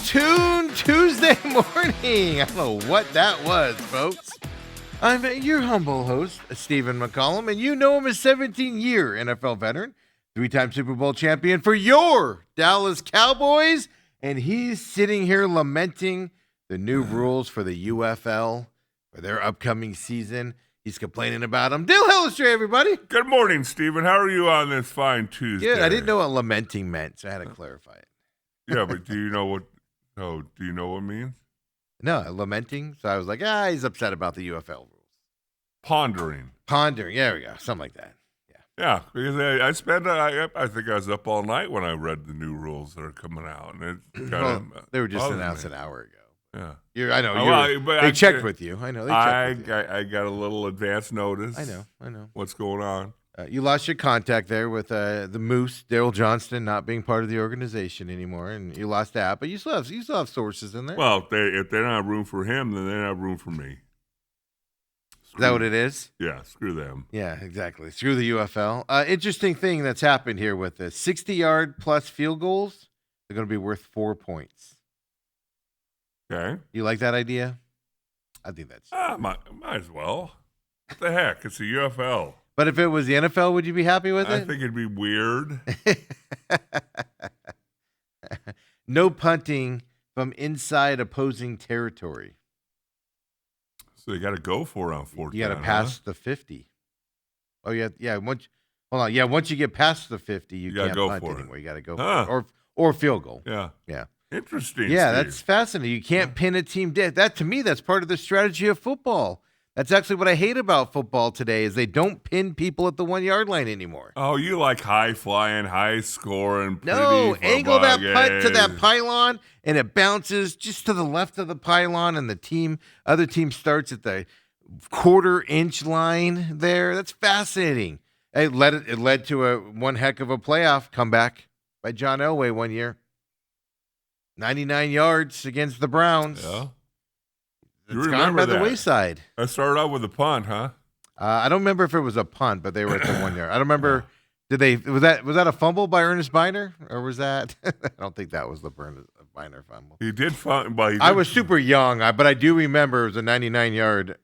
Tune Tuesday morning. I don't know what that was, folks. I'm your humble host, Stephen McCollum, and you know him as 17-year NFL veteran, three-time Super Bowl champion for your Dallas Cowboys, and he's sitting here lamenting the new rules for the UFL for their upcoming season. He's complaining about them. Dale Hellestree, everybody. Good morning, Stephen. How are you on this fine Tuesday? Good. I didn't know what lamenting meant, so I had to clarify it. Yeah, but do you know what? Oh, do you know what it means? No, lamenting. So I was like, he's upset about the UFL rules. Pondering. Pondering. There we go. Something like that. Yeah, because I think I was up all night when I read the new rules that are coming out, and it kind of they were just announced an hour ago. Yeah, I know. They checked with you. I know. They checked with you. I got a little advance notice. I know. What's going on? You lost your contact there with the Moose, Daryl Johnston, not being part of the organization anymore, and you lost that. But you still have sources in there. Well, if they don't have room for him, then they don't have room for me. Is that what it is? Yeah, screw them. Yeah, exactly. Screw the UFL. Interesting thing that's happened here with the 60-yard plus field goals. They're going to be worth 4 points. Okay. You like that idea? I think that's... Might as well. What the heck? It's a UFL. But if it was the NFL, would you be happy with it? I think it'd be weird. No punting from inside opposing territory. So you got to go for it on 14. You got to pass the 50. Oh, yeah. Once you get past the 50, you can't go punt for anymore. it. You got to go for it. Or field goal. Yeah. Interesting. Yeah, Steve. that's fascinating. You can't pin a team dead. That, to me, that's part of the strategy of football. That's actually what I hate about football today is they don't pin people at the 1-yard line anymore. Oh, you like high-flying, high-scoring, No, angle that punt to that games. pylon, and it bounces just to the left of the pylon, and other team starts at the quarter-inch line there. That's fascinating. It led to one heck of a playoff comeback by John Elway one year. 99 yards against the Browns. Yeah. It's gone by the wayside. I started out with a punt, huh? I don't remember if it was a punt, but they were at the 1 yard. I don't remember. Was that a fumble by Ernest Biner, or was that? I don't think that was the Biner fumble. He did fumble. I was super young, but I do remember it was a 99-yard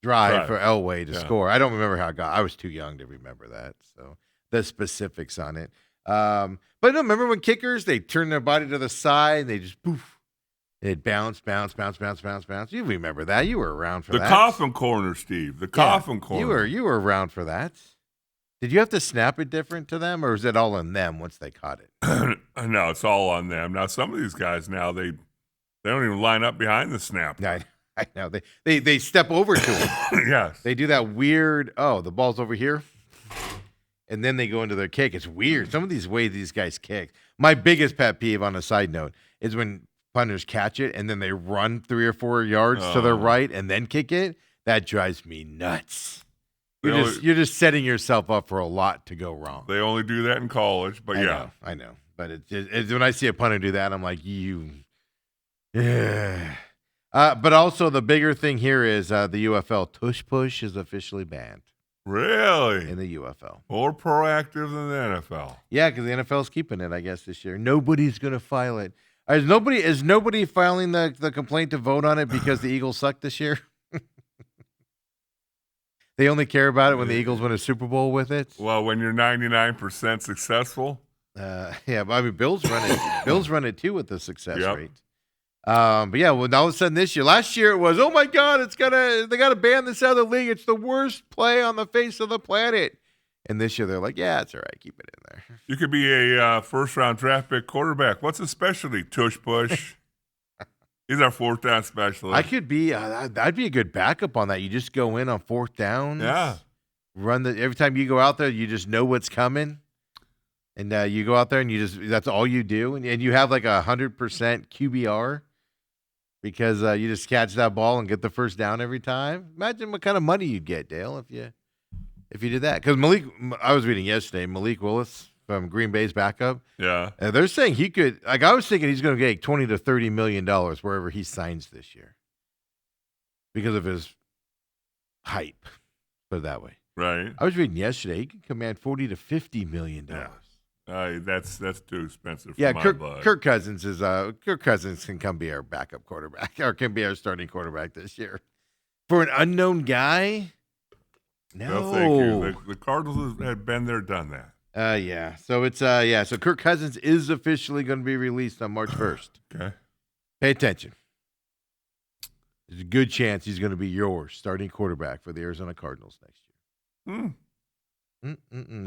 drive for Elway to score. I don't remember how it got. I was too young to remember that, so the specifics on it. But no, remember when kickers they turn their body to the side, and they just poof. It bounce. You remember that? You were around for that. The coffin corner, Steve. The coffin corner. You were around for that. Did you have to snap it different to them, or was it all on them once they caught it? No, it's all on them. Now, some of these guys now they don't even line up behind the snap. I know they step over to it. Yes, they do that weird. Oh, the ball's over here, and then they go into their kick. It's weird. Some of these ways these guys kick. My biggest pet peeve, on a side note, is when punters catch it and then they run 3 or 4 yards to their right and then kick it. That drives me nuts. You're just setting yourself up for a lot to go wrong. They only do that in college, but I know. But it's when I see a punter do that, I'm like, yeah. But also the bigger thing here is the UFL tush push is officially banned. Really? In the UFL. More proactive than the NFL. Yeah, because the NFL's keeping it, I guess, this year. Nobody's going to file it. Is nobody filing the complaint to vote on it because the Eagles suck this year? They only care about it when the Eagles win a Super Bowl with it. Well, when you're 99% successful. Yeah, but I mean, Bills run it too with the success rate. But yeah, well, all of a sudden this year, last year it was, oh my God, they got to ban this out of the league. It's the worst play on the face of the planet. And this year they're like, yeah, it's all right, keep it in there. You could be a first-round draft pick quarterback. What's his specialty? Tush push. He's our fourth down specialist. I could be. I'd be a good backup on that. You just go in on fourth downs. Yeah. Every time you go out there, you just know what's coming, and you go out there and that's all you do, and you have like 100% QBR because you just catch that ball and get the first down every time. Imagine what kind of money you'd get, Dale, if you did that. Because I was reading yesterday, Malik Willis from Green Bay's backup. Yeah. They're saying he could, I was thinking he's going to get $20 to $30 million wherever he signs this year because of his hype, put it that way. Right. I was reading yesterday, he could command $40 to $50 million. Yeah. That's too expensive for Yeah, my blood. Kirk Cousins can come be our backup quarterback or can be our starting quarterback this year. For an unknown guy? No, thank you. No. The Cardinals have been there, done that. Yeah. So it's so Kirk Cousins is officially going to be released on March 1st. Okay. Pay attention. There's a good chance he's going to be your starting quarterback for the Arizona Cardinals next year.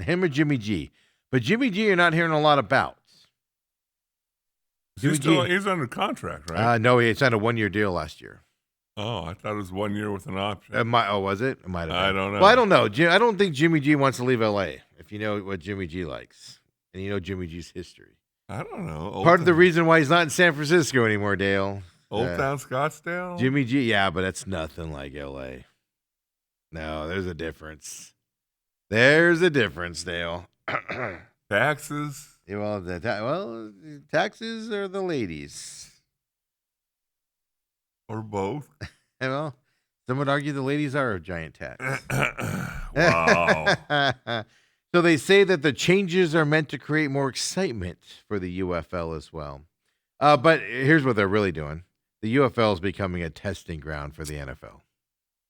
Him or Jimmy G. But Jimmy G, you're not hearing a lot about. He's under contract, right? No, he signed a 1-year deal last year. Oh, I thought it was 1 year with an option. Was it? It might have been. I don't know. Well, I don't know. I don't think Jimmy G wants to leave L.A., if you know what Jimmy G likes. And you know Jimmy G's history. I don't know. Part of the reason why he's not in San Francisco anymore, Dale. Old Town Scottsdale? Jimmy G, yeah, but that's nothing like L.A. No, there's a difference. There's a difference, Dale. Taxes? Yeah, well, taxes are the ladies. Or both? Well, some would argue the ladies are a giant tax. Wow. So they say that the changes are meant to create more excitement for the UFL as well. But here's what they're really doing. The UFL is becoming a testing ground for the NFL.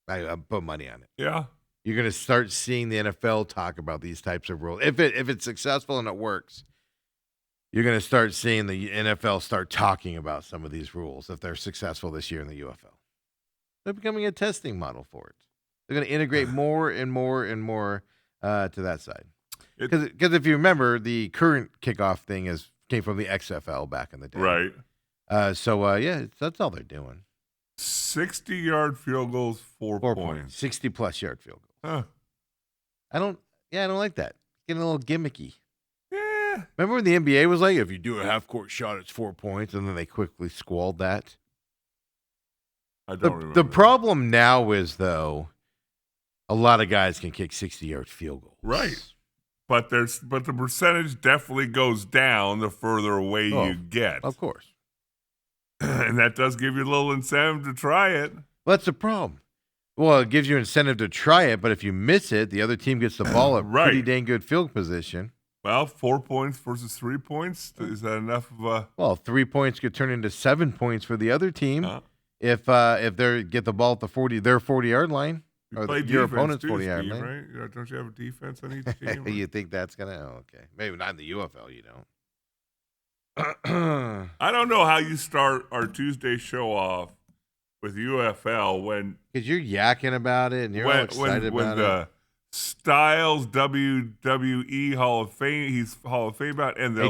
I put money on it. Yeah. You're going to start seeing the NFL talk about these types of rules. If it's successful and it works, you're going to start seeing the NFL start talking about some of these rules if they're successful this year in the UFL. They're becoming a testing model for it. They're going to integrate more and more and more to that side. Because if you remember, the current kickoff thing came from the XFL back in the day. Right. So that's all they're doing. 60-yard field goals, 4 points. 60-plus yard field goals. Huh. I don't like that. Getting a little gimmicky. Yeah. Remember when the NBA was like, if you do a half-court shot, it's 4 points, and then they quickly squalled that? I don't remember. The problem now is, though, a lot of guys can kick 60-yard field goals. Right. But the percentage definitely goes down the further away you get. Of course. And that does give you a little incentive to try it. Well, that's the problem. Well, it gives you incentive to try it, but if you miss it, the other team gets the ball at pretty dang good field position. Well, 4 points versus 3 points, is that enough of a... Well, 3 points could turn into 7 points for the other team if they get the ball at their 40-yard line. Or your opponent's 40-yard line. Right? Don't you have a defense on each team? You think that's going to... Oh, okay. Maybe not in the UFL, you don't. I don't know how you start our Tuesday show off with UFL when... Because you're yakking about it and you're all excited about it. Styles WWE Hall of Fame, he's Hall of Fame about, and the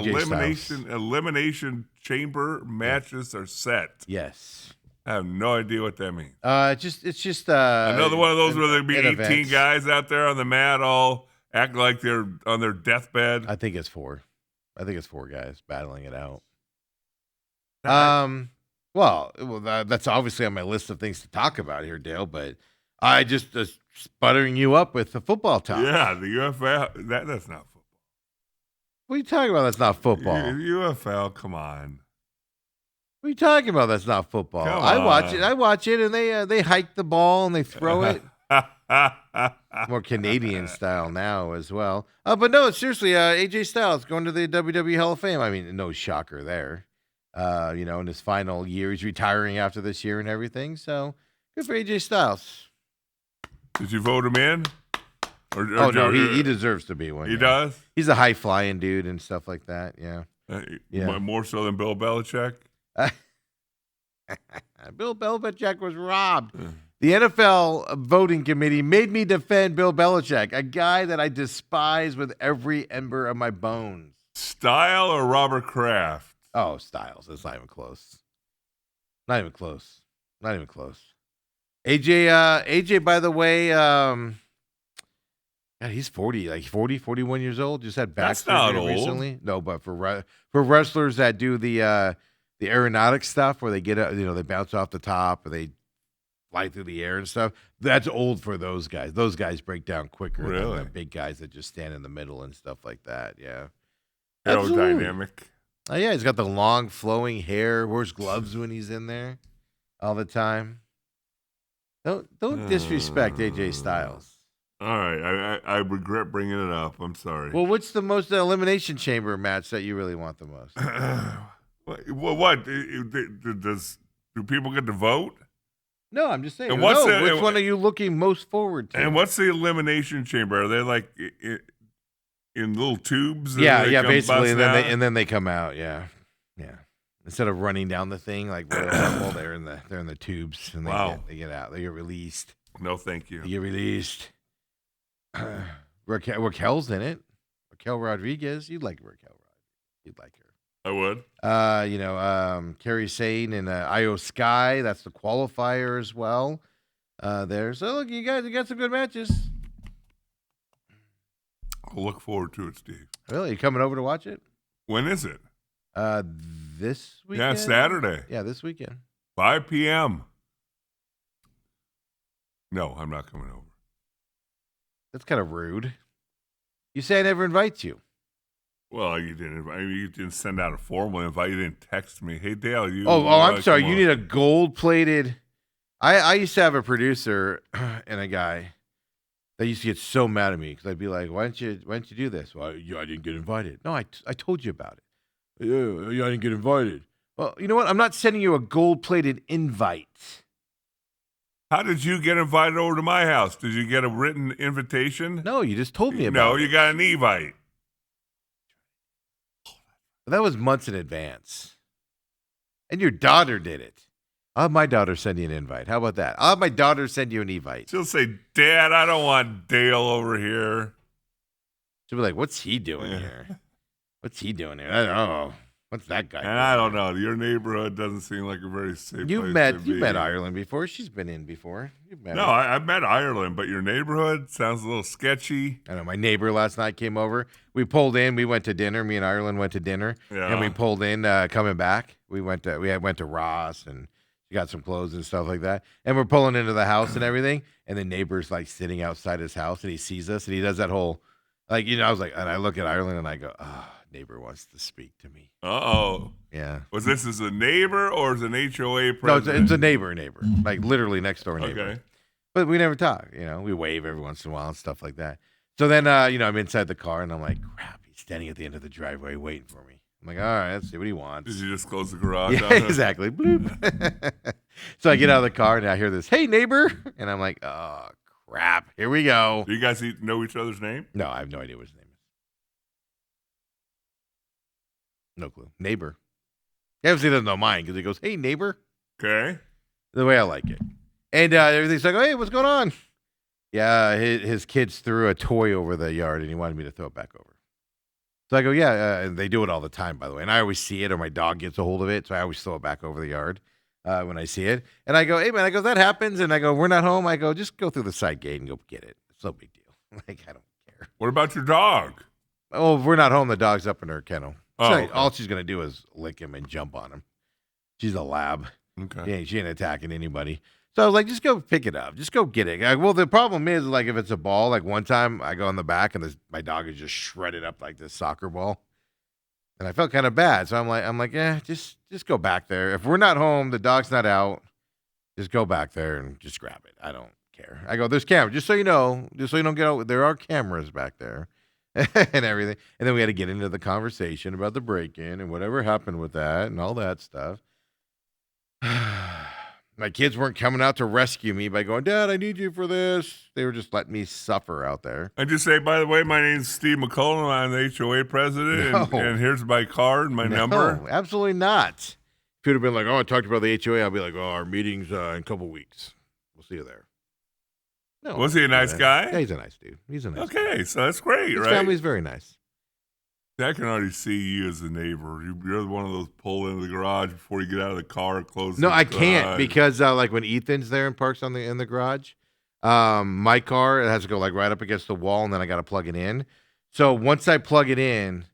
elimination chamber matches are set. Yes. I have no idea what that means. It's just another one of those where there'd be 18 guys out there on the mat all acting like they're on their deathbed. I think it's 4. I think it's 4 guys battling it out. Well, that's obviously on my list of things to talk about here, Dale, but I just sputtering you up with the football talk. Yeah, the UFL, that's not football. What are you talking about? That's not football. UFL, come on. What are you talking about? That's not football. I watch it, and they hike the ball and they throw it. More Canadian style now as well. But no, seriously, AJ Styles going to the WWE Hall of Fame. I mean, no shocker there. In his final year, he's retiring after this year and everything. So good for AJ Styles. Did you vote him in? No, he deserves to be one. He does? He's a high flying dude and stuff like that. Yeah. More so than Bill Belichick? Bill Belichick was robbed. The NFL voting committee made me defend Bill Belichick, a guy that I despise with every ember of my bones. Style or Robert Kraft? Oh, Styles. It's not even close. Not even close. AJ, by the way, God, he's 41 years old. Just had back surgery recently. No, but for wrestlers that do the aeronautic stuff where they get they bounce off the top or they fly through the air and stuff, that's old for those guys. Those guys break down quicker than the big guys that just stand in the middle and stuff like that. Yeah. Aerodynamic. Oh, yeah, he's got the long flowing hair, wears gloves when he's in there all the time. Don't disrespect AJ Styles. All right, I regret bringing it up. I'm sorry. Well, what's the most elimination chamber match that you really want the most? What? Do people get to vote? No, I'm just saying. And Which one are you looking most forward to? And what's the elimination chamber? Are they like in little tubes? Yeah, basically, and then they come out. Yeah. Instead of running down the thing like well, they're in the tubes and they get out. They get released. No, thank you. They get released. Raquel's in it. Raquel Rodriguez. You'd like Raquel Rodriguez. You'd like her. I would. Kairi Sane and Io Sky. That's the qualifier as well. There. So look, you got some good matches. I'll look forward to it, Steve. Really? You coming over to watch it? When is it? This weekend. Yeah, Saturday. Yeah, this weekend. 5 p.m. No, I'm not coming over. That's kind of rude. You say I never invite you. Well, you didn't. You didn't send out a formal invite. You didn't text me. Hey, Dale, you. Oh, I'm sorry. You need a gold-plated. I used to have a producer and a guy that used to get so mad at me because I'd be like, "Why didn't you do this?" Well, I didn't get invited. No, I told you about it. Yeah, I didn't get invited. Well, you know what? I'm not sending you a gold-plated invite. How did you get invited over to my house? Did you get a written invitation? No, you just told me about it. No, you got an evite. That was months in advance. And your daughter did it. I'll have my daughter send you an invite. How about that? I'll have my daughter send you an invite. She'll say, Dad, I don't want Dale over here. She'll be like, what's he doing here? What's he doing here? I don't know. What's that guy doing? I don't know. Your neighborhood doesn't seem like a very safe place to be. You've met Ireland before. She's been in before. I've met Ireland, but your neighborhood sounds a little sketchy. I know. My neighbor last night came over. We pulled in. We went to dinner. Me and Ireland went to dinner. Yeah. And we pulled in coming back. We went to Ross and got some clothes and stuff like that. And we're pulling into the house and everything. And the neighbor's like sitting outside his house and he sees us and he does that whole, like, I was like, and I look at Ireland and I go, neighbor wants to speak to me. Uh-oh. Yeah. Was this as a neighbor or as an HOA president? No, it's a neighbor, like literally next door neighbor. Okay. But we never talk, we wave every once in a while and stuff like that. So then, I'm inside the car and I'm like, crap, he's standing at the end of the driveway waiting for me. I'm like, all right, let's see what he wants. Did you just close the garage? Yeah, exactly. Bloop. So I get out of the car and I hear this, hey, neighbor. And I'm like, oh, crap, here we go. Do you guys know each other's name? No, I have no idea what his name is. No clue. Neighbor. He obviously doesn't know mine because he goes, hey, neighbor. Okay. The way I like it. And everything's like, hey, what's going on? Yeah, his kids threw a toy over the yard and he wanted me to throw it back over. So I go, yeah, and they do it all the time, by the way. And I always see it or my dog gets a hold of it, so I always throw it back over the yard when I see it. And I go, hey, man, that happens. And I go, we're not home. I go, just go through the side gate and go get it. It's no big deal. Like, I don't care. What about your dog? Oh, if we're not home, the dog's up in her kennel. Okay. All she's going to do is lick him and jump on him. She's a lab. Okay. She ain't attacking anybody. So I was like, just go pick it up. Just go get it. Well, the problem is, like, if it's a ball, like one time I go in the back and my dog is just shredded up like this soccer ball. And I felt kind of bad. So I'm like, just go back there. If we're not home, the dog's not out, just go back there and just grab it. I don't care. I go, there's cameras. Just so you know, just so you don't get out, there are cameras back there. And everything. And then we had to get into the conversation about the break-in and whatever happened with that and all that stuff. My kids weren't coming out to rescue me by going, Dad, I need you for this. They were just letting me suffer out there. I just say, by the way, my name's Steve McCullum. I'm the HOA president, and here's my card and my number. No, absolutely not. If you'd have been like, I talked about the HOA, I'll be like, our meeting's in a couple weeks. We'll see you there. No, was he a nice guy? Yeah, he's a nice dude. He's a nice guy. Okay, so that's great, His right? family's very nice. I can already see you as a neighbor. You're one of those pull into the garage before you get out of the car, close. No, I can't because like when Ethan's there and parks in the garage, my car it has to go like right up against the wall, and then I got to plug it in. So once I plug it in,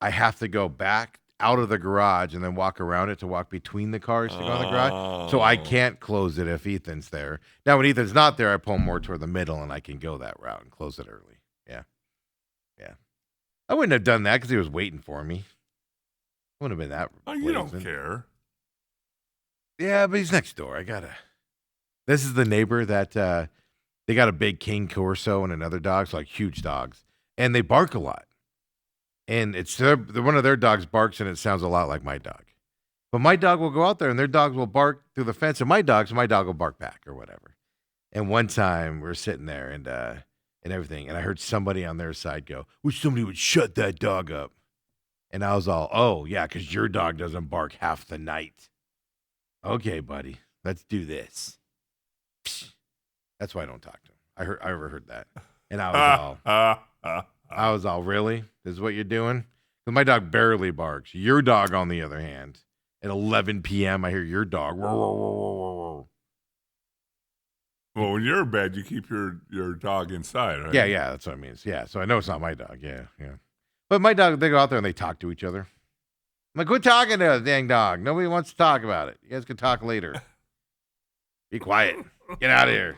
I have to go back out of the garage and then walk around it to walk between the cars to go in the garage. So I can't close it if Ethan's there. Now when Ethan's not there, I pull more toward the middle and I can go that route and close it early. Yeah. I wouldn't have done that because he was waiting for me. I wouldn't have been that. Oh, you don't care. Yeah, but he's next door. This is the neighbor that They got a big King Corso and another dog, so like huge dogs, and they bark a lot. And it's one of their dogs barks, and it sounds a lot like my dog. But my dog will go out there, and their dogs will bark through the fence, and my dog will bark back or whatever. And one time we're sitting there and everything, and I heard somebody on their side go, "Wish somebody would shut that dog up." And I was all, "Oh yeah, because your dog doesn't bark half the night." Okay, buddy, let's do this. That's why I don't talk to him. I overheard that, and I was all, really? This is what you're doing? Because my dog barely barks. Your dog, on the other hand, at 11 p.m., I hear your dog. Roar, roar, roar, roar, roar. Well, when you're in bed, you keep your dog inside, right? Yeah, that's what it means. Yeah, so I know it's not my dog. Yeah. But my dog, they go out there and they talk to each other. I'm like, quit talking to the dang dog. Nobody wants to talk about it. You guys can talk later. Be quiet. Get out of here.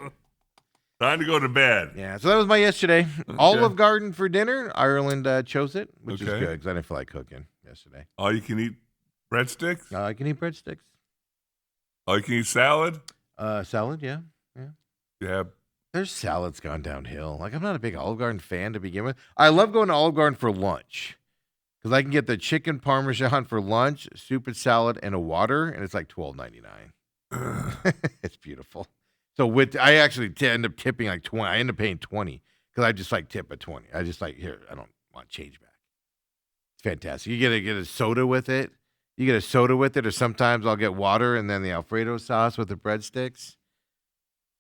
Time to go to bed. Yeah, so that was my yesterday. Okay. Olive Garden for dinner. Ireland chose it, which is good because I didn't feel like cooking yesterday. All you can eat breadsticks? I can eat breadsticks. All you can eat salad? Salad, yeah. Yeah. Their salad's gone downhill. Like, I'm not a big Olive Garden fan to begin with. I love going to Olive Garden for lunch because I can get the chicken parmesan for lunch, soup and salad, and a water, and it's like $12.99. It's beautiful. So I actually end up tipping like 20. I end up paying 20 because I just like tip at 20. I just like, here, I don't want change back. It's fantastic. You get a soda with it. Or sometimes I'll get water and then the Alfredo sauce with the breadsticks,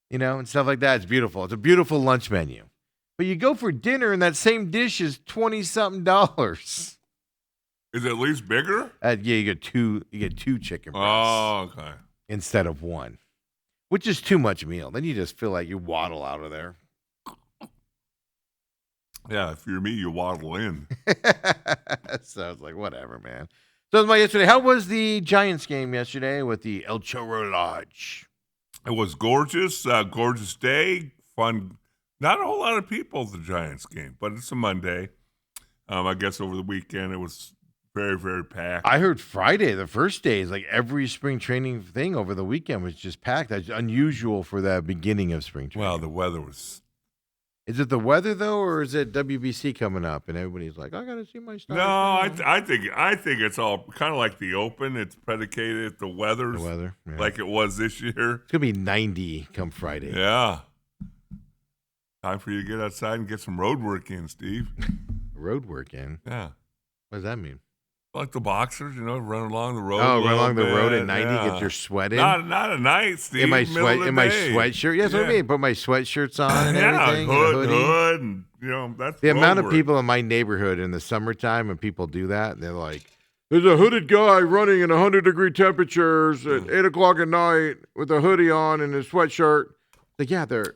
and stuff like that. It's beautiful. It's a beautiful lunch menu. But you go for dinner and that same dish is $20-something. Is it at least bigger? Yeah, you get two chicken breasts. Oh, okay. Instead of one. Which is too much meal. Then you just feel like you waddle out of there. Yeah, if you're me, you waddle in. So I was like, whatever, man. So that was my yesterday. How was the Giants game yesterday with the El Chorro Lodge? It was gorgeous. Gorgeous day. Fun. Not a whole lot of people at the Giants game, but it's a Monday. I guess over the weekend it was very, very packed. I heard Friday, the first day, is like every spring training thing over the weekend was just packed. That's unusual for the beginning of spring training. Well, the weather was. Is it the weather though, or is it WBC coming up and everybody's like, I gotta see my stuff? No, I think it's all kind of like the Open. It's predicated at the weather, yeah. Like it was this year. It's gonna be 90 come Friday. Yeah. Time for you to get outside and get some road work in, Steve. Road work in? Yeah. What does that mean? Like the boxers, run along the road. Oh, run along the road at 90, get your sweat in? Not at night, Steve. In my sweatshirt? Yeah, that's what I mean. Put my sweatshirts on and everything. Hood, and that's the amount of people in my neighborhood in the summertime when people do that, they're like, there's a hooded guy running in 100-degree temperatures at 8 o'clock at night with a hoodie on and a sweatshirt. Like, yeah, they're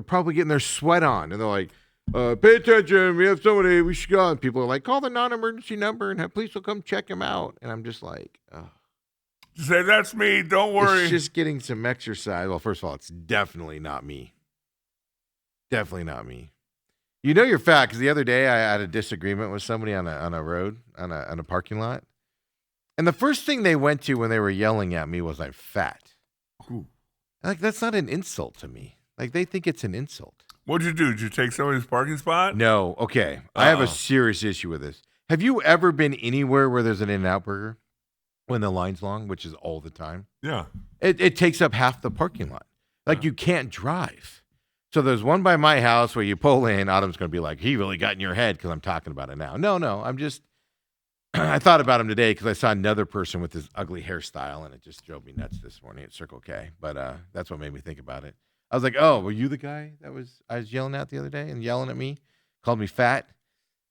probably getting their sweat on. And they're like, pay attention. We have somebody. We should go. And people are like, call the non-emergency number and have police will come check him out. And I'm just like, oh. Say, that's me. Don't worry. It's just getting some exercise. Well, first of all, it's definitely not me. Definitely not me. You know you're fat because the other day I had a disagreement with somebody on a road, on a parking lot. And the first thing they went to when they were yelling at me was I'm fat. Ooh. Like, that's not an insult to me. Like, they think it's an insult. What'd you do? Did you take somebody's parking spot? No. Okay. I have a serious issue with this. Have you ever been anywhere where there's an In-N-Out burger when the line's long, which is all the time? Yeah. It takes up half the parking lot. Like, you can't drive. So there's one by my house where you pull in. Autumn's going to be like, he really got in your head because I'm talking about it now. No. I'm just, I thought about him today because I saw another person with this ugly hairstyle, and it just drove me nuts this morning at Circle K. But that's what made me think about it. I was like, oh, were you the guy I was yelling at the other day and yelling at me? Called me fat?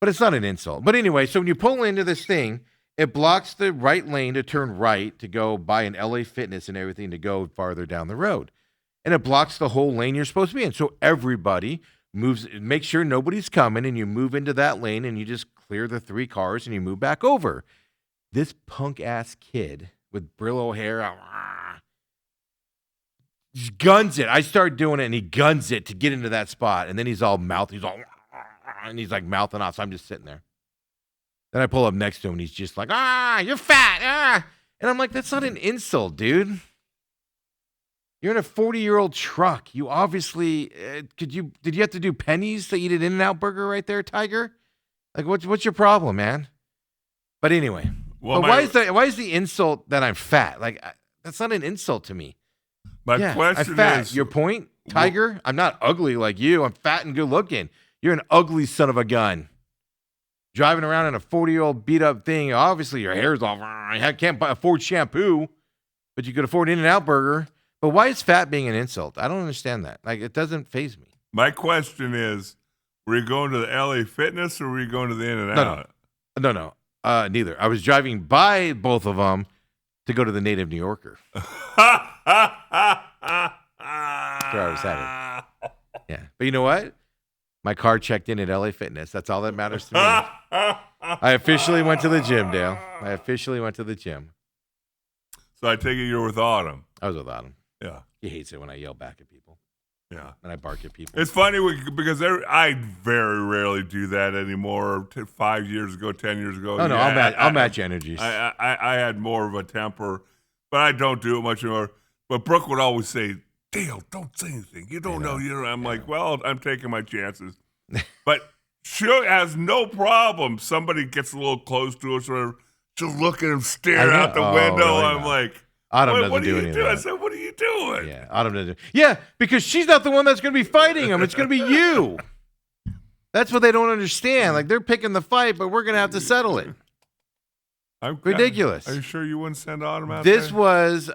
But it's not an insult. But anyway, so when you pull into this thing, it blocks the right lane to turn right to go buy an LA Fitness and everything to go farther down the road. And it blocks the whole lane you're supposed to be in. So everybody moves, make sure nobody's coming, and you move into that lane and you just clear the 3 cars and you move back over. This punk-ass kid with Brillo hair, just guns it. I start doing it, and he guns it to get into that spot. And then he's all mouthing. And he's like mouthing off. So I'm just sitting there. Then I pull up next to him, and he's just like, you're fat. And I'm like, that's not an insult, dude. You're in a 40-year-old truck. You obviously did you have to do pennies to eat an In-N-Out burger right there, Tiger? Like what's your problem, man? But anyway, Well, but why is the insult that I'm fat? Like that's not an insult to me. my Yeah, question I'm fat. is, Your point, Tiger? I'm not ugly like you. I'm fat and good looking. You're an ugly son of a gun. Driving around in a 40-year-old beat up thing. Obviously, your hair's off. I can't afford shampoo, but you could afford In-N-Out burger. But why is fat being an insult? I don't understand that. Like, it doesn't faze me. my question is, were you going to the LA Fitness or were you going to the In-N-Out? No. Neither. I was driving by both of them to go to the Native New Yorker. That's where I was headed. Yeah. But you know what? My car checked in at LA Fitness. That's all that matters to me. I officially went to the gym, Dale. I officially went to the gym. So I take it you're with Autumn. I was with Autumn. Yeah. He hates it when I yell back at people. Yeah. And I bark at people. It's funny because I very rarely do that anymore. 5 years ago, 10 years ago. Oh, no, I'll match energies. I had more of a temper, but I don't do it much anymore. But Brooke would always say, Dale, don't say anything. You don't know. I'm like, well, I'm taking my chances. But she has no problem. Somebody gets a little close to us or she'll look at him, stare out the window. Really I'm like, Autumn doesn't what do are any you of doing? that. I said, what are you doing? Yeah, Autumn doesn't. Yeah, because she's not the one that's going to be fighting him. It's going to be you. That's what they don't understand. Like, they're picking the fight, but we're going to have to settle it. Ridiculous. Are you sure you wouldn't send Autumn out This there? was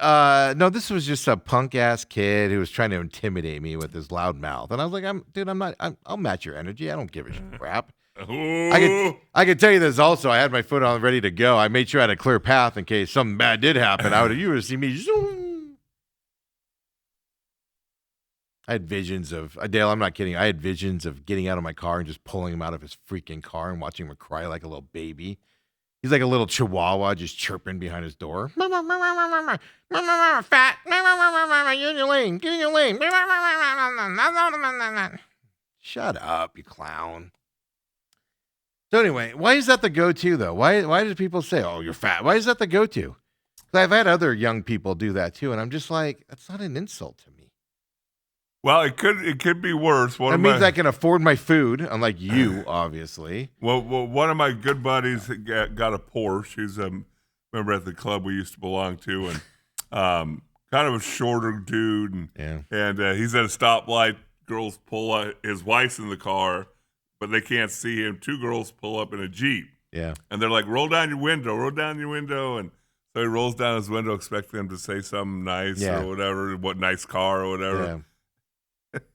this was just a punk ass kid who was trying to intimidate me with his loud mouth, and I was like, I'll match your energy. I don't give a crap. I could tell you this also. I had my foot on ready to go. I made sure I had a clear path in case something bad did happen. You would have seen me. Zoom. I had visions of Dale. I'm not kidding. I had visions of getting out of my car and just pulling him out of his freaking car and watching him cry like a little baby. He's like a little chihuahua just chirping behind his door. Fat. Get in your lane. Get in your lane. Shut up, you clown. So anyway, why is that the go-to, though? Why do people say, oh, you're fat? Why is that the go-to? I've had other young people do that, too, and I'm just like, that's not an insult to me. Well, it could be worse. That means I can afford my food, unlike you, obviously. Well, one of my good buddies got a Porsche. He's remember at the club we used to belong to, and kind of a shorter dude. And he's at a stoplight. Girls pull up. His wife's in the car, but they can't see him. Two girls pull up in a Jeep. Yeah. And they're like, roll down your window. And so he rolls down his window, expecting them to say something nice or whatever, what nice car or whatever. Yeah.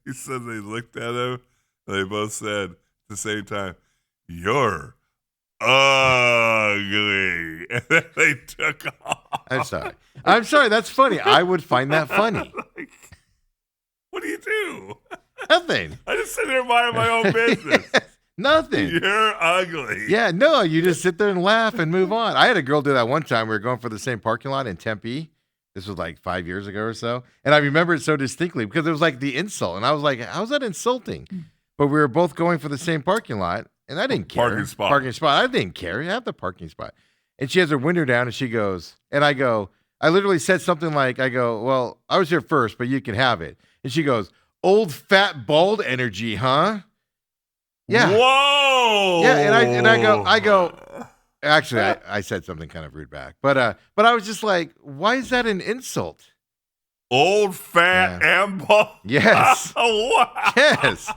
He said they looked at him, and they both said at the same time, "You're ugly." And then they took off. I'm sorry. That's funny. I would find that funny. Like, what do you do? Nothing. I just sit there minding my own business. Nothing. You're ugly. Yeah, no, you just sit there and laugh and move on. I had a girl do that one time. We were going for the same parking lot in Tempe. This was like 5 years ago or so. And I remember it so distinctly because it was like the insult. And I was like, how's that insulting? But we were both going for the same parking lot. And I didn't care. Parking spot. I didn't care. You have the parking spot. And she has her window down and she goes, and I go, I literally said something like, I go, well, I was here first, but you can have it. And she goes, old fat bald energy, huh? Yeah. Whoa. Yeah. And I go, actually, I said something kind of rude back, but I was just like, why is that an insult? Old, fat, and bald. Yes. Wow. Yes.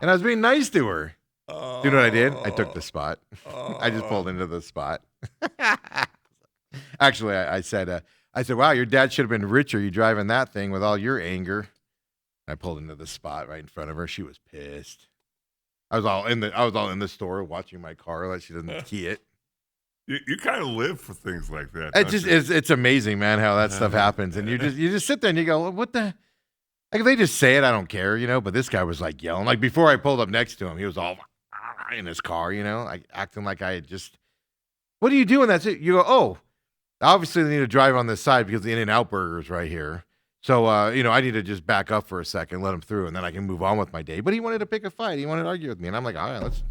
And I was being nice to her. Do you know what I did? I took the spot. I just pulled into the spot. Actually, I said, wow, your dad should have been richer. You driving that thing with all your anger. I pulled into the spot right in front of her. She was pissed. I was all in the store watching my car like she doesn't key it. You kind of live for things like that. It's amazing, man, how that stuff happens. And you just sit there and you go, what the? Like, if they just say it, I don't care, But this guy was like yelling. Like before I pulled up next to him, he was all in his car, like acting like I had just. What are you doing? That's it. You go, oh, obviously they need to drive on this side because the In-N-Out burger is right here. So I need to just back up for a second, let him through, and then I can move on with my day. But he wanted to pick a fight. He wanted to argue with me, and I'm like, all right,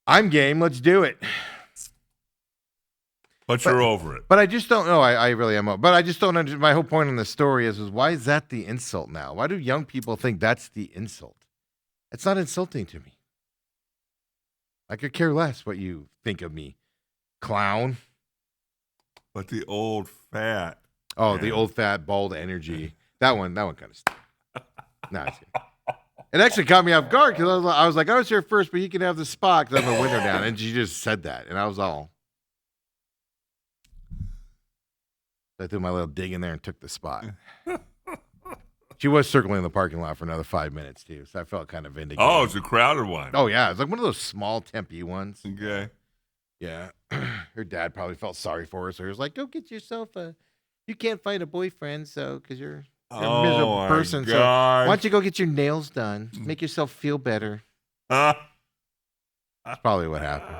I'm game. Let's do it. But you're over it. But I just don't know. I really am. But I just don't understand. My whole point on the story is why is that the insult now? Why do young people think that's the insult? It's not insulting to me. I could care less what you think of me, clown. But the old fat. Oh, man. the old fat bald energy. That one kind of stuck. No, I'm just kidding. It actually caught me off guard because I was like, I was here first, but you can have the spot because I'm the window down. And she just said that, and I was all. I threw my little dig in there and took the spot. She was circling the parking lot for another 5 minutes, too, so I felt kind of vindicated. Oh, it's a crowded one. Oh, yeah. It's like one of those small Tempe ones. Okay. Yeah. Her dad probably felt sorry for her, so he was like, go get yourself you can't find a boyfriend, so, because you're a miserable person. God. So why don't you go get your nails done? Make yourself feel better. That's probably what happened.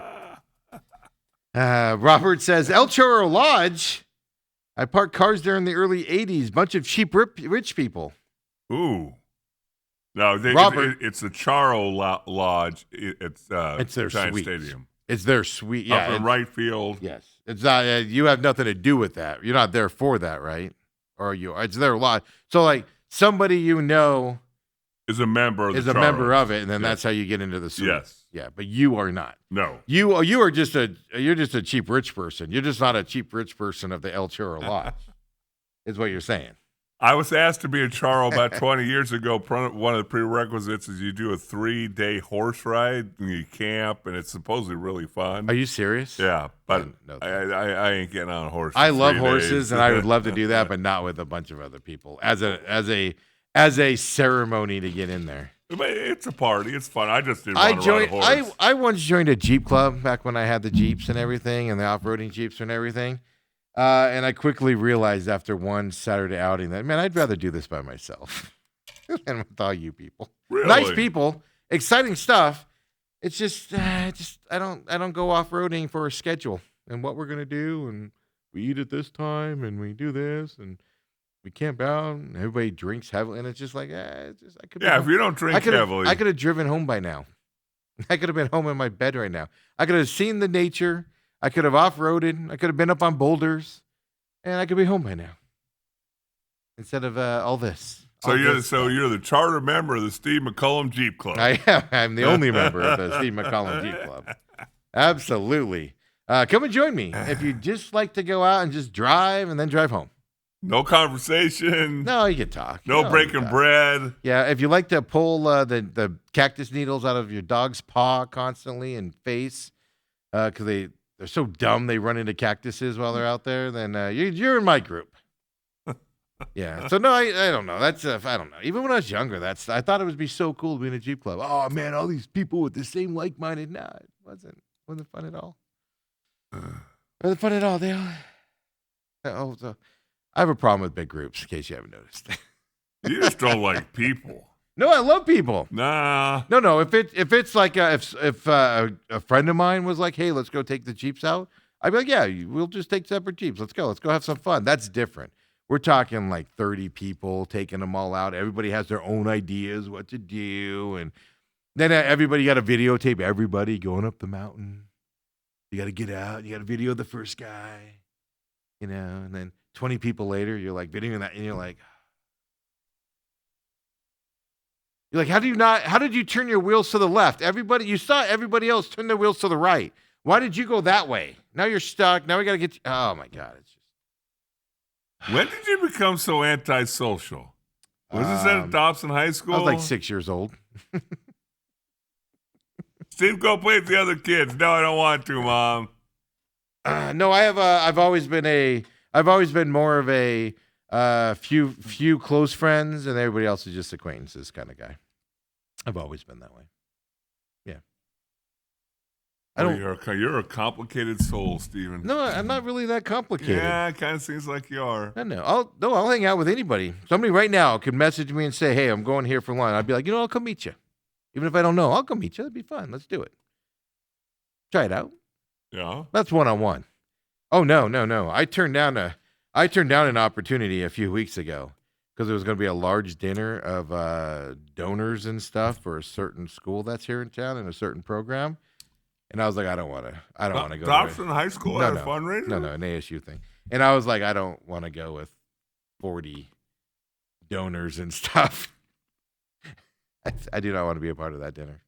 Robert says, El Chorro Lodge. I parked cars there in the early 80s. Bunch of cheap rich people. Ooh. No, Robert. it's the Charo Lodge. It's their Giant suites. Stadium. It's their suite. Yeah. Up in right field. Yes. It's not, you have nothing to do with that. You're not there for that, right? Or it's their lodge. So, like, somebody you know Is a member of is the a member Charos. of it, and then that's how you get into the suite. Yes. Yeah, but you are not. No. You are just you're just a cheap rich person. You're just not a cheap rich person of the El Chorro Lodge. Is what you're saying. I was asked to be a Charo about 20 years ago. One of the prerequisites is you do a 3-day horse ride and you camp, and it's supposedly really fun. Are you serious? Yeah, but No, I ain't getting on a horse. I for love 3 horses, days. and I would love to do that, but not with a bunch of other people as a ceremony to get in there. But it's a party. It's fun. I just didn't want to ride a horse. I once joined a Jeep club back when I had the Jeeps and everything, and the off-roading Jeeps and everything. And I quickly realized after one Saturday outing that, man, I'd rather do this by myself than with all you people. Really? Nice people, exciting stuff. It's just I don't go off-roading for a schedule and what we're gonna do, and we eat at this time, and we do this, and we camp out, and everybody drinks heavily, and it's just like, I could. Yeah, if you don't drink heavily. I could have driven home by now. I could have been home in my bed right now. I could have seen the nature. I could have off-roaded. I could have been up on boulders, and I could be home by now. Instead of all this. So you're the charter member of the Steve McCullum Jeep Club. I am. I'm the only member of the Steve McCollum Jeep Club. Absolutely. Come and join me if you just like to go out and just drive and then drive home. No conversation. No, you can talk. No breaking bread. Yeah, if you like to pull the cactus needles out of your dog's paw constantly and face, because they're so dumb they run into cactuses while they're out there, then you're in my group. Yeah. So no, I don't know. That's I don't know. Even when I was younger, I thought it would be so cool to be in a Jeep club. Oh man, all these people with the same like-minded. No, it wasn't. Wasn't fun at all. Wasn't fun at all. I have a problem with big groups, in case you haven't noticed. You just don't like people. No, I love people. Nah. No. If it's like if a friend of mine was like, hey, let's go take the Jeeps out, I'd be like, yeah, we'll just take separate Jeeps. Let's go have some fun. That's different. We're talking like 30 people, taking them all out. Everybody has their own ideas what to do, and then everybody got to videotape everybody going up the mountain. You got to get out. You got to video the first guy, and then 20 people later, you're like videoing that, and you're like, how did you turn your wheels to the left? You saw everybody else turn their wheels to the right. Why did you go that way? Now you're stuck. Now we got to get you. Oh my God. It's just. When did you become so antisocial? Was this at Dobson High School? I was like 6 years old. Steve, go play with the other kids. No, I don't want to, Mom. No, I've always been more of a few close friends, and everybody else is just acquaintances kind of guy. I've always been that way. Yeah. You're a complicated soul, Steven. No, I'm not really that complicated. Yeah, it kind of seems like you are. I'll hang out with anybody. Somebody right now could message me and say, hey, I'm going here for lunch. I'd be like, I'll come meet you. Even if I don't know, I'll come meet you. That'd be fun. Let's do it. Try it out. Yeah. That's one-on-one. Oh, no. I turned down an opportunity a few weeks ago because there was going to be a large dinner of donors and stuff for a certain school that's here in town and a certain program. And I was like, I don't want to go. Dobson High School had a fundraiser? No, an ASU thing. And I was like, I don't want to go with 40 donors and stuff. I do not want to be a part of that dinner.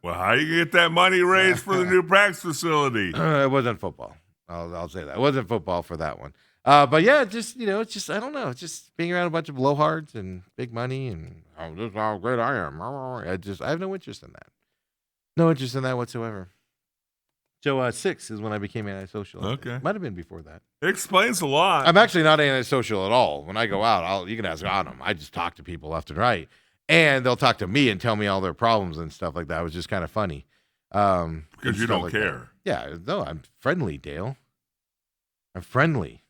Well, how you get that money raised for the new practice facility? It wasn't football. I'll say that. It wasn't football for that one. But yeah, just, it's just, I don't know. It's just being around a bunch of blowhards and big money and this is how great I am. I have no interest in that. No interest in that whatsoever. So 6 is when I became antisocial. Okay. Might have been before that. It explains a lot. I'm actually not antisocial at all. When I go out, you can ask Autumn. I just talk to people left and right. And they'll talk to me and tell me all their problems and stuff like that. It was just kind of funny. Because you don't care. That. Yeah, no, I'm friendly, Dale. I'm friendly.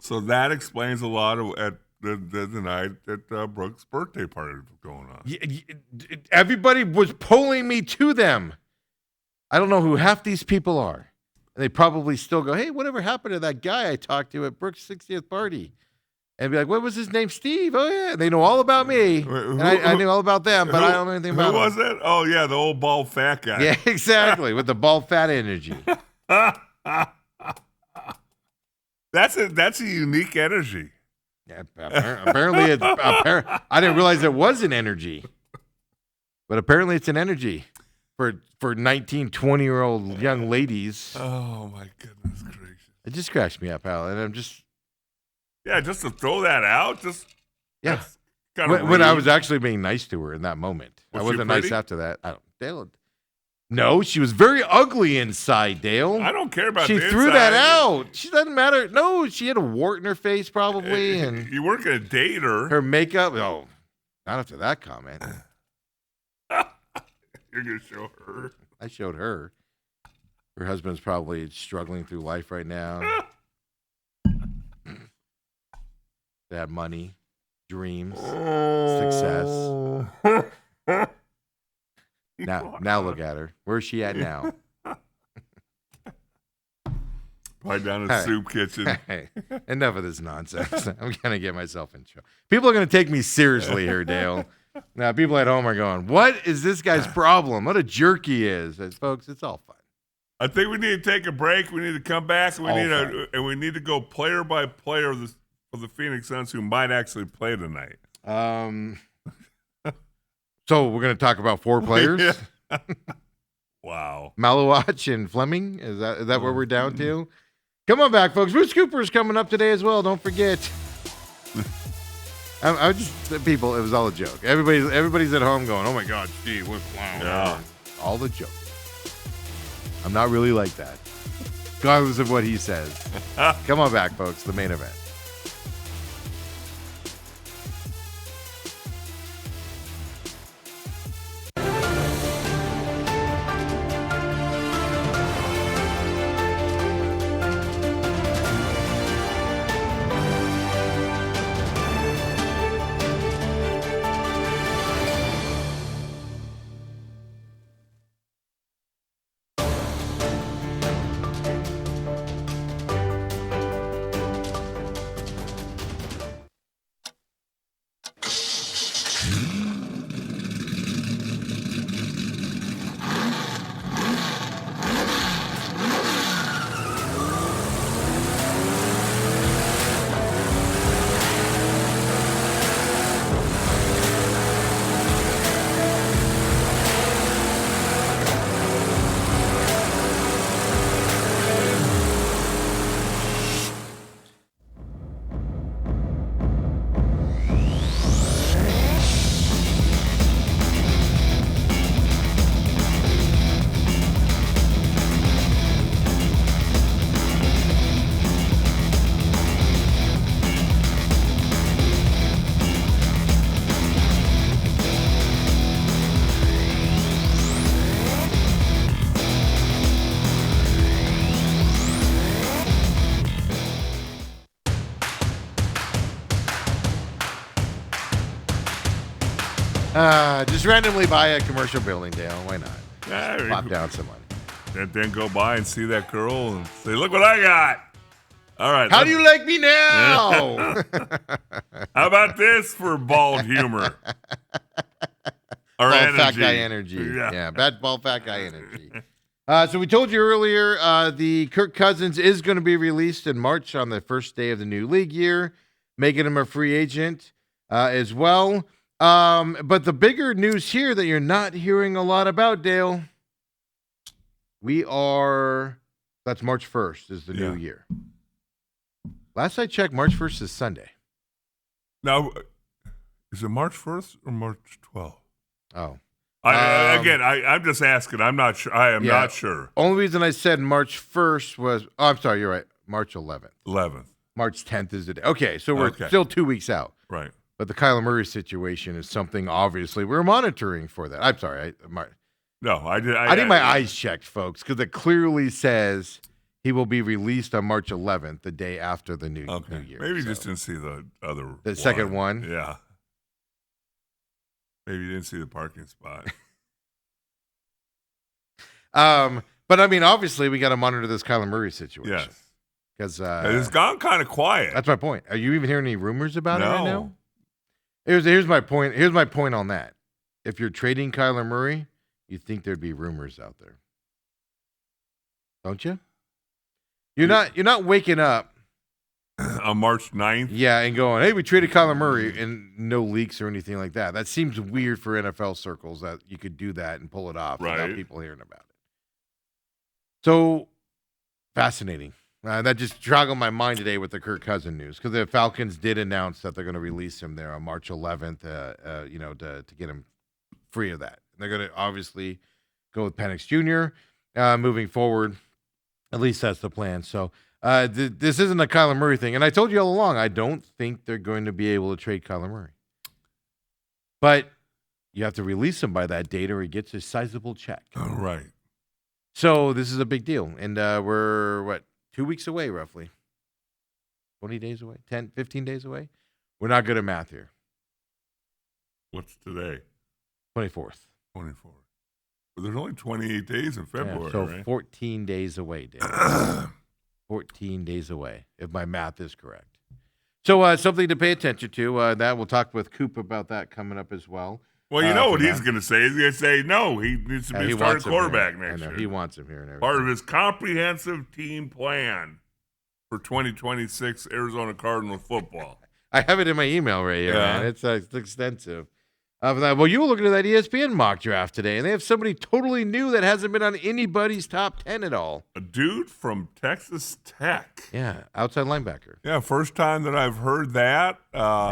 So that explains a lot of at the night that Brooke's birthday party was going on. Everybody was pulling me to them. I don't know who half these people are. And they probably still go, hey, whatever happened to that guy I talked to at Brooke's 60th party? And be like, what was his name? Steve. Oh, yeah. They know all about me. And I knew all about them, but I don't know anything about Who was that? Oh, yeah, the old bald fat guy. Yeah, exactly, with the bald fat energy. That's a unique energy. Yeah, apparently, I didn't realize it was an energy. But apparently it's an energy for 19, 20-year-old young ladies. Oh, my goodness gracious. It just crashed me up, Al, and I'm just... Yeah, just to throw that out, yeah. When I was actually being nice to her in that moment, I wasn't nice after that. No, she was very ugly inside, Dale. I don't care about. She the threw inside. that out. She doesn't matter. No, she had a wart in her face probably, and you weren't gonna date her. Her makeup. Oh, not after that comment. You're gonna show her. I showed her. Her husband's probably struggling through life right now. They have money, dreams, success. Now look at her. Where's she at now? Right down in the soup kitchen. Hey, enough of this nonsense. I'm gonna get myself in trouble. People are gonna take me seriously here, Dale. Now people at home are going, "What is this guy's problem? What a jerk he is." And folks, it's all fun. I think we need to take a break. We need to come back. We need to go player by player of the Phoenix Suns who might actually play tonight. So we're going to talk about 4 players. Wow. Malawach and Fleming. Is that where we're down to? Come on back, folks. Bruce Cooper is coming up today as well. Don't forget. I just people. It was all a joke. Everybody's at home going, "Oh my God, Steve, we're clown." Yeah. All the joke. I'm not really like that, regardless of what he says. Come on back, folks. The main event. Just randomly buy a commercial building, Dale. Why not? Pop down some money. And then go by and see that girl and say, "Look what I got." All right. How do you like me now? How about this for bald humor? Our bald fat energy. guy energy. Yeah. Yeah, bad bald fat guy energy. So we told you earlier, the Kirk Cousins is going to be released in March on the first day of the new league year, making him a free agent as well. But the bigger news here that you're not hearing a lot about, Dale, that's March 1st is the new year. Last I checked, March 1st is Sunday. Now, is it March 1st or March 12th? Oh. I'm just asking. I'm not sure. I am not sure. Only reason I said March 1st was, I'm sorry, you're right. March 11th. 11th. March 10th is the day. Okay, so we're still 2 weeks out. Right. But the Kyler Murray situation is something, obviously, we're monitoring for that. I'm sorry. I need my eyes checked, folks, because it clearly says he will be released on March 11th, the day after the new year. Maybe you just didn't see the other second one? Yeah. Maybe you didn't see the parking spot. But I mean, obviously, we got to monitor this Kyler Murray situation. Yes. Because it's gone kind of quiet. That's my point. Are you even hearing any rumors about it right now? No. Here's my point. Here's my point on that. If you're trading Kyler Murray, you'd think there'd be rumors out there. Don't you? You're not waking up on March 9th? Yeah, and going, hey, we traded Kyler Murray, and no leaks or anything like that. That seems weird for NFL circles that you could do that and pull it off without people hearing about it. So, fascinating. That just joggled my mind today with the Kirk Cousins news because the Falcons did announce that they're going to release him there on March 11th, to get him free of that. They're going to obviously go with Penix Jr. Moving forward. At least that's the plan. So this isn't a Kyler Murray thing. And I told you all along, I don't think they're going to be able to trade Kyler Murray. But you have to release him by that date or he gets a sizable check. Oh, right. So this is a big deal. And we're, 2 weeks away, roughly. 20 days away? 10, 15 days away? We're not good at math here. What's today? 24th. 24th. But there's only 28 days in February, so right? 14 days away, Dave. 14 days away, if my math is correct. So something to pay attention to. That we'll talk with Coop about that coming up as well. Well, you know what he's going to say. He's going to say, no, he needs to be a starting quarterback next year. He wants him here and everything. Part of his comprehensive team plan for 2026 Arizona Cardinals football. I have it in my email right here, man. It's extensive. Well, you were looking at that ESPN mock draft today, and they have somebody totally new that hasn't been on anybody's top 10 at all. A dude from Texas Tech. Yeah, outside linebacker. Yeah, first time that I've heard that.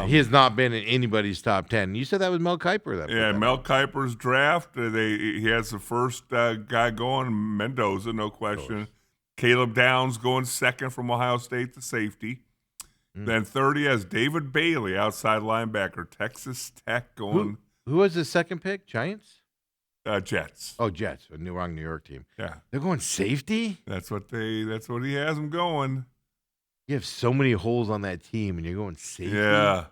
He has not been in anybody's top 10. You said that was Mel Kiper. Mel Kiper's draft. He has the first guy going, Mendoza, no question. Caleb Downs going second from Ohio State to safety. Then 30 has David Bailey, outside linebacker, Texas Tech going. Who was the second pick? Giants? Jets. Oh, Jets, a wrong New York team. Yeah, they're going safety. That's what he has them going. You have so many holes on that team, and you're going safety. Yeah,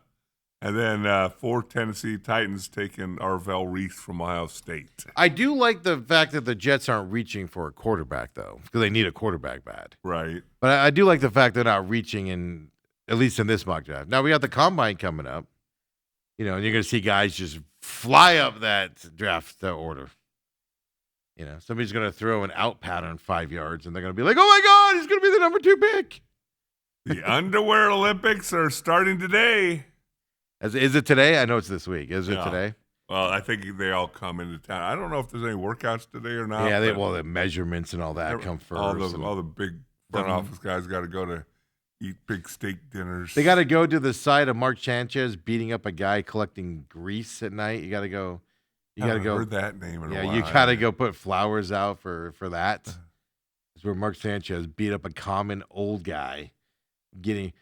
and then 4 Tennessee Titans taking Arvell Reese from Ohio State. I do like the fact that the Jets aren't reaching for a quarterback though, because they need a quarterback bad. Right. But I do like the fact they're not reaching in. At least in this mock draft. Now we got the combine coming up, and you're going to see guys just fly up that draft order. Somebody's going to throw an out pattern 5 yards, and they're going to be like, "Oh my God, he's going to be the number 2 pick." The Underwear Olympics are starting today. Is it today? I know it's this week. Is it today? Well, I think they all come into town. I don't know if there's any workouts today or not. Yeah, the measurements and all that come first. All the big front office guys got to go to eat big steak dinners. They got to go to the side of Mark Sanchez beating up a guy collecting grease at night. You got to go. You got to go. Heard that name in a while. You got to go put flowers out for that. It's where Mark Sanchez beat up a common old guy, getting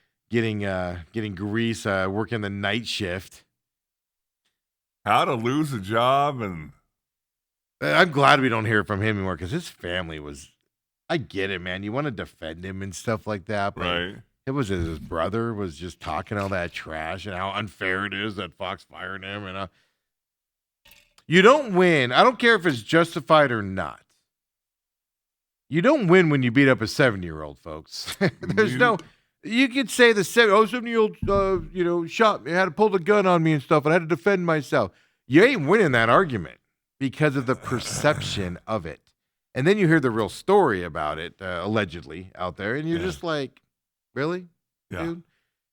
grease, working the night shift. How to lose a job, and I'm glad we don't hear from him anymore because his family was. I get it, man. You want to defend him and stuff like that, but right. It was his brother was just talking all that trash and how unfair it is that Fox fired him. And you don't win. I don't care if it's justified or not. You don't win when you beat up a 7-year-old, folks. You could say the 7-year-old, shot me, had to pull the gun on me and stuff, and I had to defend myself. you ain't winning that argument because of the perception of it. And then you hear the real story about it, allegedly, out there, and you're just like, really, dude?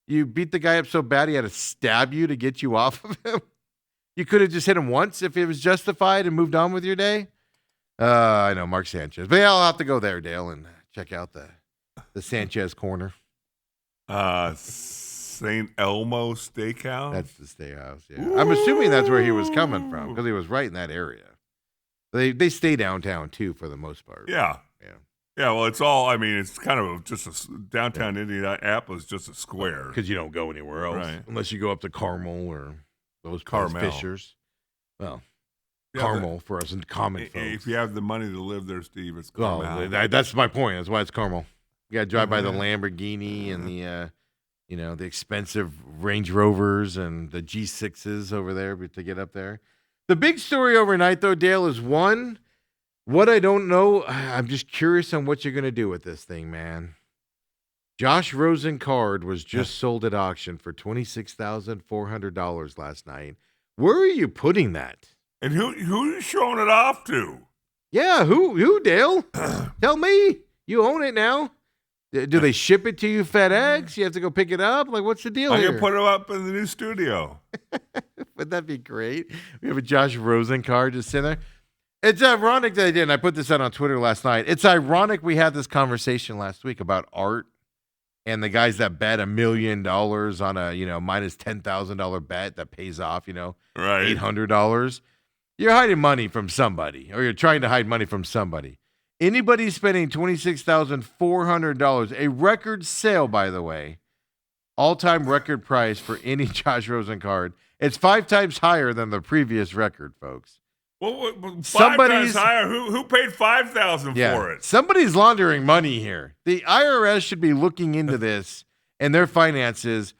You beat the guy up so bad he had to stab you to get you off of him? You could have just hit him once if it was justified and moved on with your day? I know, Mark Sanchez. But yeah, I'll have to go there, Dale, and check out the Sanchez corner. St. Elmo Steakhouse? That's the steakhouse, yeah. Ooh. I'm assuming that's where he was coming from because he was right in that area. They stay downtown, too, for the most part. Yeah. Yeah, well, it's all, I mean, it's kind of just downtown Indianapolis, just a square. Because you don't go anywhere else. Right. Unless you go up to Carmel or those Carmel. Fishers. Well, Carmel for us and common folks. If you have the money to live there, Steve, it's Carmel. Well, that's my point. That's why it's Carmel. You got to drive by the Lamborghini and the expensive Range Rovers and the G6s over there to get up there. The big story overnight, though, Dale, is one, what I don't know, I'm just curious on what you're going to do with this thing, man. Josh Rosen card was just sold at auction for $26,400 last night. Where are you putting that? And who are you showing it off to? Yeah, who, Dale? Tell me. You own it now. Do they ship it to you FedEx? You have to go pick it up? Like, what's the deal here? I'm going to put it up in the new studio. Wouldn't that be great? We have a Josh Rosen card just sitting there. It's ironic that I did, and I put this out on Twitter last night. It's ironic we had this conversation last week about art and the guys that bet $1 million on a, minus $10,000 bet that pays off, right, $800. You're hiding money from somebody, or you're trying to hide money from somebody. Anybody spending $26,400, a record sale, by the way, all-time record price for any Josh Rosen card. It's 5 times higher than the previous record, folks. Well, 5 times higher? Who paid $5,000 for it? Somebody's laundering money here. The IRS should be looking into this and their finances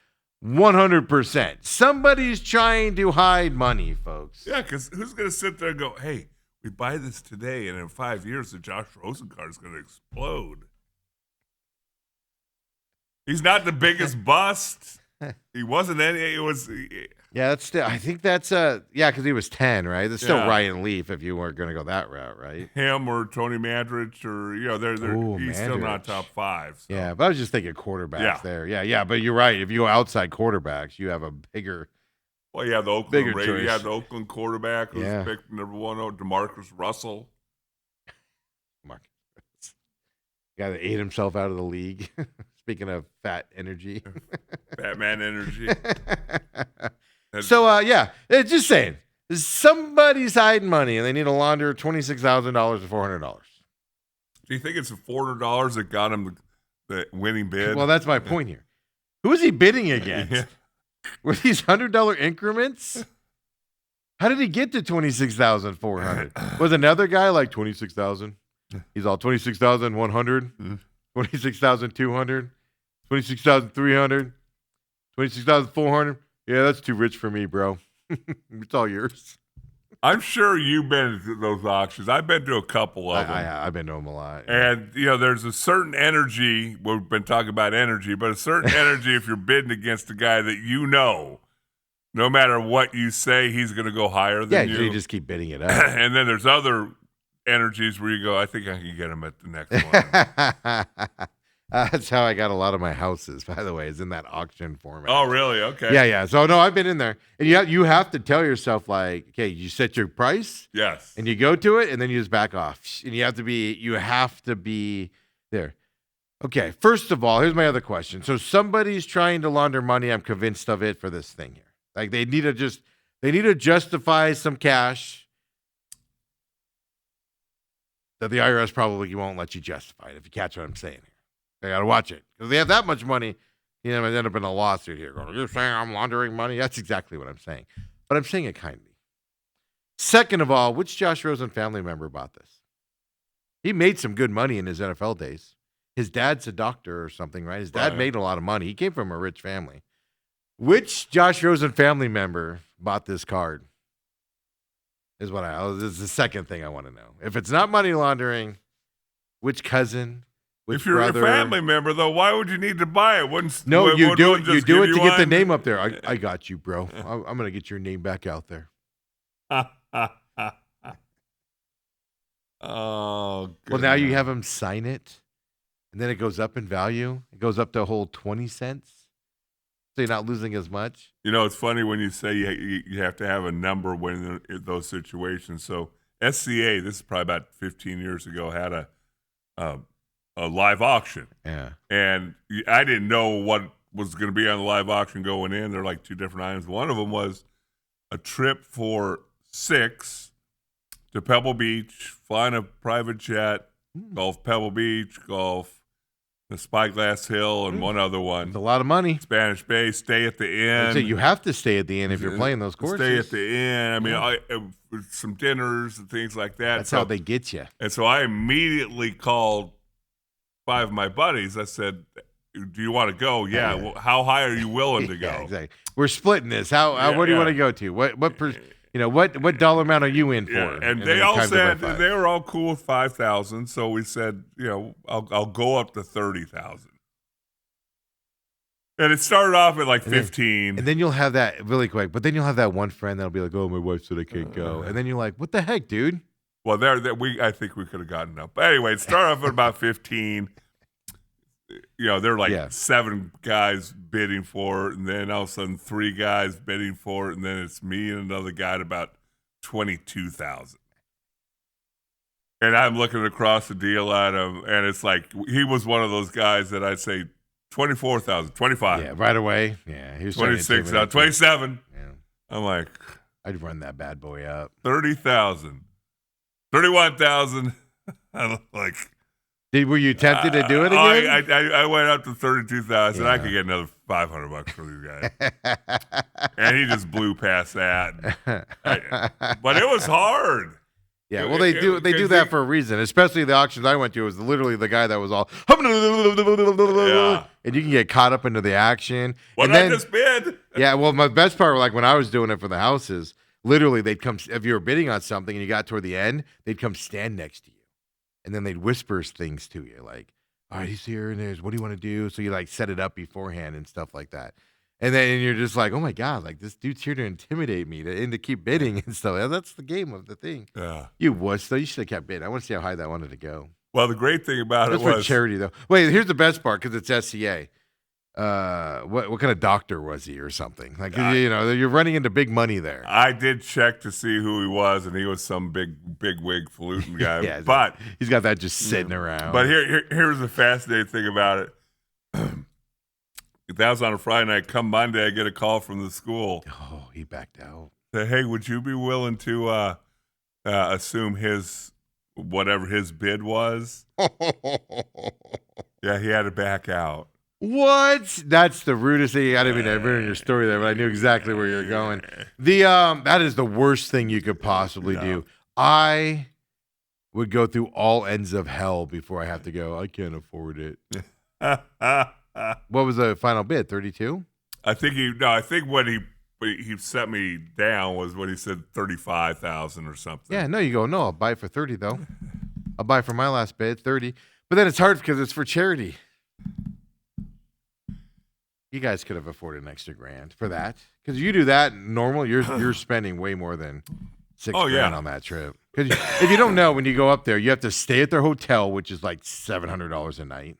100%. Somebody's trying to hide money, folks. Yeah, because who's going to sit there and go, hey, we buy this today, and in 5 years, the Josh Rosen card is going to explode. He's not the biggest bust. He wasn't any. It was. Yeah, that's still. I think that's because he was 10, right? That's still Ryan Leaf if you weren't going to go that route, right? Him or Tony Mandrich or he's still not top 5. So. Yeah, but I was just thinking quarterbacks there. Yeah, but you're right. If you go outside quarterbacks, you have a bigger. Well, you have the Oakland Raiders. You have the Oakland quarterback who's picked number 1, DeMarcus Russell. Guy that ate himself out of the league. Speaking of fat energy. Batman energy. So, it's just saying. Somebody's hiding money, and they need to launder $26,000 to $400. Do you think it's the $400 that got him the winning bid? Well, that's my point here. Who is he bidding against? Were these $100 increments? How did he get to $26,400? Was another guy like $26,000? He's all $26,100, $26,200, $26,300, $26,400. Yeah, that's too rich for me, bro. It's all yours. I'm sure you've been to those auctions. I've been to a couple of them. I've been to them a lot. And, there's a certain energy. We've been talking about energy, but a certain energy if you're bidding against a guy that no matter what you say, he's going to go higher than you. Yeah, you just keep bidding it up. And then there's other energies where you go, I think I can get him at the next one. That's how I got a lot of my houses, by the way, is in that auction format. Oh, really? Okay. Yeah. So, no, I've been in there. And you have to tell yourself, like, okay, you set your price. Yes. And you go to it, and then you just back off. And you have to be there. Okay, first of all, here's my other question. So somebody's trying to launder money, I'm convinced of it, for this thing here. Like, they need to justify some cash that the IRS probably won't let you justify it, if you catch what I'm saying here. They got to watch it. Because if they have that much money, it end up in a lawsuit here. Going, you're saying I'm laundering money? That's exactly what I'm saying. But I'm saying it kindly. Second of all, which Josh Rosen family member bought this? He made some good money in his NFL days. His dad's a doctor or something, right? His dad made a lot of money. He came from a rich family. Which Josh Rosen family member bought this card? This is the second thing I want to know. If it's not money laundering, which cousin? If you're a family member, though, why would you need to buy it? You do it to get the name up there. I got you, bro. I'm going to get your name back out there. Oh, Well, now you goodness. have him sign it, and then it goes up in value. It goes up to a whole 20 cents. So you're not losing as much. You know, it's funny when you say you have to have a number when in those situations. So SCA, this is probably about 15 years ago, had a live auction, Yeah. and I didn't know what was going to be on the live auction going in. They're like two different items. One of them was a trip for 6 to Pebble Beach, flying a private jet, golf Pebble Beach, golf the Spyglass Hill, and one other one. It's a lot of money. Spanish Bay, stay at the inn. So you have to stay at the inn if you're playing those courses. Stay at the inn. I mean, Yeah. some dinners and things like that. That's how they get you. And so I immediately called 5 of my buddies. I said, "Do you want to go? Yeah. Yeah. Well, how high are you willing to go?" Yeah, exactly. We're splitting this. How? Yeah, What do you yeah. want to go to? What dollar amount are you in for? Yeah, and then they all times it by said 5. they were all cool with 5,000. So we said, I'll go up to 30,000. And it started off at like 15. And then you'll have that really quick. But then you'll have that one friend that'll be like, "Oh, my wife said I can't go," and then you're like, "What the heck, dude?" Well, I think we could have gotten up. But anyway, it started off at about 15. There are like 7 guys bidding for it, and then all of a sudden 3 guys bidding for it, and then it's me and another guy at about 22,000. And I'm looking across the deal at him, and it's like he was one of those guys that I'd say 24,000, 25, Yeah, right away. Yeah, he was trying to 26, intimidate you. 27. Yeah, I'm like I'd run that bad boy up. 30,000, 31,000. I'm like. Were you tempted to do it again? I went up to 32,000. I Yeah. could get another $500 for these guys, and he just blew past that. But it was hard. Yeah, well, they do that for a reason. Especially the auctions I went to, it was literally the guy that was all, Yeah. and you can get caught up into the action. What And I then, just bid. yeah, well, my best part, like when I was doing it for the houses, literally they'd come if you were bidding on something and you got toward the end, they'd come stand next to you, and then they'd whisper things to you like, "All right, he's here, and there's what do you want to do?" So you like set it up beforehand and stuff like that. And then you're just like, "Oh my god, like this dude's here to intimidate me and to keep bidding and stuff." And that's the game of the thing. Yeah. You wuss though. You should have kept bidding. I want to see how high that wanted to go. Well, the great thing about That's it for was charity though. Wait, here's the best part because it's SCA. What kind of doctor was he or something? Like you're running into big money there. I did check to see who he was, and he was some big wig falutin guy. Yeah, but he's got that just sitting around. But here's the fascinating thing about it. That was on a Friday night. Come Monday, I get a call from the school. Oh, he backed out. Say, "Hey, would you be willing to assume whatever his bid was?" Yeah, he had to back out. What? That's the rudest thing. I didn't mean to ruin your story there, but I knew exactly where you're going. That is the worst thing you could possibly do. I would go through all ends of hell before I have to go. I can't afford it. What was the final bid? 32? I think what he set me down was what he said 35,000 or something. Yeah, no, you go, no, I'll buy it for 30 though. I'll buy it for my last bid, 30. But then it's hard because it's for charity. You guys could have afforded an extra $1,000 for that. Because you do that normal, you're spending way more than $6,000 on that trip. Because if you don't know, when you go up there, you have to stay at their hotel, which is like $700 a night.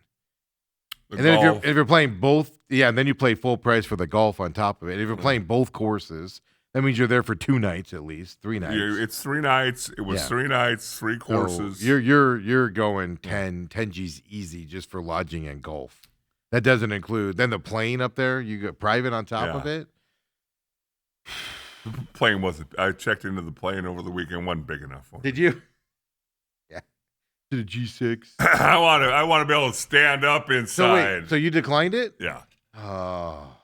And then if you're playing both, and then you play full price for the golf on top of it. If you're playing both courses, that means you're there for 2 nights at least, 3 nights. It's 3 nights. It was 3 nights, 3 courses. So you're going 10 G's easy just for lodging and golf. That doesn't include then the plane up there. You get private on top of it. The plane wasn't. I checked into the plane over the weekend. Wasn't big enough for me. Did you? Yeah. To the G6. I want to be able to stand up inside. So you declined it? Yeah. Oh,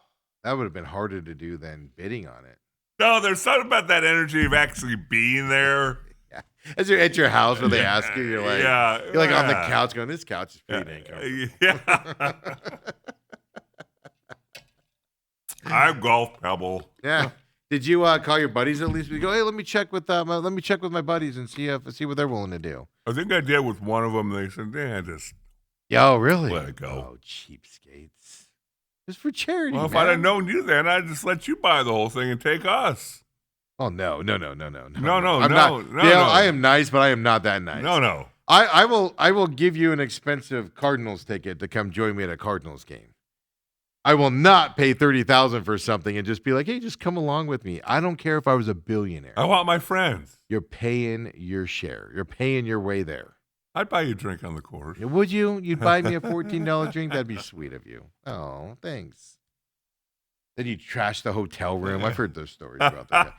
that would have been harder to do than bidding on it. No, there's something about that energy of actually being there. Yeah. As you're at your house where they ask you, you're like, you're like on the couch going, "This couch is pretty dang comfortable." Yeah. I'm golf Pebble. Yeah. Did you call your buddies at least? You go, "Hey, let me check with my buddies and see what they're willing to do." I think I did with one of them. They said, "Yeah, just Oh, really? let it go." Oh, cheapskates. It's for charity. Well, if man. I'd have known you then, I'd just let you buy the whole thing and take us. Oh no. No, I'm no, not. no, Dale, no. I am nice, but I am not that nice. No. I will give you an expensive Cardinals ticket to come join me at a Cardinals game. I will not pay $30,000 for something and just be like, hey, just come along with me. I don't care if I was a billionaire. I want my friends. You're paying your share. You're paying your way there. I'd buy you a drink on the course. Would you? You'd buy me a $14 drink? That'd be sweet of you. Oh, thanks. Then you trash the hotel room. I've heard those stories about that.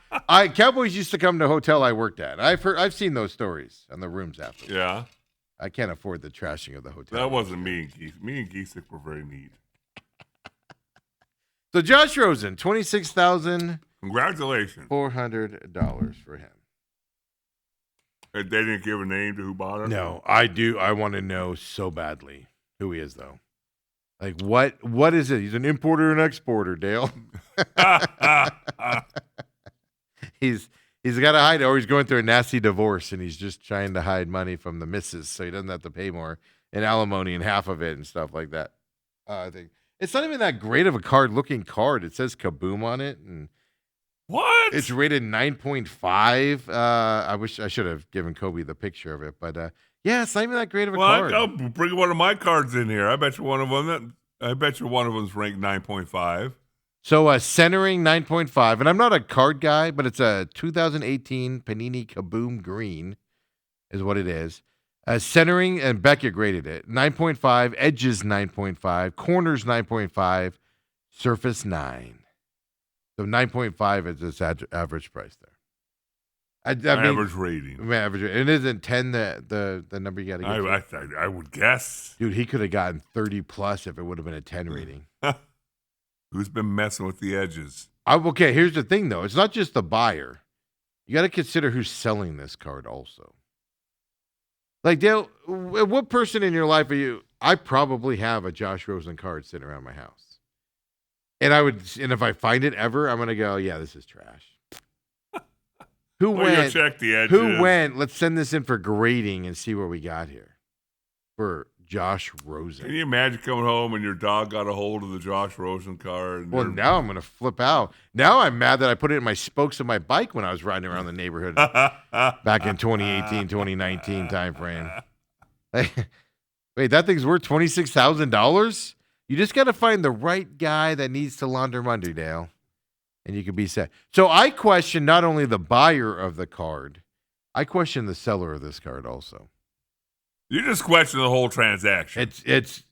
Cowboys used to come to a hotel I worked at. I've seen those stories on the rooms after. Yeah. I can't afford the trashing of the hotel. That wasn't me and Geese. Me and Geesick were very neat. So Josh Rosen, $26,400 Congratulations. for him. They didn't give a name to who bought it? No, I do. I want to know so badly who he is, though. Like, what is it? He's an importer and exporter, Dale. He's got to hide it, or he's going through a nasty divorce, and he's just trying to hide money from the missus so he doesn't have to pay more in alimony and half of it and stuff like that. I think it's not even that great of a looking card. It says Kaboom on it, and What? it's rated 9.5. I wish I should have given Kobe the picture of it, but yeah, it's not even that great of a card. I'll bring one of my cards in here. I bet you one of them's ranked 9.5. So centering 9.5, and I'm not a card guy, but it's a 2018 Panini Kaboom Green is what it is. Centering, and Beckett graded it, 9.5, edges 9.5, corners 9.5, surface 9. So 9.5 is its average price there. Average rating. Average, and isn't 10 the number you got to get? I would guess. Dude, he could have gotten 30 plus if it would have been a 10 rating. Who's been messing with the edges? Okay, here's the thing, though. It's not just the buyer. You got to consider who's selling this card also. Like, Dale, what person in your life are you? I probably have a Josh Rosen card sitting around my house. And if I find it ever, I'm going to go, yeah, this is trash. Who went? Check the edges. Who went? Let's send this in for grading and see what we got here. For Josh Rosen. Can you imagine coming home and your dog got a hold of the Josh Rosen card? Well, now I'm going to flip out. Now I'm mad that I put it in my spokes of my bike when I was riding around the neighborhood back in 2018, 2019 timeframe. Wait, that thing's worth $26,000? You just got to find the right guy that needs to launder money, Dale, and you can be set. So I question not only the buyer of the card, I question the seller of this card also. You just question the whole transaction. It's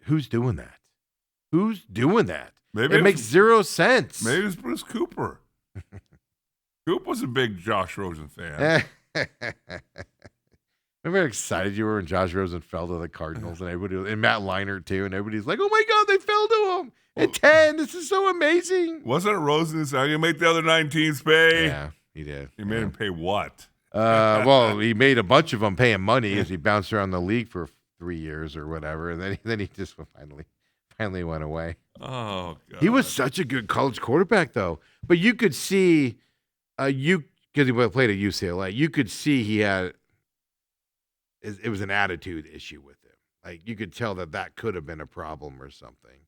who's doing that? Who's doing that? Maybe it makes zero sense. Maybe it's Bruce Cooper. Coop was a big Josh Rosen fan. Remember how excited you were when Josh Rosen fell to the Cardinals and Matt Leinart too, and everybody's like, "Oh my God, they fell to him at 10. This is so amazing." Wasn't it Rosen who said, "You make the other 9 teams pay"? Yeah, he did. He made him pay what? Well, he made a bunch of them pay him money as he bounced around the league for 3 years or whatever, and then he just finally went away. Oh, God. He was such a good college quarterback, though. But you could see, because he played at UCLA, you could see he had. It was an attitude issue with him. Like, you could tell that could have been a problem or something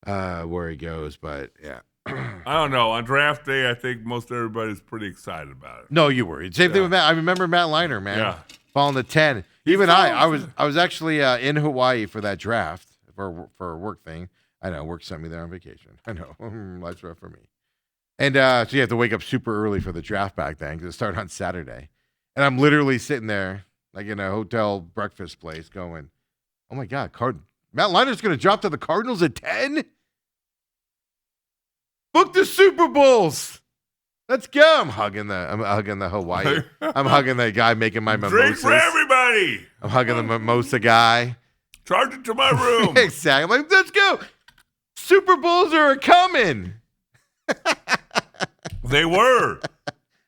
where he goes. But, yeah. I don't know. On draft day, I think most everybody's pretty excited about it. No, you were. Same thing with Matt. I remember Matt Leinart, man. Yeah. Falling to 10. Even I was actually in Hawaii for that draft for a work thing. I know. Work sent me there on vacation. I know. That's rough for me. And so you have to wake up super early for the draft back then because it started on Saturday. And I'm literally sitting there, like in a hotel breakfast place going, oh my God, Matt Leinart's going to drop to the Cardinals at 10? Book the Super Bowls. Let's go. I'm hugging the Hawaii. I'm hugging the guy making my mimosas. Drink for everybody. I'm hugging the mimosa guy. Charge it to my room. Exactly. I'm like, let's go. Super Bowls are coming. They were.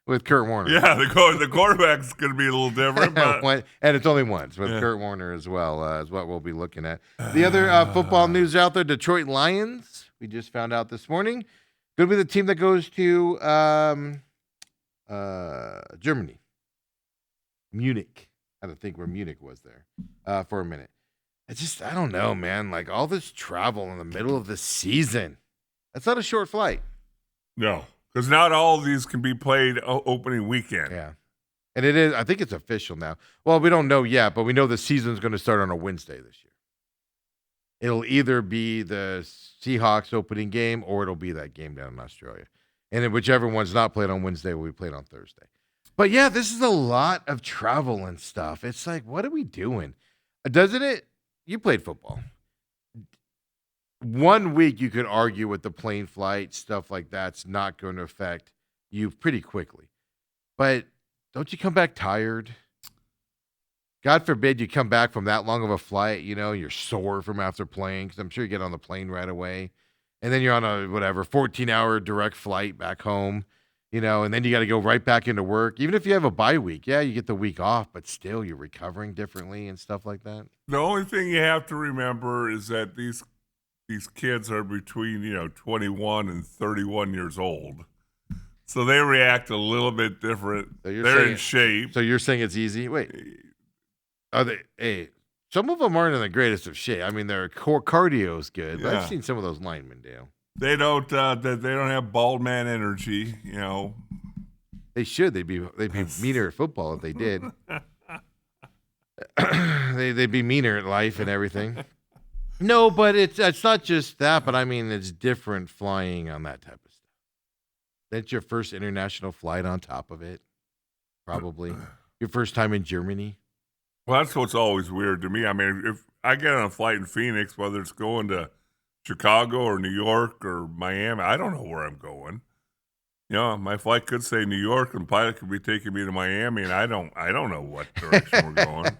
With Kurt Warner. Yeah, the quarterback's going to be a little different. But. And it's only once with Kurt Warner as well, is what we'll be looking at. The other football news out there, Detroit Lions, we just found out this morning, going to be the team that goes to Germany. Munich. I had to think where Munich was there for a minute. I don't know, man. Like, all this travel in the middle of the season. That's not a short flight. No. Because not all of these can be played opening weekend. Yeah. And it is, I think it's official now. Well, we don't know yet, but we know the season's going to start on a Wednesday this year. It'll either be the Seahawks opening game or it'll be that game down in Australia. And then whichever one's not played on Wednesday will be played on Thursday. But yeah, this is a lot of travel and stuff. It's like, what are we doing? Doesn't it? You played football. 1 week you could argue with the plane flight, stuff like that's not going to affect you pretty quickly. But don't you come back tired? God forbid you come back from that long of a flight, you're sore from after playing, because I'm sure you get on the plane right away. And then you're on a, 14-hour direct flight back home, and then you got to go right back into work. Even if you have a bye week, yeah, you get the week off, but still you're recovering differently and stuff like that. The only thing you have to remember is that these kids are between, 21 and 31 years old. So they react a little bit different. So they're in shape. So you're saying it's easy? Wait. Are they? Hey, some of them aren't in the greatest of shape. I mean, their core cardio is good. Yeah. But I've seen some of those linemen, Dale. They don't have bald man energy, They should. They'd be meaner at football if they did. They'd be meaner at life and everything. No, but it's not just that. But I mean, it's different flying on that type of stuff. That's your first international flight on top of it, probably. Your first time in Germany. Well, that's what's always weird to me. I mean, if I get on a flight in Phoenix, whether it's going to Chicago or New York or Miami, I don't know where I'm going. My flight could say New York, and the pilot could be taking me to Miami, and I don't know what direction we're going.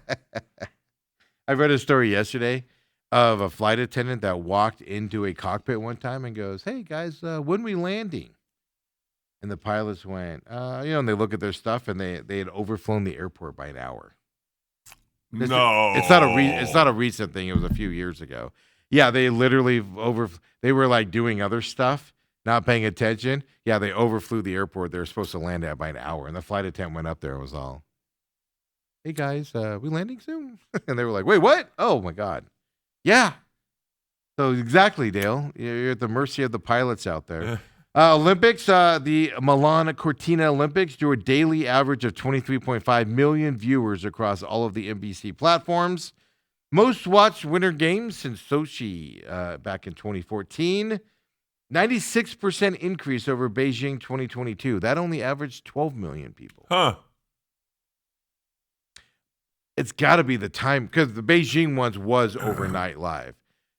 I read a story yesterday of a flight attendant that walked into a cockpit one time and goes, "Hey guys, when are we landing?" And the pilots went, and they look at their stuff, and they had overflown the airport by an hour. It's not a recent thing. It was a few years ago. Yeah, they literally they were like doing other stuff, not paying attention. Yeah, they overflew the airport they were supposed to land at by an hour, and the flight attendant went up there and was all, "Hey guys, we landing soon?" And they were like, "Wait, what? Oh my God." Yeah. So exactly, Dale. You're at the mercy of the pilots out there. Olympics, the Milan Cortina Olympics drew a daily average of 23.5 million viewers across all of the NBC platforms. Most watched Winter Games since Sochi back in 2014. 96% increase over Beijing 2022. That only averaged 12 million people. Huh. It's got to be the time, because the Beijing ones was overnight live.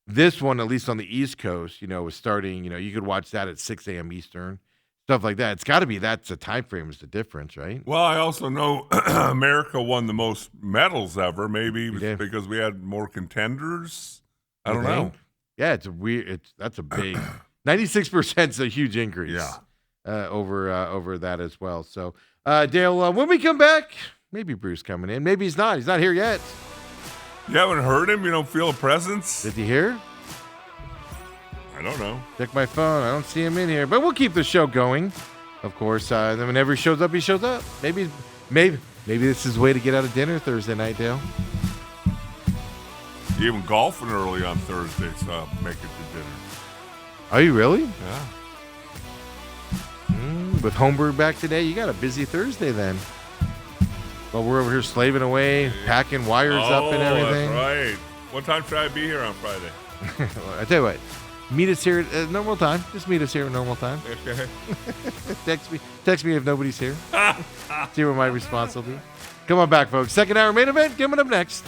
This one, at least on the East Coast, was starting, you could watch that at 6 a.m. Eastern, stuff like that. It's got to be that's the time frame is the difference, right? Well, I also know America won the most medals ever, maybe because we had more contenders. I don't know. Yeah, that's a big 96% is a huge increase. Yeah. Over that as well. So, Dale, when we come back, maybe Bruce coming in. Maybe he's not. He's not here yet. You haven't heard him? You don't feel a presence? Is he here? I don't know. Check my phone. I don't see him in here. But we'll keep the show going, of course. Then whenever he shows up, he shows up. Maybe this is his way to get out of dinner Thursday night, Dale. You even golfing early on Thursday, so I'll make it to dinner. Are you really? Yeah. With Holmberg back today, you got a busy Thursday then. Well, we're over here slaving away, packing wires up and everything. That's right. What time should I be here on Friday? I tell you what, meet us here at normal time. Just meet us here at normal time. Okay. Text me if nobody's here. See what my response will be. Come on back, folks. Second hour main event coming up next.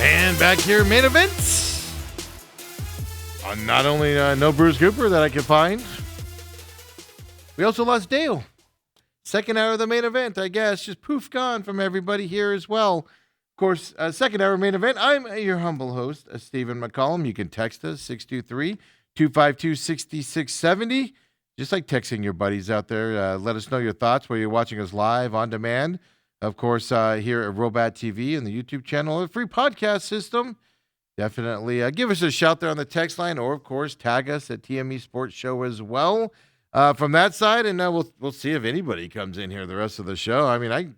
And back here, main events. Not only no Bruce Cooper that I could find, we also lost Dale. Second hour of the main event, I guess, just poof gone from everybody here as well. Of course, second hour main event, I'm your humble host, Stephen McCollum. You can text us, 623-252-6670. Just like texting your buddies out there. Let us know your thoughts whether you're watching us live, on demand. Of course, here at Robat TV and the YouTube channel, a free podcast system. Definitely give us a shout there on the text line, or, of course, tag us at TME Sports Show as well. From that side, and we'll see if anybody comes in here the rest of the show. I mean,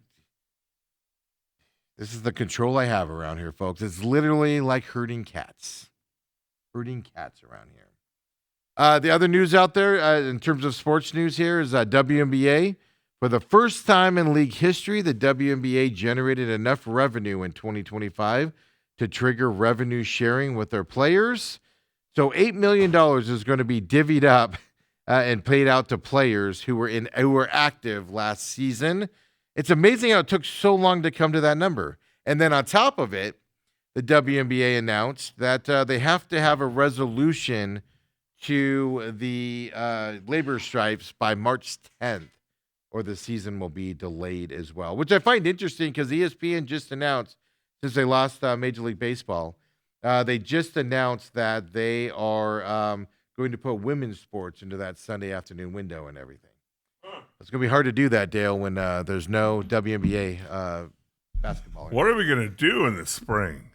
this is the control I have around here, folks. It's literally like herding cats. Herding cats around here. The other news out there in terms of sports news here is WNBA. For the first time in league history, the WNBA generated enough revenue in 2025 to trigger revenue sharing with their players. So $8 million is going to be divvied up and paid out to players who were active last season. It's amazing how it took so long to come to that number. And then on top of it, the WNBA announced that they have to have a resolution to the labor strikes by March 10th, or the season will be delayed as well, which I find interesting because ESPN just announced, since they lost Major League Baseball, they just announced that they are going to put women's sports into that Sunday afternoon window and everything. It's going to be hard to do that, Dale, when there's no WNBA basketball. What are we going to do in the spring?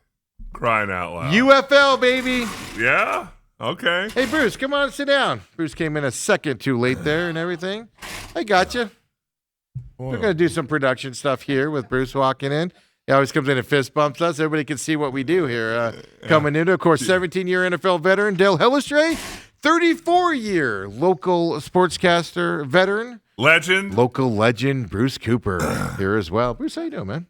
Crying out loud. UFL, baby. Yeah? Okay. Hey, Bruce, come on, sit down. Bruce came in a second too late there and everything. I got you. We're going to do some production stuff here with Bruce walking in. He always comes in and fist bumps us. Everybody can see what we do here. Coming into, of course, 17-year NFL veteran Dale Hellestray, 34-year local sportscaster veteran. Legend. Local legend Bruce Cooper here as well. Bruce, how you doing, man?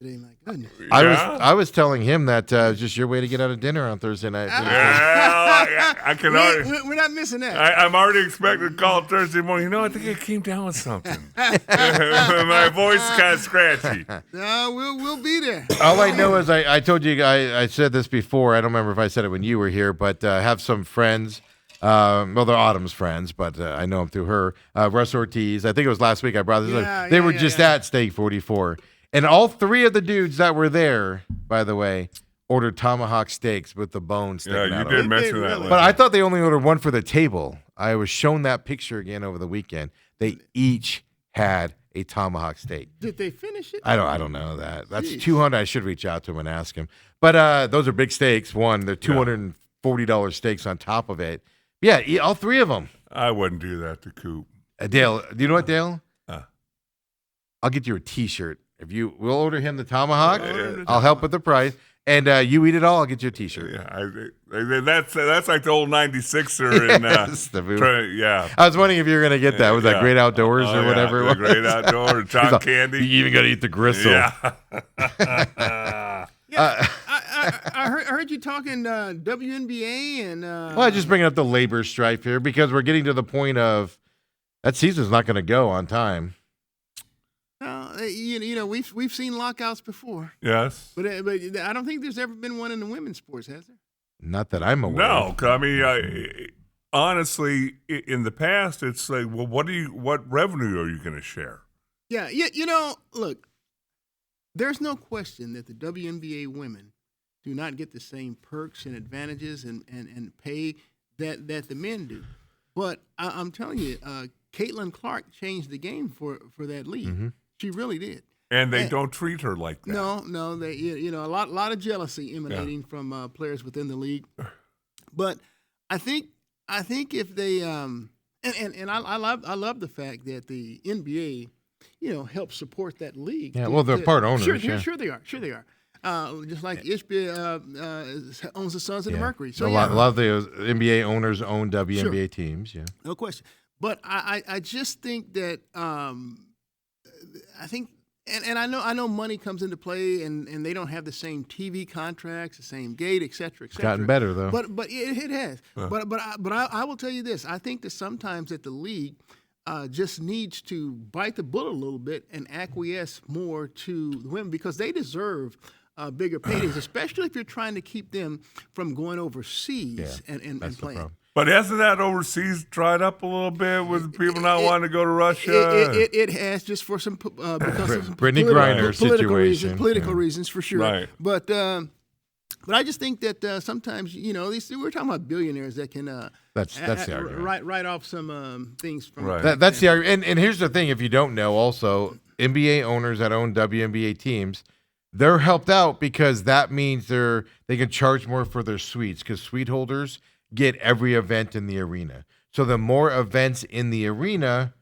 Today, my goodness. I was telling him that it's just your way to get out of dinner on Thursday night. Yeah, I can already. We're not missing that. I'm already expecting to call Thursday morning. I think I came down with something. My voice is kind of scratchy. We'll be there. All I know is I told you, I said this before. I don't remember if I said it when you were here, but have some friends. Well, they're Autumn's friends, but I know them through her. Russ Ortiz. I think it was last week I brought this. They were just at Steak 44. And all three of the dudes that were there, by the way, ordered tomahawk steaks with the bone sticking out. Yeah, you of did it. mention that. But I thought they only ordered one for the table. I was shown that picture again over the weekend. They each had a tomahawk steak. Did they finish it? I don't know that. That's $200. I should reach out to them and ask him. But those are big steaks. One, they're $240 steaks on top of it. Yeah, eat all three of them. I wouldn't do that to Coop. Dale, do you know what, Dale? I'll get you a T-shirt. We'll order him the tomahawk. I'll help with the price. And you eat it all, I'll get you a T-shirt. Yeah, that's like the old 96er. And, yeah. I was wondering if you were going to get that. Was that Great Outdoors or whatever it was? Great Outdoors, John Candy. You even got to eat the gristle. Yeah. I heard you talking WNBA and. Well, I just bringing up the labor strife here because we're getting to the point of that season's not going to go on time. We've seen lockouts before. Yes. But I don't think there's ever been one in the women's sports, has there? Not that I'm aware of. No, I mean, honestly, in the past, it's like, well, what revenue are you going to share? Yeah, look, there's no question that the WNBA women do not get the same perks and advantages and pay that the men do. But I'm telling you, Caitlin Clark changed the game for that league. Mm-hmm. She really did. And they don't treat her like that. No, they a lot of jealousy emanating from players within the league. But I think if they and I love the fact that the NBA helps support that league. Yeah, well, they're part owners. Sure they are. Just like Ishbia owns the Sons of the Mercury. So a lot of the NBA owners own WNBA teams. Yeah, no question. But I just think that I think and I know money comes into play and they don't have the same TV contracts, the same gate, et cetera, et cetera. Gotten better though. But it has. But I will tell you this. I think that sometimes that the league just needs to bite the bullet a little bit and acquiesce more to the women because they deserve bigger paydays, especially if you're trying to keep them from going overseas and That's the playing. problem. But hasn't that overseas dried up a little bit with people not wanting to go to Russia? It has, just for some because of some Brittany Griner situation. political reasons for sure. Right. But I just think that sometimes we're talking about billionaires that can That's the argument. write off some things from Right. That's the argument. And here's the thing: if you don't know, also NBA owners that own WNBA teams, they're helped out because that means they can charge more for their suites because suite holders get every event in the arena. So the more events in the arena,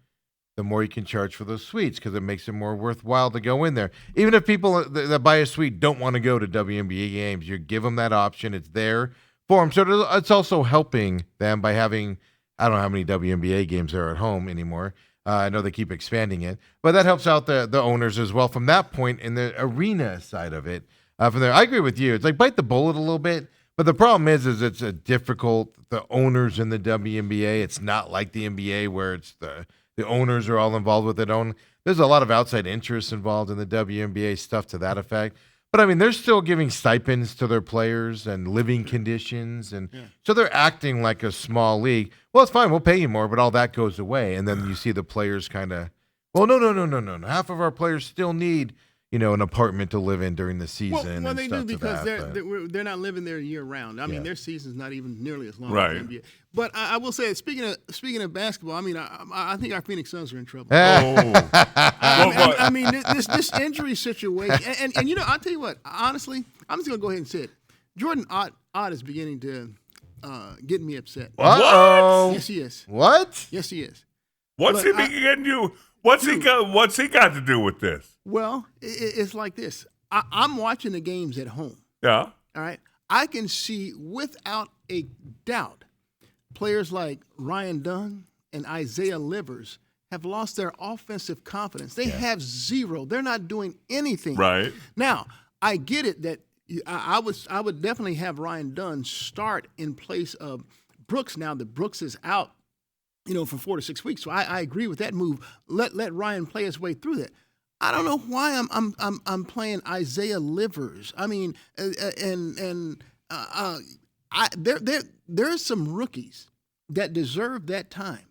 the more you can charge for those suites because it makes it more worthwhile to go in there. Even if people that buy a suite don't want to go to WNBA games, you give them that option. It's there for them. So it's also helping them by having, I don't know how many WNBA games there are at home anymore. I know they keep expanding it, but that helps out the owners as well from that point in the arena side of it. From there, I agree with you. It's like bite the bullet a little bit. But the problem is it's a difficult. The owners in the WNBA, it's not like the NBA where it's the owners are all involved with it. There's a lot of outside interests involved in the WNBA stuff to that effect. But I mean, they're still giving stipends to their players and living conditions, and so they're acting like a small league. Well, it's fine, we'll pay you more, but all that goes away, and then you see the players kind of, well, no. Half of our players still need an apartment to live in during the season. Well, and they stuff do to because that, they're not living there year round. I mean, their season's not even nearly as long Right. as the NBA. But I will say, speaking of basketball, I mean, I think our Phoenix Suns are in trouble. Oh. I mean, this injury situation, and I'll tell you what. Honestly, I'm just gonna go ahead and say it. Jordan Ott is beginning to get me upset. Uh-oh. Yes, he is. What? Yes, he is. What's Look, he getting you? What's he got to do with this? Well, it's like this. I'm watching the games at home. Yeah. All right. I can see without a doubt players like Ryan Dunn and Isaiah Livers have lost their offensive confidence. They have zero. They're not doing anything. Right. Now, I get it that I would definitely have Ryan Dunn start in place of Brooks now that Brooks is out, for 4 to 6 weeks. So I agree with that move. Let Ryan play his way through that. I don't know why I'm playing Isaiah Livers. I mean, there's some rookies that deserve that time.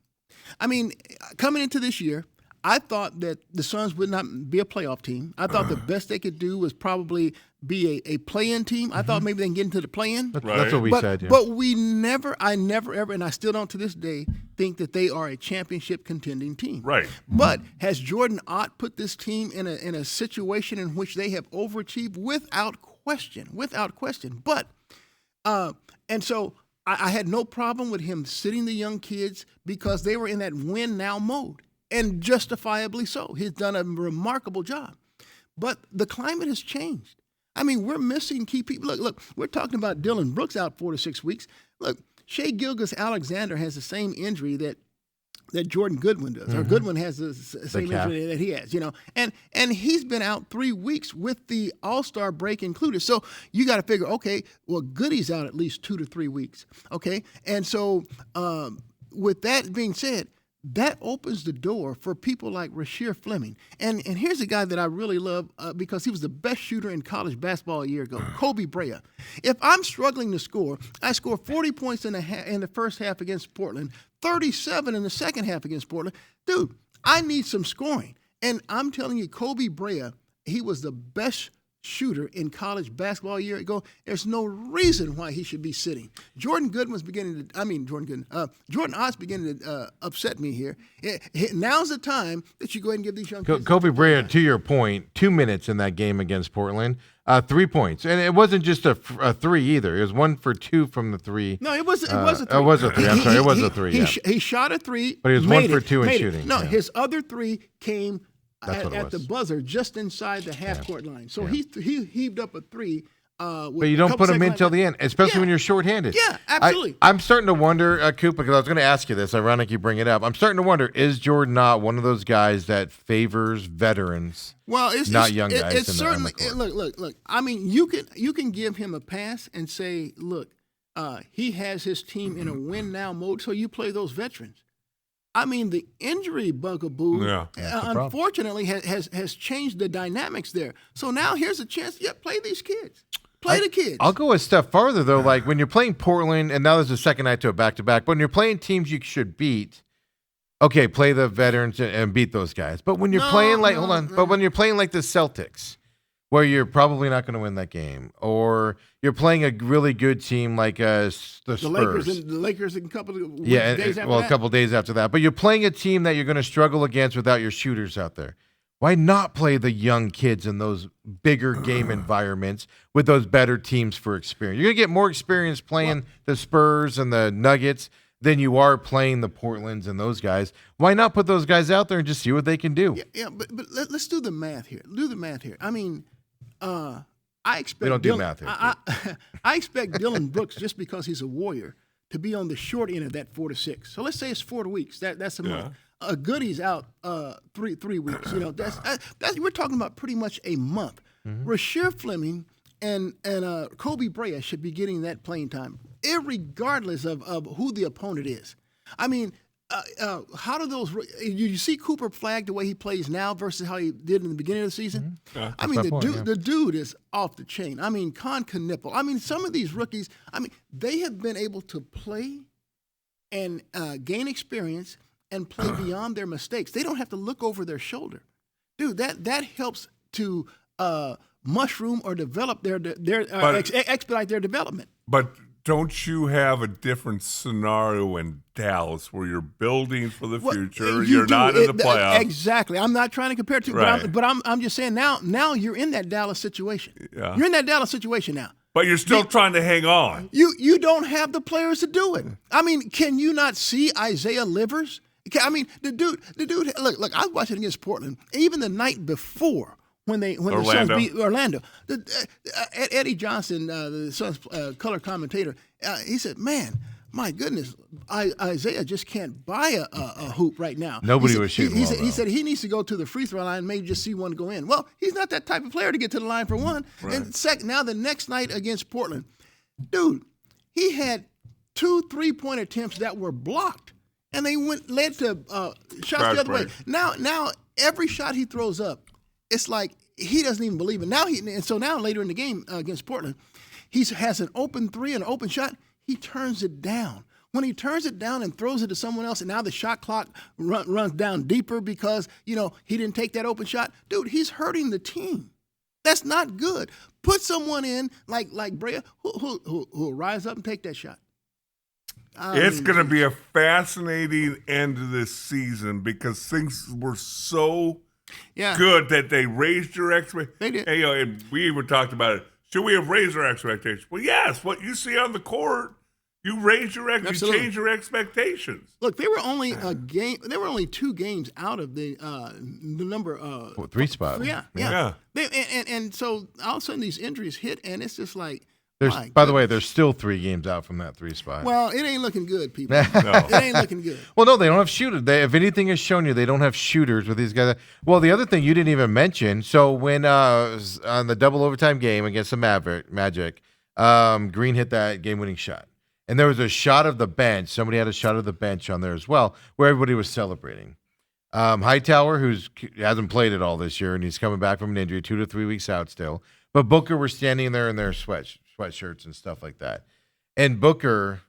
I mean, coming into this year, I thought that the Suns would not be a playoff team. I thought the best they could do was probably be a play-in team. I thought maybe they can get into the play-in. That's what we said. Yeah. But I never ever, and I still don't to this day, think that they are a championship contending team. Right. But has Jordan Ott put this team in a situation in which they have overachieved? Without question. But, and so I had no problem with him sitting the young kids because they were in that win now mode. And justifiably so. He's done a remarkable job. But the climate has changed. I mean, we're missing key people. Look, we're talking about Dylan Brooks out 4 to 6 weeks. Look, Shai Gilgeous-Alexander has the same injury that Jordan Goodwin does. Or Goodwin has the same injury that he has, And he's been out 3 weeks with the All-Star break included. So you got to figure, okay, well, Goody's out at least 2 to 3 weeks, okay? And so with that being said, that opens the door for people like Rasheer Fleming. And here's a guy that I really love because he was the best shooter in college basketball a year ago, Kobe Brea. If I'm struggling to score, I score 40 points in the first half against Portland, 37 in the second half against Portland. Dude, I need some scoring. And I'm telling you, Kobe Brea, he was the best shooter in college basketball a year ago. There's no reason why he should be sitting. Jordan Ott's beginning to upset me here. Now's the time that you go ahead and give these young kids. Kobe Brea, to your point, 2 minutes in that game against Portland, 3 points, and it wasn't just a three either. It was 1 for 2 from the three. No, it was a three. It was a three. I'm sorry, it was a three. He shot a three, but he was 1 for 2 in shooting. No, his other three came at the was. buzzer just inside the half-court line. So he heaved up a three. But you don't put them in till the end, especially when you're shorthanded. Yeah, absolutely. I'm starting to wonder, Coop, because I was going to ask you this. Ironic you bring it up. I'm starting to wonder, is Jordan not one of those guys that favors veterans? Well, it's not young guys. It's certainly look. I mean, you can give him a pass and say, look, he has his team in a win now mode, so you play those veterans. I mean, the injury bugaboo, Yeah. unfortunately, has changed the dynamics there. So now here's a chance. Yeah, play these kids. Play the kids. I'll go a step farther, though. Like when you're playing Portland, and now there's a second night to a back-to-back, but when you're playing teams you should beat, okay, play the veterans and beat those guys. But when you're playing like, but when you're playing like the Celtics, where you're probably not going to win that game, or you're playing a really good team like the Spurs. The Lakers in a couple of days after a that. couple days after that. But you're playing a team that you're going to struggle against without your shooters out there. Why not play the young kids in those bigger game environments with those better teams for experience? You're going to get more experience playing the Spurs and the Nuggets than you are playing the Portlands and those guys. Why not put those guys out there and just see what they can do? But let's do the math here. I mean, I expect We don't do math here. I expect Dylan Brooks, just because he's a Warrior, to be on the short end of that 4 to 6. So let's say it's 4 weeks. That's a month. Goody's out 3 weeks. You know, that's we're talking about pretty much a month. Rasheed Fleming and Kobe Bryant should be getting that playing time, irregardless of who the opponent is. I mean, how do those? You see Cooper Flagg the way he plays now versus how he did in the beginning of the season. I mean, the dude is off the chain. I mean, Con Knipple. I mean, some of these rookies. I mean, they have been able to play and gain experience and play beyond their mistakes. They don't have to look over their shoulder, dude. That helps to mushroom or develop expedite their development. But don't you have a different scenario in Dallas where you're building for the future? You're not in the playoffs. Exactly. I'm not trying to compare it to, Right. but I'm just saying now you're in that Dallas situation. Yeah. You're in that Dallas situation now. But you're still trying to hang on. You don't have the players to do it. I mean, can you not see Isaiah Livers? I mean, the dude. Look. I was watching against Portland. Even the night before, when the Suns beat Orlando, Eddie Johnson, the Suns color commentator, he said, "Man, my goodness, Isaiah just can't buy a hoop right now." Nobody was shooting well, He said he needs to go to the free throw line and maybe just see one go in. Well, he's not that type of player to get to the line for one. Right. And second, now the next night against Portland, dude, he had 2 3-point attempts that were blocked, and they led to shots the other way. Now every shot he throws up, it's like he doesn't even believe it. Now later in the game against Portland, he has an open 3 and an open shot. He turns it down. When he turns it down and throws it to someone else, and now the shot clock runs down deeper because he didn't take that open shot, dude, he's hurting the team. That's not good. Put someone in like Brea who'll rise up and take that shot. It's going to be a fascinating end to this season because things were so good that they raised your expectations. They did. And we even talked about it. Should we have raised our expectations? Well, yes. What you see on the court, you raise you change your expectations. Look, they were only a game. They were only 2 games out of the number 3 spot. Yeah. And so all of a sudden these injuries hit, and it's just like. By the way, there's still 3 games out from that 3 spot. Well, it ain't looking good, people. No. It ain't looking good. Well, no, they don't have shooters. If anything has shown you, they don't have shooters with these guys. Well, the other thing you didn't even mention, so when on the double overtime game against the Magic, Green hit that game-winning shot. And there was a shot of the bench. Somebody had a shot of the bench on there as well, where everybody was celebrating. Hightower, who hasn't played at all this year, and he's coming back from an injury, 2 to 3 weeks out still. But Booker was standing there in their sweatshirts and stuff like that. And Booker,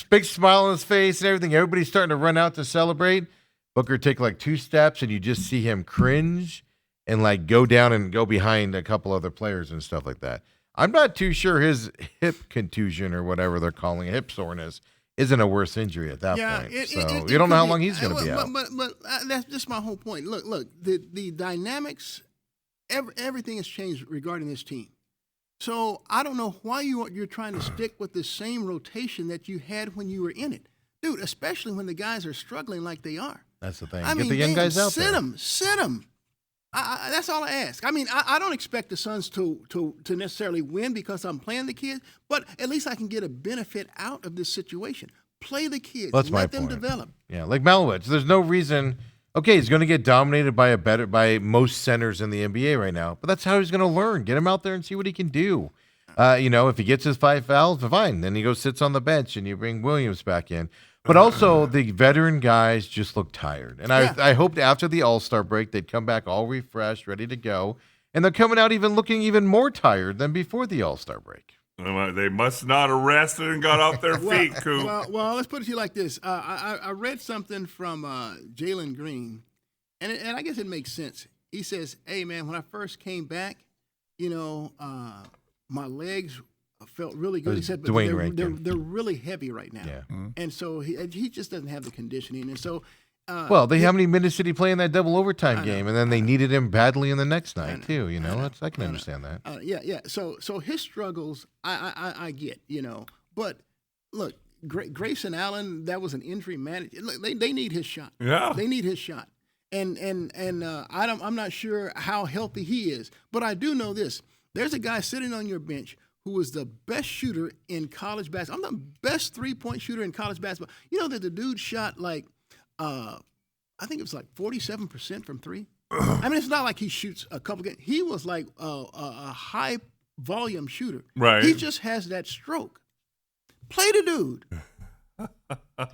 big smile on his face and everything. Everybody's starting to run out to celebrate. Booker take like 2 steps, and you just see him cringe and like go down and go behind a couple other players and stuff like that. I'm not too sure his hip contusion or whatever they're calling it, hip soreness, isn't a worse injury at that point. You don't know how long he's going to be out. But that's just my whole point. Look, the dynamics, everything has changed regarding this team. So I don't know why you're trying to stick with the same rotation that you had when you were in it. Dude, especially when the guys are struggling like they are. That's the thing. I mean, the young guys out there. Sit them. That's all I ask. I mean, I don't expect the Suns to necessarily win because I'm playing the kids, but at least I can get a benefit out of this situation. Play the kids. That's let my them point. develop. Yeah, like Malowitz. There's no reason. Okay, he's going to get dominated by most centers in the NBA right now, but that's how he's going to learn. Get him out there and see what he can do. If he gets his 5 fouls, fine. Then he goes sits on the bench, and you bring Williams back in. But also, the veteran guys just look tired. And Yeah. I hoped after the All-Star break, they'd come back all refreshed, ready to go. And they're coming out looking even more tired than before the All-Star break. They must not have rested and got off their feet, Coop. Well, let's put it to you like this. I read something from Jalen Green, and I guess it makes sense. He says, "Hey, man, when I first came back, my legs felt really good." He said, "But Dwayne Rankin. they're really heavy right now." Yeah. And so he just doesn't have the conditioning, and so. How many minutes did he play in that double overtime game? And then they needed him badly in the next night, too. I can understand that. Yeah. So his struggles, I get, But look, Grayson Allen, that was an injury managed. Look, they need his shot. Yeah. They need his shot. And I'm not sure how healthy he is, but I do know this. There's a guy sitting on your bench who was the best shooter in college basketball. I'm the best 3-point shooter in college basketball. You know that the dude shot like, I think it was like 47% from three. I mean, it's not like he shoots a couple games. He was like a high volume shooter. Right. He just has that stroke. Play the dude.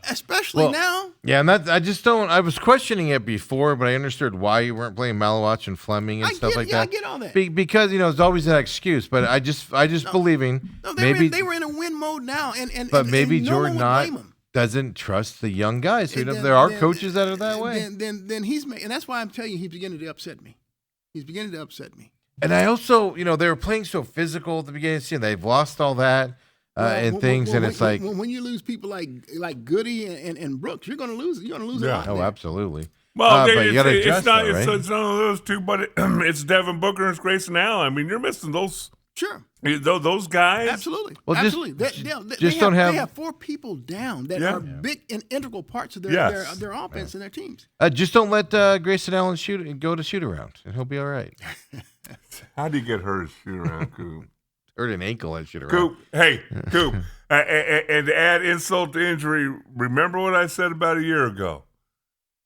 Especially now. Yeah, and I just don't. I was questioning it before, but I understood why you weren't playing Malawach and Fleming and stuff like that. I get all that. Because it's always that excuse. But I just believing they were in a win mode now, but maybe no Jordan one would blame him. doesn't trust the young guys. And There are coaches that are that way. Then he's and that's why I'm telling you, he's beginning to upset me. And I also, they were playing so physical at the beginning of the season. They've lost all that. And it's like when you lose people like Goody and Brooks, you're going to lose. You're going to lose a lot. Oh, there. absolutely. Well, but you gotta adjust, it's not. though, right? It's none of those two, but it's Devin Booker and it's Grayson Allen. I mean, you're missing those. Sure. Those guys. Absolutely. Well, absolutely. They have 4 people down that are big and integral parts of their offense and their teams. Just don't let Grayson Allen go to shoot around, and he'll be all right. How do you get hurt at shoot around, Coop? Hurt an ankle at shoot around. Coop, hey, Coop. And to add insult to injury, remember what I said about a year ago.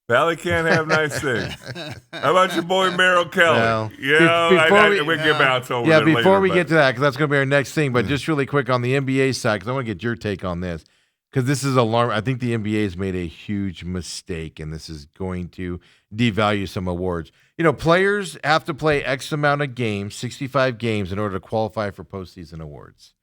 Valley can't have nice things. How about your boy Merrill Kelly? Well, we give out over there before later, we but- get to that, because that's going to be our next thing. But just really quick on the NBA side, because I want to get your take on this, because this is alarming. I think the NBA has made a huge mistake, and this is going to devalue some awards. Players have to play X amount of games, 65 games, in order to qualify for postseason awards.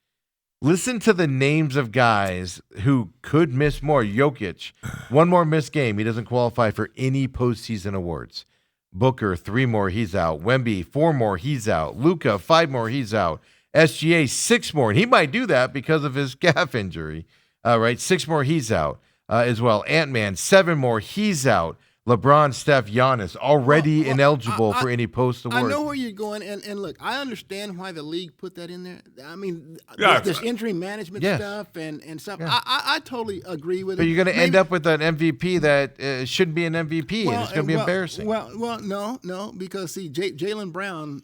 Listen to the names of guys who could miss more. Jokic, 1 more missed game. He doesn't qualify for any postseason awards. Booker, 3 more, he's out. Wemby, 4 more, he's out. Luka, 5 more, he's out. SGA, 6 more. And he might do that because of his calf injury. 6 more, he's out as well. Ant-Man, 7 more, he's out. LeBron, Steph, Giannis, already ineligible for any post award. I know where you're going, and look, I understand why the league put that in there. I mean, Yeah. this injury management stuff and stuff. Yeah. I totally agree with it. But you're going to end up with an MVP that shouldn't be an MVP, and it's going to be embarrassing. Well, no, because see, Jaylen Brown,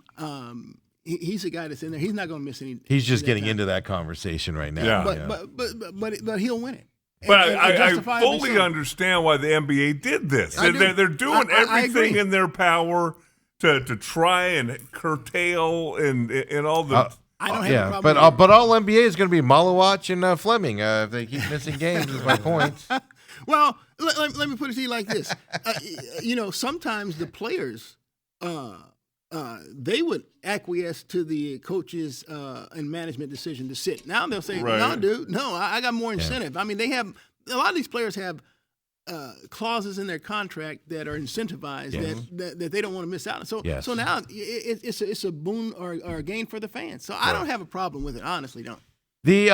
he's a guy that's in there. He's not going to miss any. He's just that getting time. into that conversation right now. Yeah. But he'll win it. But And I justifiably fully so. understand why the NBA did this. I do. They're doing I everything agree. in their power to try and curtail and all the. I don't have a problem. but all NBA is going to be Malawach and Fleming. If they keep missing games, is my point. Well, let me put it to you like this. Sometimes the players, they would acquiesce to the coaches and management decision to sit. Now they'll say, Right. "No, dude, no, I got more incentive." I mean, they have a lot of these players have clauses in their contract that are incentivized that they don't want to miss out on. So Yes. so now it's a boon or a gain for the fans. So I don't have a problem with it. I honestly don't. The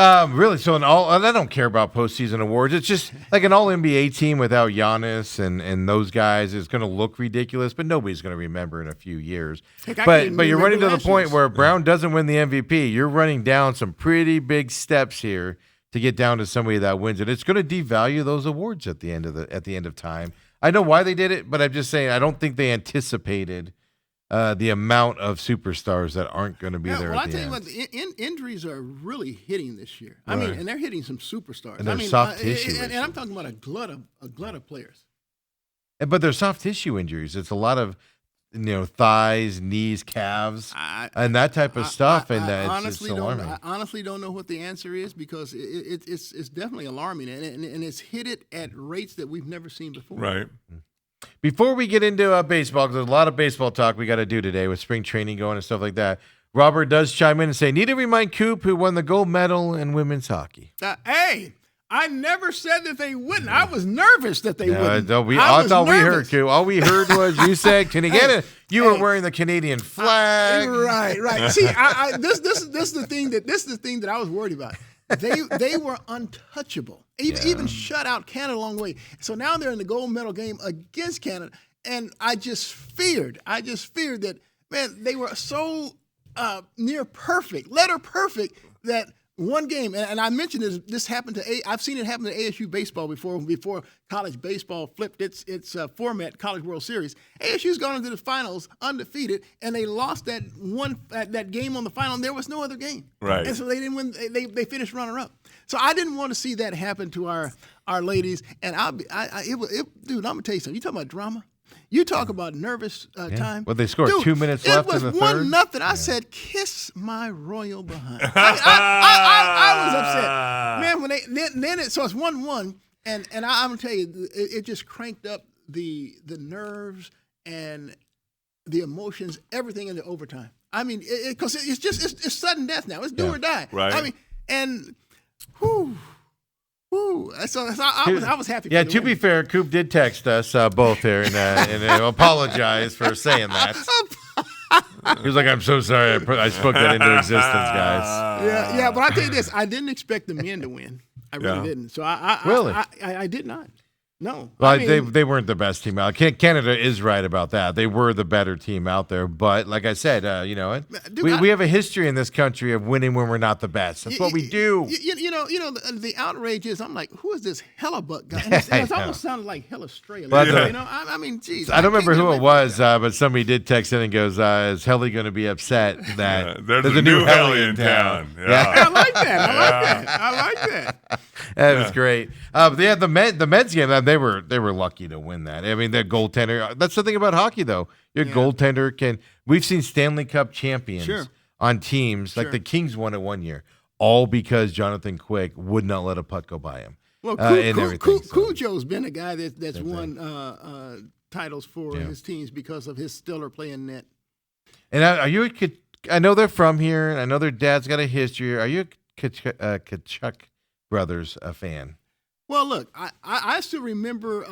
so I don't care about postseason awards. It's just like an all NBA team without Giannis and those guys is going to look ridiculous, but nobody's going to remember in a few years. Heck, I But can't you're remember running to the last point year's. where Brown doesn't win the MVP. You're running down some pretty big steps here to get down to somebody that wins it. It's going to devalue those awards at the end of time. I know why they did it, but I'm just saying I don't think they anticipated the amount of superstars that aren't going to be there Well, at I the tell you end. what, injuries are really hitting this year. I mean, and they're hitting some superstars. And there's I mean, soft tissue and issues. I'm talking about a glut of players. But they're soft tissue injuries. It's a lot of thighs, knees, calves, and that type of stuff. And I it's honestly alarming. I honestly don't know what the answer is because it's definitely alarming, and it's hit it at rates that we've never seen before. Right. Before we get into baseball, because there's a lot of baseball talk we got to do today with spring training going and stuff like that, Robert does chime in and say, need to remind Coop who won the gold medal in women's hockey. Hey, I never said that they wouldn't. I was nervous that they wouldn't. I thought we heard, Coop. All we heard was you said, can you get it? You were wearing the Canadian flag. Right. See, this is the thing that I was worried about. They were untouchable. Even shut out Canada a long way. So now they're in the gold medal game against Canada, and I just feared that, man, they were so near perfect, letter perfect, that one game, and I mentioned this happened to I've seen it happen to ASU baseball before college baseball flipped its format, College World Series. ASU's gone into the finals undefeated, and they lost that game on the final, and there was no other game. Right. And so they didn't win. They finished runner-up. So I didn't want to see that happen to our ladies. And dude, I'm gonna tell you something. You talking about drama? You talk about nervous time. Well, they scored 2 minutes left in the third. It was 1-0. I said, "Kiss my royal behind." I was upset, man. When so it's 1-1, and I'm gonna tell you, it just cranked up the nerves and the emotions, everything in the overtime. I mean, because it's sudden death now. It's do or die. Right. I mean, and whew. So I was happy. Yeah, to be fair, Coop did text us both here and apologize for saying that. He was like, "I'm so sorry, I spoke that into existence, guys." Yeah, but I'll tell you this: I didn't expect the men to win. I really didn't. So I did not. No. Well, they weren't the best team out. Canada is right about that. They were the better team out there. But like I said, we have a history in this country of winning when we're not the best. That's what we do. The outrage is, I'm like, who is this Hellebuck guy? And it's almost sounded like Hell-Australia. I mean, geez. I don't remember who it was, but somebody did text in and goes, "Is Helly going to be upset that there's a new Helly in town?" Yeah. I like that. That was great. But yeah, the men's game, they were lucky to win that. I mean, their goaltender. That's the thing about hockey, though. Your goaltender can. We've seen Stanley Cup champions on teams like the Kings won it one year, all because Jonathan Quick would not let a puck go by him. Well, Cujo's been a guy that's won titles for his teams because of his stellar play in net. And are you? I know they're from here, and I know their dad's got a history. Are you a Tkachuk brothers a fan? Well, look, I still remember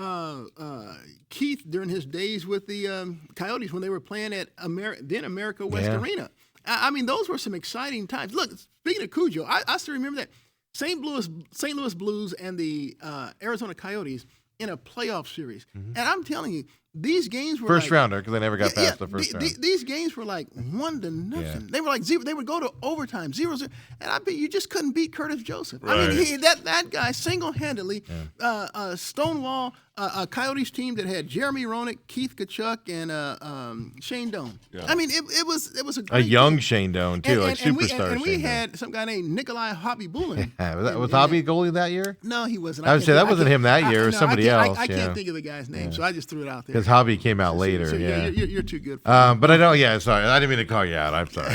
Keith during his days with the Coyotes when they were playing at America West Arena. I mean, those were some exciting times. Look, speaking of Cujo, I still remember that St. Louis Blues and the Arizona Coyotes in a playoff series. And I'm telling you, these games were first rounder because they never got past the first round. These games were like 1-0. Yeah. They were like 0. They would go to overtime 0-0, and I bet you just couldn't beat Curtis Joseph. Right. I mean, that guy single-handedly stonewall a Coyotes team that had Jeremy Roenick, Keith Tkachuk, and Shane Doan. Yeah. I mean, it was a great young team. Shane Doan too, superstar. And we had some guy named Nikolai Hobby-Bulin. Was Hobby goalie that year? No, he wasn't. I would say that wasn't him that year. It was somebody else. I can't think of the guy's name, so I just threw it out there. Because Hobby came out later. So you're too good for me. But I don't. Yeah, sorry. I didn't mean to call you out. I'm sorry.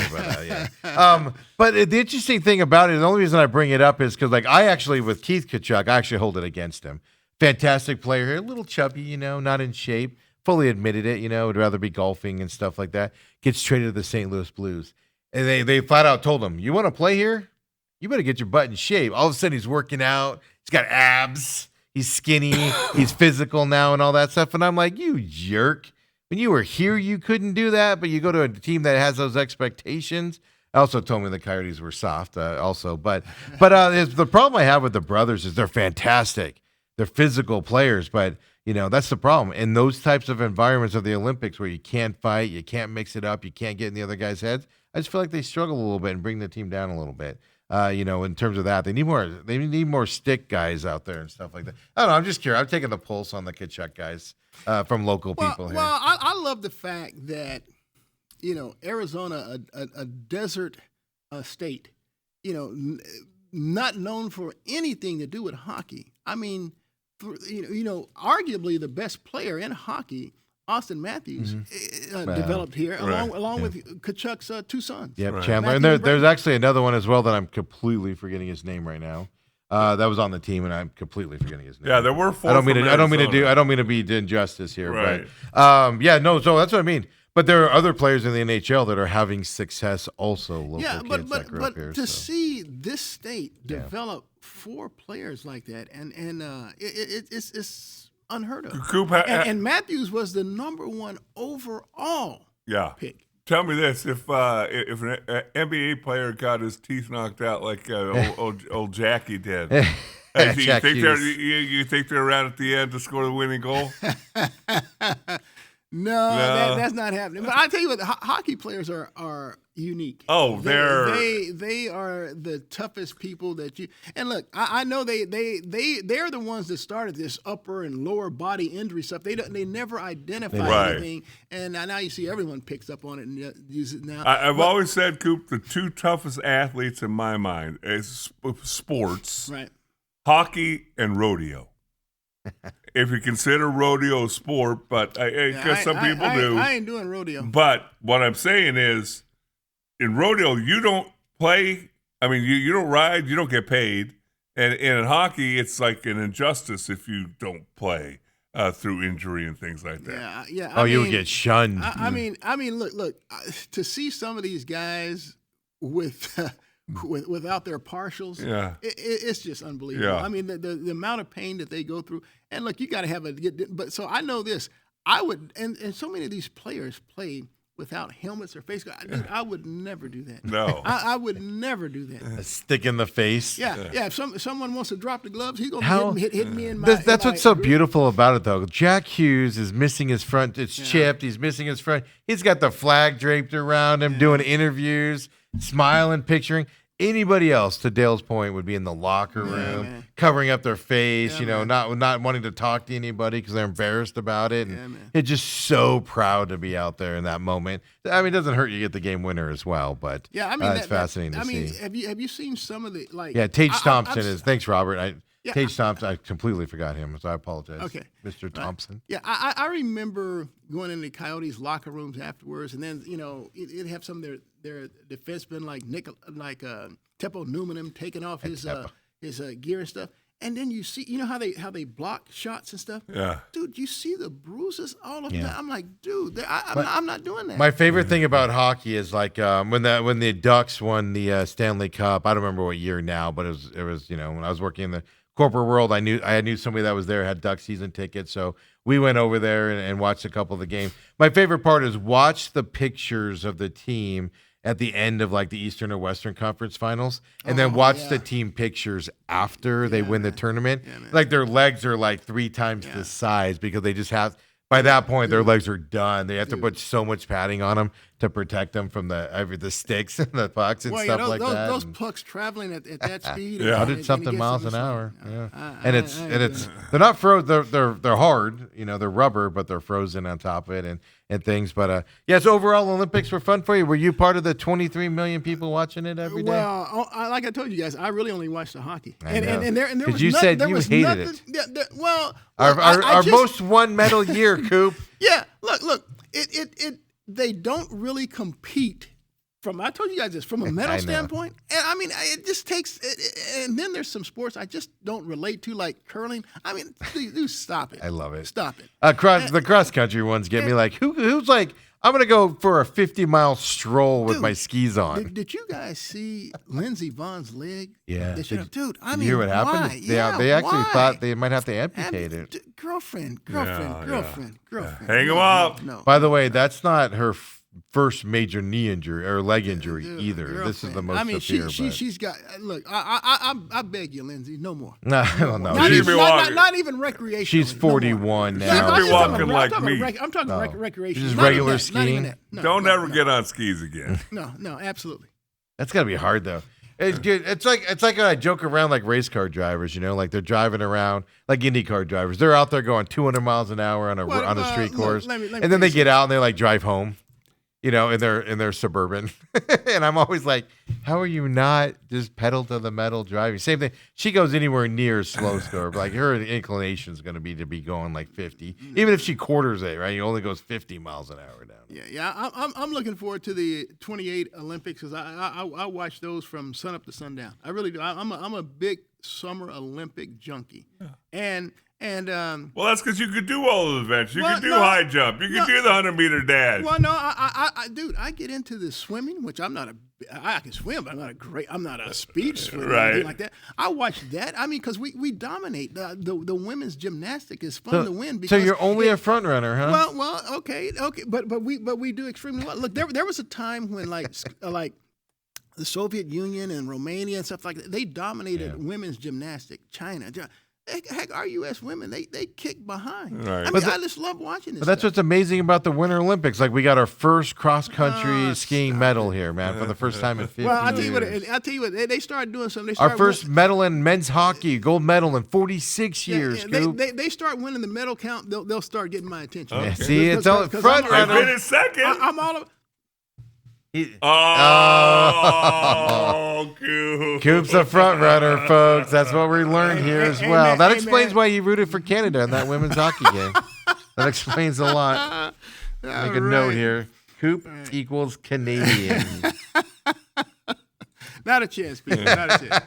But but the interesting thing about it, the only reason I bring it up is because, like, I actually, with Keith Tkachuk, I actually hold it against him. Fantastic player here, a little chubby, not in shape. Fully admitted it, would rather be golfing and stuff like that. Gets traded to the St. Louis Blues. And they flat out told him, you want to play here? You better get your butt in shape. All of a sudden, he's working out. He's got abs. He's skinny. He's physical now and all that stuff. And I'm like, you jerk. When you were here, you couldn't do that, but you go to a team that has those expectations. Also told me the Coyotes were soft also. But the problem I have with the brothers is they're fantastic. They're physical players, but, that's the problem. In those types of environments of the Olympics where you can't fight, you can't mix it up, you can't get in the other guy's heads, I just feel like they struggle a little bit and bring the team down a little bit. In terms of that, they need more stick guys out there and stuff like that. I don't know. I'm just curious. I'm taking the pulse on the Tkachuk guys from local people here. Well, I love the fact that, Arizona, a desert state, not known for anything to do with hockey. I mean, arguably the best player in hockey Austin Matthews Wow. developed here, Right. along with Kachuk's two sons. Yep, Right. Chandler. And Matthew there's Brady. actually another one as well that I'm completely forgetting his name right now. That was on the team, and I'm completely forgetting his name. Yeah, there were 4. I don't mean from to. I don't mean to do. Arizona. I don't mean to be injustice here, Right. but yeah, no. So that's what I mean. But there are other players in the NHL that are having success also. Local Yeah, kids that grew up here. to So. see this state Yeah. develop 4 players like that, and it's unheard of. Coop, And Matthews was the number 1 overall yeah. pick. Tell me this: if an NBA player got his teeth knocked out like old Jackie did, you Jack think Hughes. you think they're around at the end to score the winning goal? No, No. that's not happening. But I tell you what, hockey players are unique. Oh, they are the toughest people that you. And look, I know they're the ones that started this upper and lower body injury stuff. They never identify Right. anything, and now you see everyone picks up on it and use it now. I've always said, Coop, the 2 toughest athletes in my mind is sports, Right. hockey and rodeo. If you consider rodeo a sport, but because some people do. I ain't doing rodeo. But what I'm saying is, in rodeo, you don't play. I mean, you don't ride, you don't get paid. And in hockey, it's like an injustice if you don't play through injury and things like that. Yeah. Oh, you would get shunned. I mean, look. To see some of these guys without their partials, Yeah. it's just unbelievable. Yeah. I mean, the amount of pain that they go through, and look, you got to have but so I know this. I would, and so many of these players play without helmets or face guards. Dude, I would never do that. No. I would never do that. A stick in the face. Yeah. If someone wants to drop the gloves, he's gonna How- hit me in my. That's in what's my so grip. beautiful about it, though. Jack Hughes is missing his front. It's chipped. He's missing his front. He's got the flag draped around him, doing interviews, smiling, picturing. Anybody else, to Dale's point, would be in the locker room, man. covering up their face, Yeah, man. not wanting to talk to anybody because they're embarrassed about it. And Yeah, man. they're just so proud to be out there in that moment. I mean, it doesn't hurt you get the game winner as well, but Yeah, I mean, it's fascinating to see. have you seen some of the like? Yeah, Tage I- Thompson I'm- is. Thanks, Robert. Yeah, Tage Thompson. I completely forgot him, so I apologize. Okay. Mr. Thompson. Yeah, I remember going into Coyotes locker rooms afterwards, and then it'd have some of their defensemen like Teppo Numanen taking off his gear and stuff, and then you see how they block shots and stuff. Yeah. Dude, you see the bruises all of Yeah. that. I'm like, dude, I'm not doing that. My favorite thing about hockey is like when the Ducks won the Stanley Cup. I don't remember what year now, but it was when I was working in the corporate world. I knew somebody that was there, had Duck season tickets, so we went over there and watched a couple of the games. My favorite part is watch the pictures of the team at the end of like the Eastern or Western Conference Finals, and then watch the team pictures after they win the tournament. Like their legs are like 3 times the size because they just have. By that point, their legs are done. They have to put so much padding on them to protect them from the sticks and the pucks and stuff like that. Those and pucks traveling at that speed. Yeah. 100-something miles an hour. And it's I they're not frozen. They're hard. They're rubber, but they're frozen on top of it and things. But so overall, Olympics were fun for you. Were you part of the 23 million people watching it every day? Well, like I told you guys, I really only watched the hockey. I know. And there 'Cause was you said there you was hated nothing, it. Well, Our I just- most won medal year, Coop. Yeah, look, they don't really compete. I told you guys this from a I medal know. standpoint. And I mean, it just takes. And then there's some sports I just don't relate to, like curling. I mean, dude, stop it. I love it. Stop it. The cross country ones get me like who's like I'm gonna go for a 50-mile stroll with Dude, my skis on. Did you guys see Lindsey Vohn's leg? Yeah. Dude. I Did mean, you hear what happened? why? They actually why? thought they might have to amputate it. Girlfriend. Hang 'em up. No. By the way, that's not her first major knee injury or leg injury either. This is the most I mean, severe. she's got. Look, I beg you, Lindsay, no more. no, no. Not, She'd even, be not, walking. not even recreational. She's 41 now. She'd be I'm talking walking about- like I'm talking me. I'm talking No. recreational. Just Not even regular that, not even skiing? that. No, Don't no, ever no. get on skis again. No, absolutely. That's gotta be hard though. It's like when I joke around like race car drivers, like they're driving around like IndyCar drivers. They're out there going 200 miles an hour on a street look, course, let me and then they tell you get out and they like drive home, in their Suburban, and I'm always like, How are you not just pedal to the metal driving? Same thing. She goes anywhere near slow score, but like her inclination is going to be going like 50, even if she quarters it. Right, he only goes 50 miles an hour down. Yeah. I'm looking forward to the 28 Olympics because I watch those from sun up to sundown. I really do. I'm a big summer Olympic junkie, and Well, that's because you could do all of the events. You Well, could do no, high jump. You could do the 100-meter dash. well, no, dude, I get into the swimming, which I can swim, but I'm not a speed swimmer or anything Right. like that. I watch that. I mean, because we dominate. The women's gymnastic is fun to win. So Because you're only a front runner, huh? well, okay, but we do extremely well. Look, there was a time when like the Soviet Union and Romania and stuff like that, they dominated women's gymnastic. China. Heck, our U.S. women, they kick behind. Right. I mean, I just love watching this. But that's stuff. what's amazing about the Winter Olympics. Like we got our first cross country skiing medal here, man, for the first time in 50 Well, I'll tell you years. what. They started doing something. They Our started first medal in men's hockey, gold medal in 46 years. Coop. They start winning the medal count. They'll start getting my attention. Yeah, Okay. see, it's all front I runner. finished second. I'm all of. Oh, Coop. Coop's a front runner, folks. That's what we learned here as well. Amen, That explains amen. why you rooted for Canada in that women's hockey game. That explains a lot. Make a note here. Coop equals Canadian. Not a chance, Peter. Not a chance.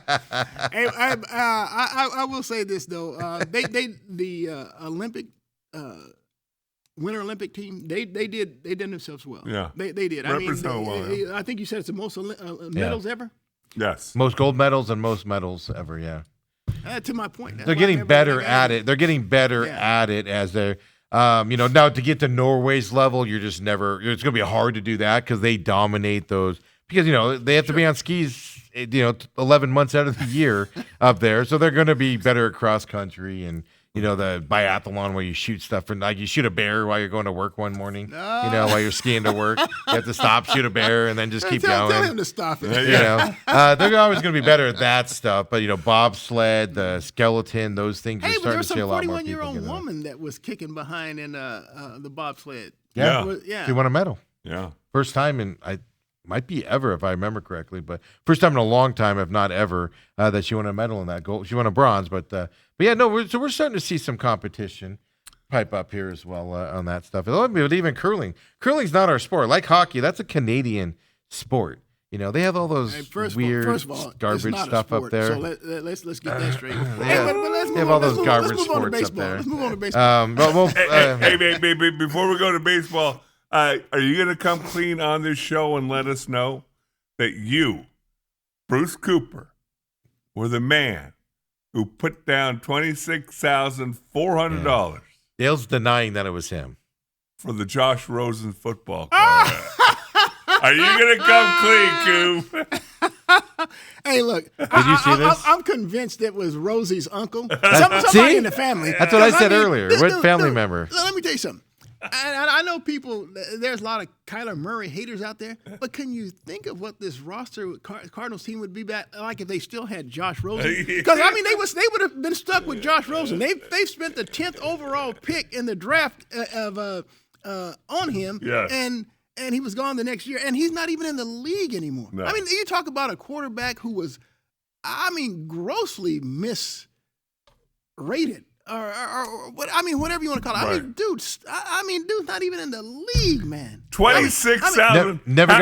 Hey, I will say this though. The Olympic Winter Olympic team, they did themselves well. Yeah. They did. Represent well, yeah. I think you said it's the most medals ever. Yes. Most gold medals and most medals ever, yeah. To my point. That's They're why getting everybody better got at it. it. They're getting better Yeah. at it as they're, now to get to Norway's level, you're just never, it's going to be hard to do that because they dominate those, because, they have to be on skis, 11 months out of the year up there. So they're going to be better at cross country and, the biathlon where you shoot stuff from, like you shoot a bear while you're going to work one morning, while you're skiing to work. You have to stop, shoot a bear, and then just keep Tell going. him to stop it. They're always going to be better at that stuff. But bobsled, the skeleton, those things. Hey, you're but there starting was to see some a lot more people 41-year-old get that. woman that was kicking behind in the bobsled. Yeah. Yeah. She won a medal. Yeah. First time in might be ever, if I remember correctly, but first time in a long time, if not ever, that she won a medal in that gold. She won a bronze, but yeah, no. We're starting to see some competition pipe up here as well on that stuff. But even curling. Curling's not our sport. Like hockey, that's a Canadian sport. They have all those Hey, first weird of all, garbage it's not a stuff up sport, there. So let's get that straight. Yeah. Hey, but let's They move have on- all let's those move- garbage let's move on to sports up baseball. there. Let's move on to baseball. But we'll, Hey, before we go to baseball, are you going to come clean on this show and let us know that you, Bruce Cooper, were the man who put down $26,400 Dale's denying that it was him. for the Josh Rosen football card? Are you going to come clean, Coop? Hey, look. Did you see this? I'm convinced it was Rosie's uncle. Somebody See? in the family. That's what I 'Cause said earlier. What family member? Let me tell you something. And I know people, there's a lot of Kyler Murray haters out there, but can you think of what this roster Cardinals team would be like if they still had Josh Rosen? Because, they would have been stuck with Josh Rosen. They've spent the 10th overall pick in the draft on him, Yes. and he was gone the next year, and he's not even in the league anymore. No. I mean, you talk about a quarterback who was, grossly misrated. Or what? Whatever you want to call it. Right. Dude's not even in the league, man. 26,000. Never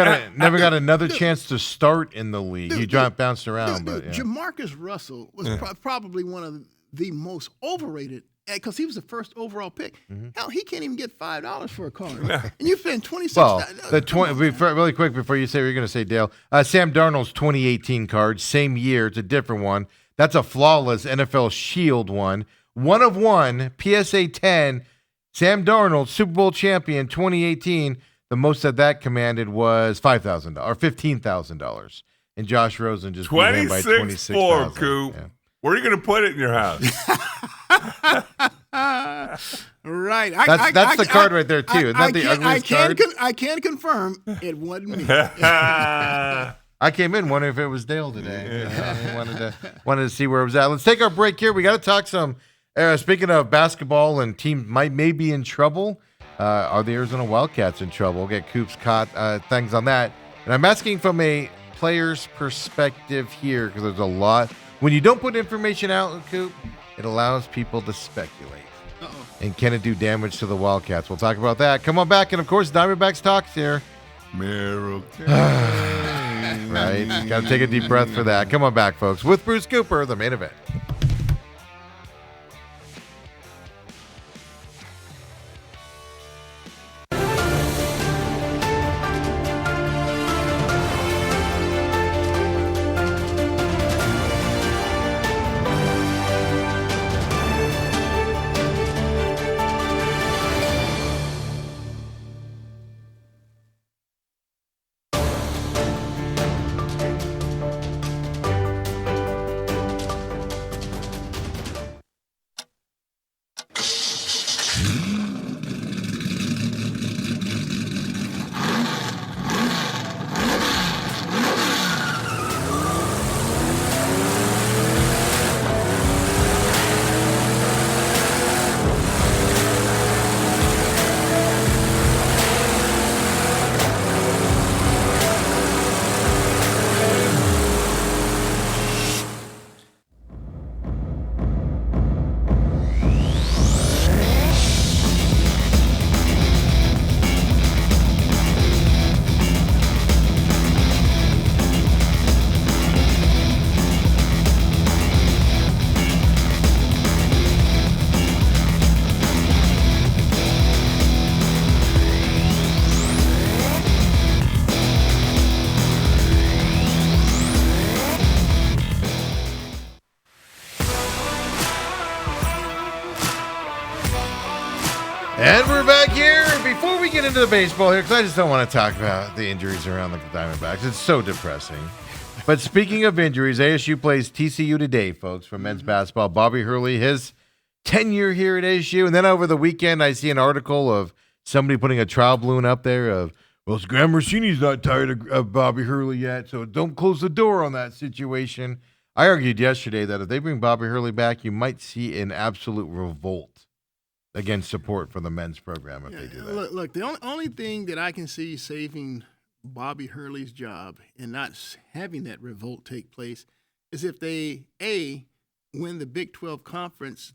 got another chance to start in the league. He bounced around, but yeah. Jamarcus Russell was probably one of the most overrated because he was the first overall pick. Hell, he can't even get $5 for a car, and you spend $26. Well, really quick before you say what you're going to say, Dale. Sam Darnold's 2018 card, same year. It's a different one. That's a flawless NFL Shield one. One of one, PSA 10, Sam Darnold, Super Bowl champion 2018. The most that commanded was $5,000 or $15,000. And Josh Rosen just beat him by 26,400, $26,000. Coop. Yeah. Where are you going to put it in your house? Right. That's the card right there, too. Isn't that the ugliest card? I can confirm it wasn't me. I came in wondering if it was Dale today. Wanted to see where it was at. Let's take our break here. We got to talk some. Speaking of basketball and teams may be in trouble, are the Arizona Wildcats in trouble? We'll get Coop's things on that. And I'm asking from a player's perspective here because there's a lot. When you don't put information out, Coop, it allows people to speculate. And can it do damage to the Wildcats? We'll talk about that. Come on back. And, of course, Diamondbacks Talks here. Miracle. Right? Got to take a deep breath for that. Come on back, folks. With Bruce Cooper, the main event. And we're back here. Before we get into the baseball here, because I just don't want to talk about the injuries around the Diamondbacks. It's so depressing. But speaking of injuries, ASU plays TCU today, folks, for men's basketball. Bobby Hurley, his tenure here at ASU. And then over the weekend, I see an article of somebody putting a trial balloon up there of, well, Graham Rossini's not tired of Bobby Hurley yet, so don't close the door on that situation. I argued yesterday that if they bring Bobby Hurley back, you might see an absolute revolt against support for the men's program if they do that. Look, the only thing that I can see saving Bobby Hurley's job and not having that revolt take place is if they, win the Big 12 conference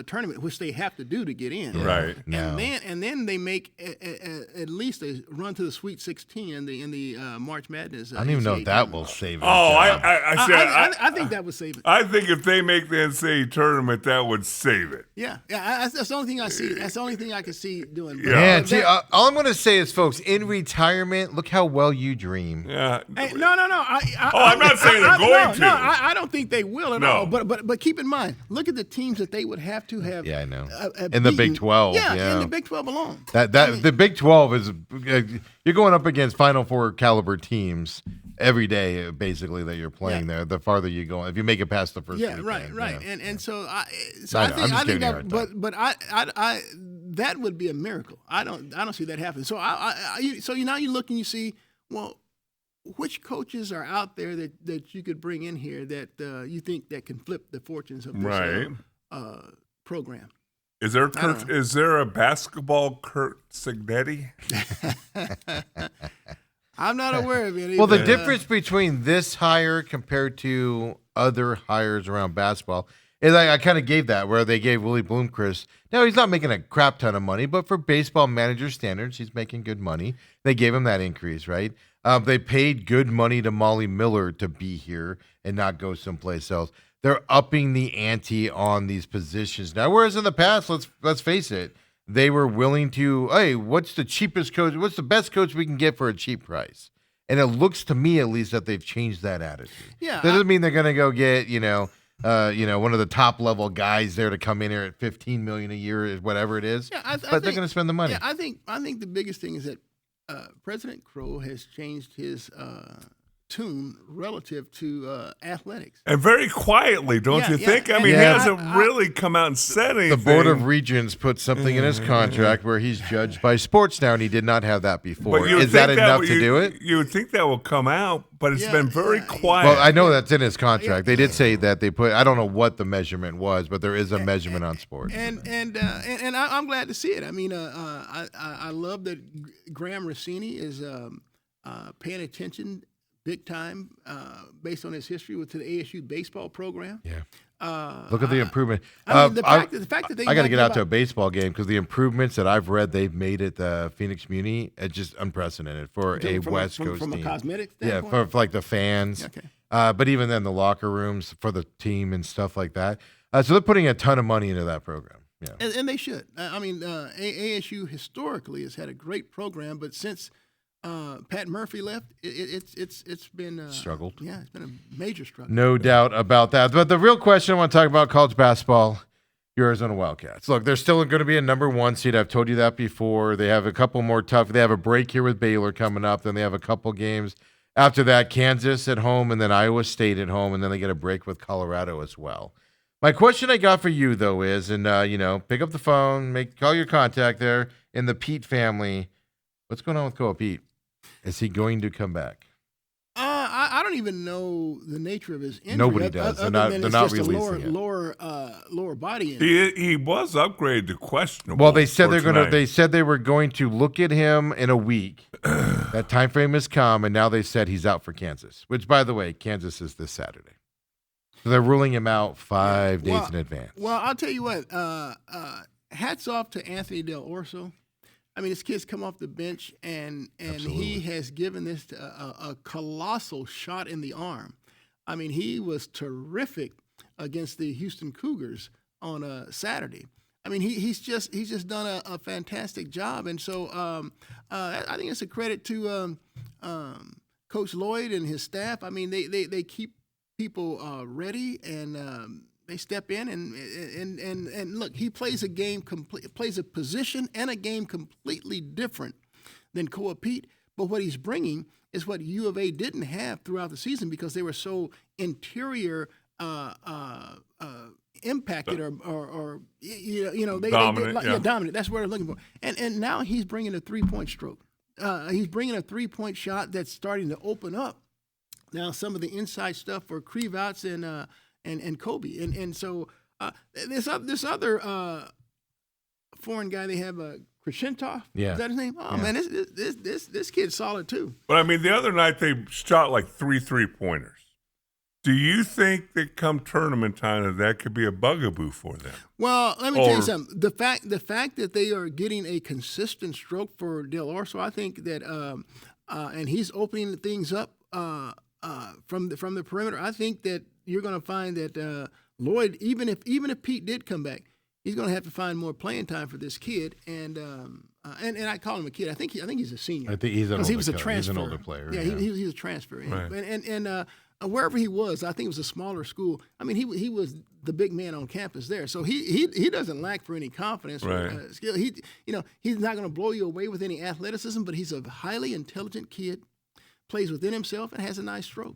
tournament, which they have to do to get in. Yeah. Right. No. And then they make at least a run to the Sweet 16 in the March Madness. I don't even know if that will save it. I think that would save it. I think if they make the NCAA tournament, that would save it. Yeah. That's the only thing I see. That's the only thing I can see doing. Yeah. Man, see, all I'm going to say is, folks, in retirement, look how well you dream. Yeah. Hey, no. I'm not saying they're going to. No, I don't think they will at No. all. But keep in mind, look at the teams that they would have to have. Yeah, I know. In the Big 12, Yeah, yeah. in the Big 12 alone. The Big 12 is you're going up against Final Four caliber teams every day, basically, that you're playing there. The farther you go, if you make it past the first weekend. Right. Yeah. And so I know, I'm I just think giving you a that, hard time. but I that would be a miracle. I don't see that happen. So now you look and you see, well, which coaches are out there that you could bring in here that you think that can flip the fortunes of this program? Is there a basketball Kurt Signetti? I'm not aware of any. Well, the difference between this hire compared to other hires around basketball is I kind of gave that where they gave Willie Bloomquist. Now, he's not making a crap ton of money, but for baseball manager standards, he's making good money. They gave him that increase, right? They paid good money to Molly Miller to be here and not go someplace else. They're upping the ante on these positions now, whereas in the past, let's face it, they were willing to, hey, what's the cheapest coach? What's the best coach we can get for a cheap price? And it looks to me, at least, that they've changed that attitude. Yeah, that doesn't mean they're going to go get, one of the top level guys there to come in here at $15 million a year, whatever it is. Yeah, but they're going to spend the money. Yeah, I think the biggest thing is that President Crow has changed his tune relative to athletics. And very quietly, don't you think? I mean, he hasn't really come out and said anything. The Board of Regents put something in his contract where he's judged by sports now, and he did not have that before. Is that enough to do it? You would think that will come out, but it's been very quiet. Well, I know that's in his contract. They did say that they put. I don't know what the measurement was, but there is a measurement on sports. And I'm glad to see it. I mean, I love that Graham Rossini is paying attention big time based on his history with the ASU baseball program. Yeah. Look at the improvement. I mean, the fact that they I got to might get give out to a up- baseball game because the improvements that I've read they've made at the Phoenix Muni are just unprecedented for a West Coast from team. a cosmetic Yeah, standpoint. for like the fans. Okay. But even then, the locker rooms for the team and stuff like that. So they're putting a ton of money into that program. Yeah. And they should. I mean, ASU historically has had a great program, but since Pat Murphy left, it's been Struggled. Yeah, it's been a major struggle. No doubt about that. But the real question I want to talk about college basketball, your Arizona Wildcats. Look, they're still going to be a number 1 seed. I've told you that before. They have a couple more tough. They have a break here with Baylor coming up. Then they have a couple games after that, Kansas at home, and then Iowa State at home, and then they get a break with Colorado as well. My question I got for you, though, is, and, pick up the phone, call your contact there in the Pete family. What's going on with Koa Pete? Is he going to come back? I don't even know the nature of his injury. Nobody does. They're not releasing it. Lower body injury. He was upgraded to questionable. Well, they said for tonight. They said they were going to look at him in a week. That time frame has come, and now they said he's out for Kansas. Which, by the way, Kansas is this Saturday. So they're ruling him out 5 days in advance. Well, I'll tell you what. Hats off to Anthony Del Orso. I mean, this kid's come off the bench, and he has given this a colossal shot in the arm. I mean, he was terrific against the Houston Cougars on a Saturday. I mean, he's just done a fantastic job, and so I think it's a credit to Coach Lloyd and his staff. I mean, they keep people ready and. They step in and look. He plays plays a position and a game completely different than Koa Pete. But what he's bringing is what U of A didn't have throughout the season because they were so interior impacted or they Dominant, dominant. That's what they're looking for. And now he's bringing a 3-point stroke. He's bringing a 3-point shot that's starting to open up. Now some of the inside stuff for Krivats and Kobe, and so this other foreign guy they have, Krishentov. Yeah. Is that his name? Oh man, this kid's solid too. But I mean, the other night they shot like 3 3-pointers. Do you think that come tournament time that could be a bugaboo for them? Well, let me tell you something. The fact that they are getting a consistent stroke for Del Orso, I think that, and he's opening things up from the perimeter. I think that you're going to find that Lloyd, even if Pete did come back, he's going to have to find more playing time for this kid. And I call him a kid. I think he's a senior. I think he's an older he was a transfer. He's an older player. Yeah, yeah. He was a transfer. Right. And wherever he was, I think it was a smaller school. I mean, he was the big man on campus there, so he doesn't lack for any confidence Right. or skill. He's not going to blow you away with any athleticism, but he's a highly intelligent kid, plays within himself, and has a nice stroke.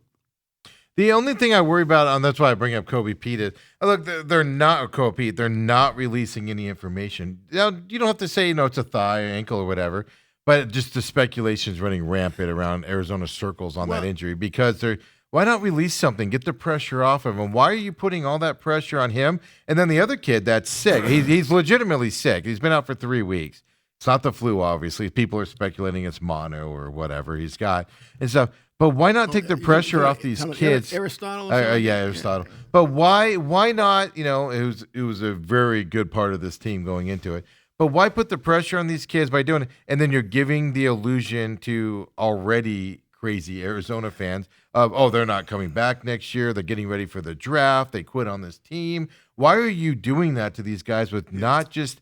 The only thing I worry about, and that's why I bring up Kobe Pete, is look, they're not Kobe Pete. They're not releasing any information. Now, you don't have to say it's a thigh, or ankle, or whatever, but just the speculation's running rampant around Arizona circles on that injury because they're. Why not release something? Get the pressure off of him. Why are you putting all that pressure on him? And then the other kid that's sick. He's legitimately sick. He's been out for 3 weeks. It's not the flu, obviously. People are speculating it's mono or whatever he's got and stuff. But why not take the pressure off these kids? Aristotle? Yeah, Aristotle. Yeah. But why not, it was a very good part of this team going into it. But why put the pressure on these kids by doing it? And then you're giving the illusion to already crazy Arizona fans of, they're not coming back next year. They're getting ready for the draft. They quit on this team. Why are you doing that to these guys with not just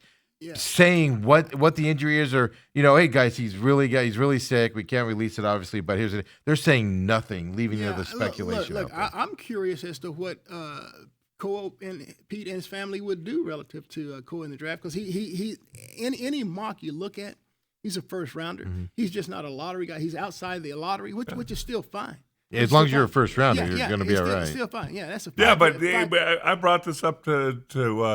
saying what the injury is or, hey, guys, he's really sick. We can't release it, obviously, but they're saying nothing, leaving the speculation look, out there. I'm curious as to what Koa and Pete and his family would do relative to Koa in the draft because he in any mock you look at, he's a first rounder. Mm-hmm. He's just not a lottery guy. He's outside the lottery, which is still fine. As long as you're a first rounder, you're going to be all right. It's still fine. Yeah, that's a fine. Yeah, but I brought this up to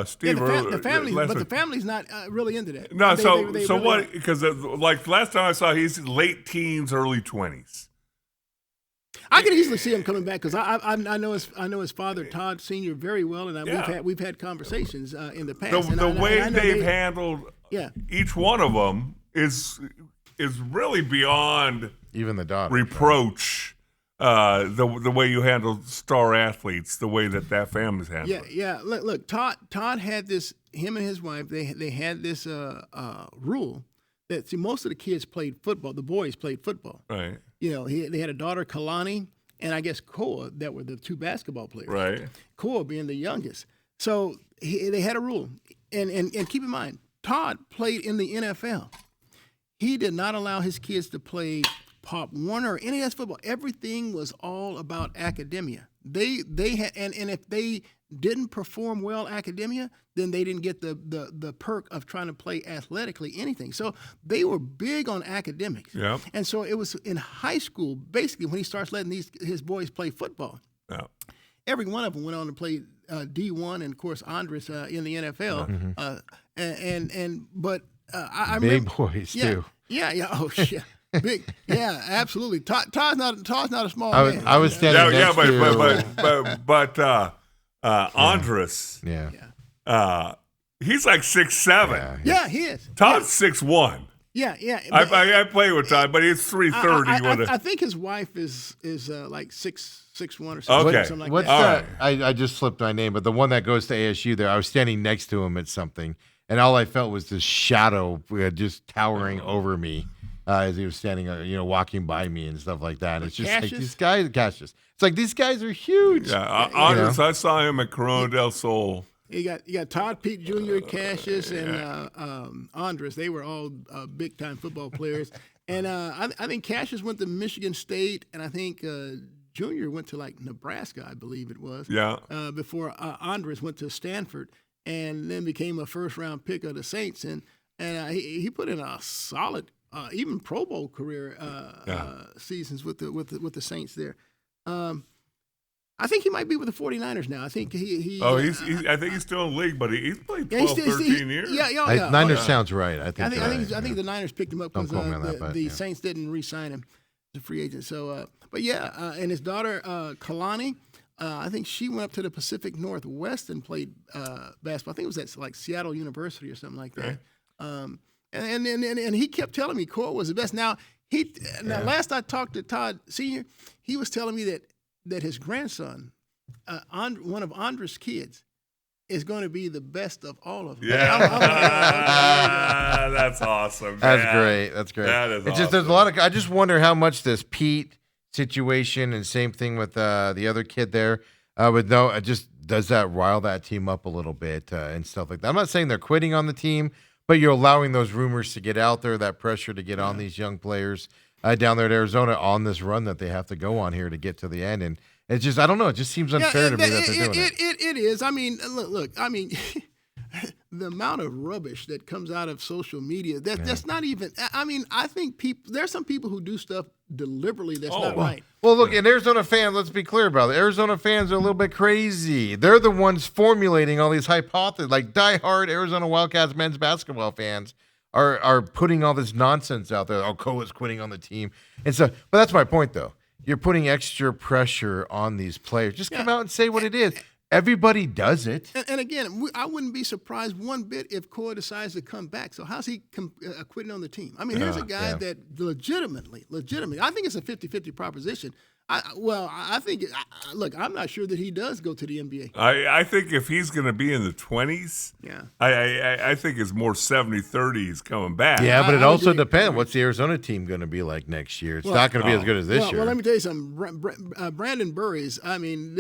Steve. The family's not really into that. No, so really what? Because like last time I saw, he's late teens, early 20s. I could easily see him coming back because I know his father Todd Sr. very well, and we've had conversations in the past. The way they've handled each one of them is really beyond even the daughter reproach. the way you handle star athletes, the way that family's handled. Yeah, yeah. Look. Todd had this. Him and his wife. They had this rule that most of the kids played football. The boys played football. Right. You know, they had a daughter, Kalani, and I guess Koa, that were the two basketball players. Right. Koa being the youngest. So they had a rule, and keep in mind, Todd played in the NFL. He did not allow his kids to play Pop Warner or any of that football. Everything was all about academia. They had, and if they didn't perform well academia, then they didn't get the perk of trying to play athletically anything. So they were big on academics. Yeah. And so it was in high school, basically, when he starts letting his boys play football. Yeah. Every one of them went on to play D1 and, of course, Andres in the NFL. But I Big remember, boys too. Yeah. Oh, yeah. Big. Yeah, absolutely. Todd's not a small man. I was standing next to. But Andres, he's like 6'7". Yeah, he is. Todd's 6'1". Yeah. I play with Todd, but he's 330. I think his wife is like 6'1" or something like What's that. that? I just slipped my name, but the one that goes to ASU there, I was standing next to him at something, and all I felt was this shadow just towering over me as he was standing, walking by me and stuff like that. And it's just Cassius? like these guys, Cassius. It's like these guys are huge. Yeah, Andres, I saw him at Corona del Sol. You got Todd Pete Jr., Cassius, and Andres. They were all big time football players. And I think Cassius went to Michigan State, and I think Jr. went to like Nebraska, I believe it was. Yeah. Before Andres went to Stanford, and then became a first round pick of the Saints, and he put in a solid, even Pro Bowl career seasons with the Saints there. I think he might be with the 49ers now. I think he I think he's still in the league, but he's played 12, 13 years. Yeah. Niners sounds right. I think the Niners picked him up Don't because quote me on that, the Saints didn't re-sign him as a free agent. So, and his daughter Kalani, I think she went up to the Pacific Northwest and played basketball. I think it was at like Seattle University or something like that. And he kept telling me Cole was the best. Now last I talked to Todd Sr., he was telling me that his grandson, one of Andres' kids, is going to be the best of all of them. Yeah, that's awesome. That's great. That is It's just there's a lot of. I just wonder how much this Pete situation and same thing with the other kid there. It just does that rile that team up a little bit and stuff like that. I'm not saying they're quitting on the team, but you're allowing those rumors to get out there, that pressure to get on these young players down there at Arizona on this run that they have to go on here to get to the end. And it's just, I don't know, it just seems unfair to me that they're doing it. It is. I mean, look, I mean, the amount of rubbish that comes out of social media, that's not even, I mean, I think there's some people who do stuff deliberately that's not right. Well, look, and Arizona fans, let's be clear about it. Arizona fans are a little bit crazy. They're the ones formulating all these hypotheses, like diehard Arizona Wildcats men's basketball fans are putting all this nonsense out there. Oh, Koa's quitting on the team. And so, but that's my point, though. You're putting extra pressure on these players. Just come out and say what it is. Everybody does it. And again, I wouldn't be surprised one bit if Koa decides to come back. So how's he quitting on the team? I mean, here's a guy that legitimately, I think it's a 50-50 proposition. I think, look, I'm not sure that he does go to the NBA. I think if he's going to be in the 20s, I think it's more 70-30s coming back. Yeah, but it also depends. What's the Arizona team going to be like next year? It's not going to be as good as this year. Well, let me tell you something. Brandon Burries, I mean,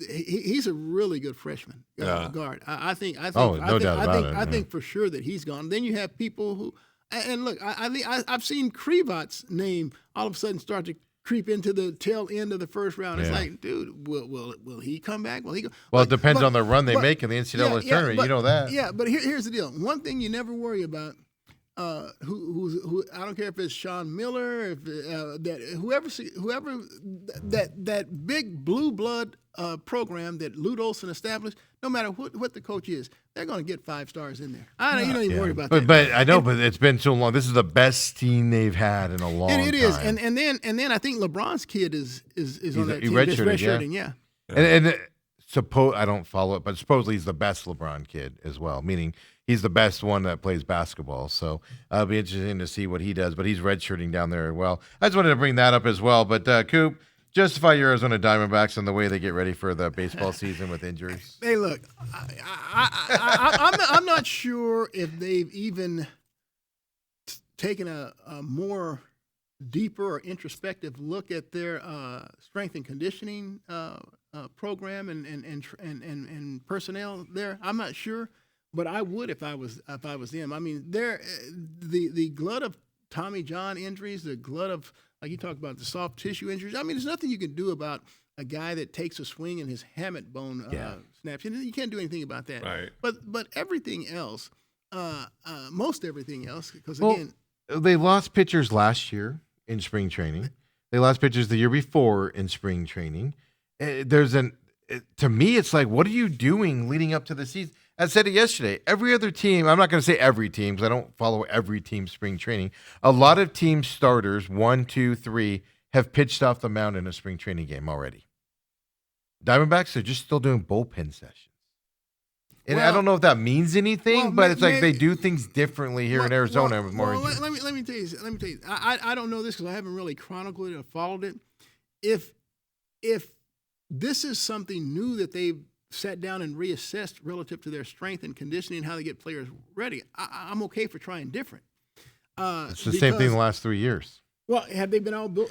he's a really good freshman guard. I think for sure that he's gone. Then you have people who, and look, I've seen Krivot's name all of a sudden start to creep into the tail end of the first round. It's like, dude, will he come back? Will he go? Well, it depends on the run they make in the NCAA tournament. You know that. Yeah, but here's the deal. One thing you never worry about, who I don't care if it's Sean Miller, if whoever that big blue blood program that Lute Olson established, no matter what the coach is, they're going to get 5 stars in there. You don't even worry about that. But I know, but it's been so long. This is the best team they've had in a long time. It is, and then I think LeBron's kid is on that team. Redshirting, yeah. And I don't follow it, but supposedly he's the best LeBron kid as well, meaning he's the best one that plays basketball. So it'll be interesting to see what he does, but he's redshirting down there as well. I just wanted to bring that up as well. But Coop, Justify your Arizona Diamondbacks and the way they get ready for the baseball season with injuries. Hey, look, I'm not sure if they've even taken a more deeper or introspective look at their strength and conditioning program and personnel there. I'm not sure, but I would if I was them. I mean, the glut of Tommy John injuries, the glut of, like you talked about, the soft tissue injuries. I mean, there's nothing you can do about a guy that takes a swing and his hamate bone snaps. You can't do anything about that. Right. But everything else, most everything else, because Well, again, they lost pitchers last year in spring training. They lost pitchers the year before in spring training. To me, it's like, what are you doing leading up to the season? I said it yesterday. Every other team, I'm not going to say every team because I don't follow every team's spring training. A lot of team starters, 1, 2, 3, have pitched off the mound in a spring training game already. Diamondbacks are just still doing bullpen sessions. And I don't know if that means anything, but it's like they do things differently here in Arizona with more injuries. Let me tell you. I don't know this because I haven't really chronicled it or followed it. If this is something new that they've sat down and reassessed relative to their strength and conditioning and how they get players ready, I'm okay for trying different. It's the same thing the last 3 years. Well, have they been all built?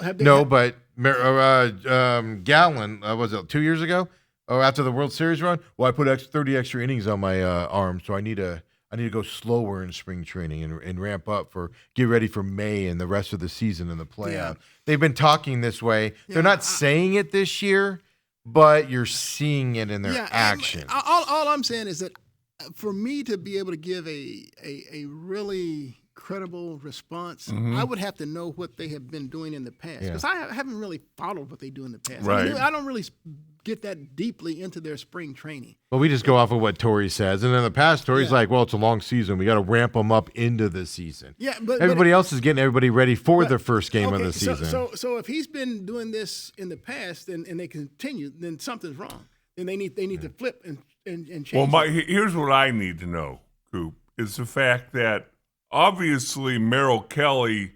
But Gallen, was it 2 years ago? Oh, after the World Series run? Well, I put 30 extra innings on my arm, so I need to go slower in spring training and ramp up get ready for May and the rest of the season and the playoff. Yeah. They've been talking this way. Yeah, they're not saying it this year, but you're seeing it in their actions. All I'm saying is that for me to be able to give a really credible response, I would have to know what they have been doing in the past because I haven't really followed what they do in the past. Right. I don't really get that deeply into their spring training. Well, we just go off of what Torrey says, and in the past, Torrey's like, "Well, it's a long season. We got to ramp them up into the season." Yeah, but everybody else is getting everybody ready for the first game of the season. So if he's been doing this in the past and they continue, then something's wrong. Then they need to flip and change. Well, here's what I need to know, Coop, is the fact that obviously Merrill Kelly,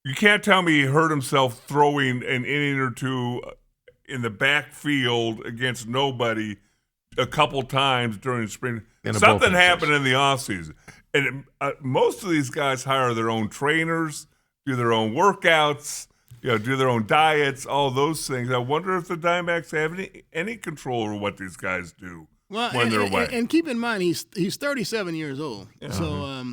you can't tell me he hurt himself throwing an inning or two in the backfield against nobody a couple times during the spring. Something happened in the offseason. And most of these guys hire their own trainers, do their own workouts, do their own diets, all those things. I wonder if the Diamondbacks have any control over what these guys do when they're away. And keep in mind, he's 37 years old. Yeah. So,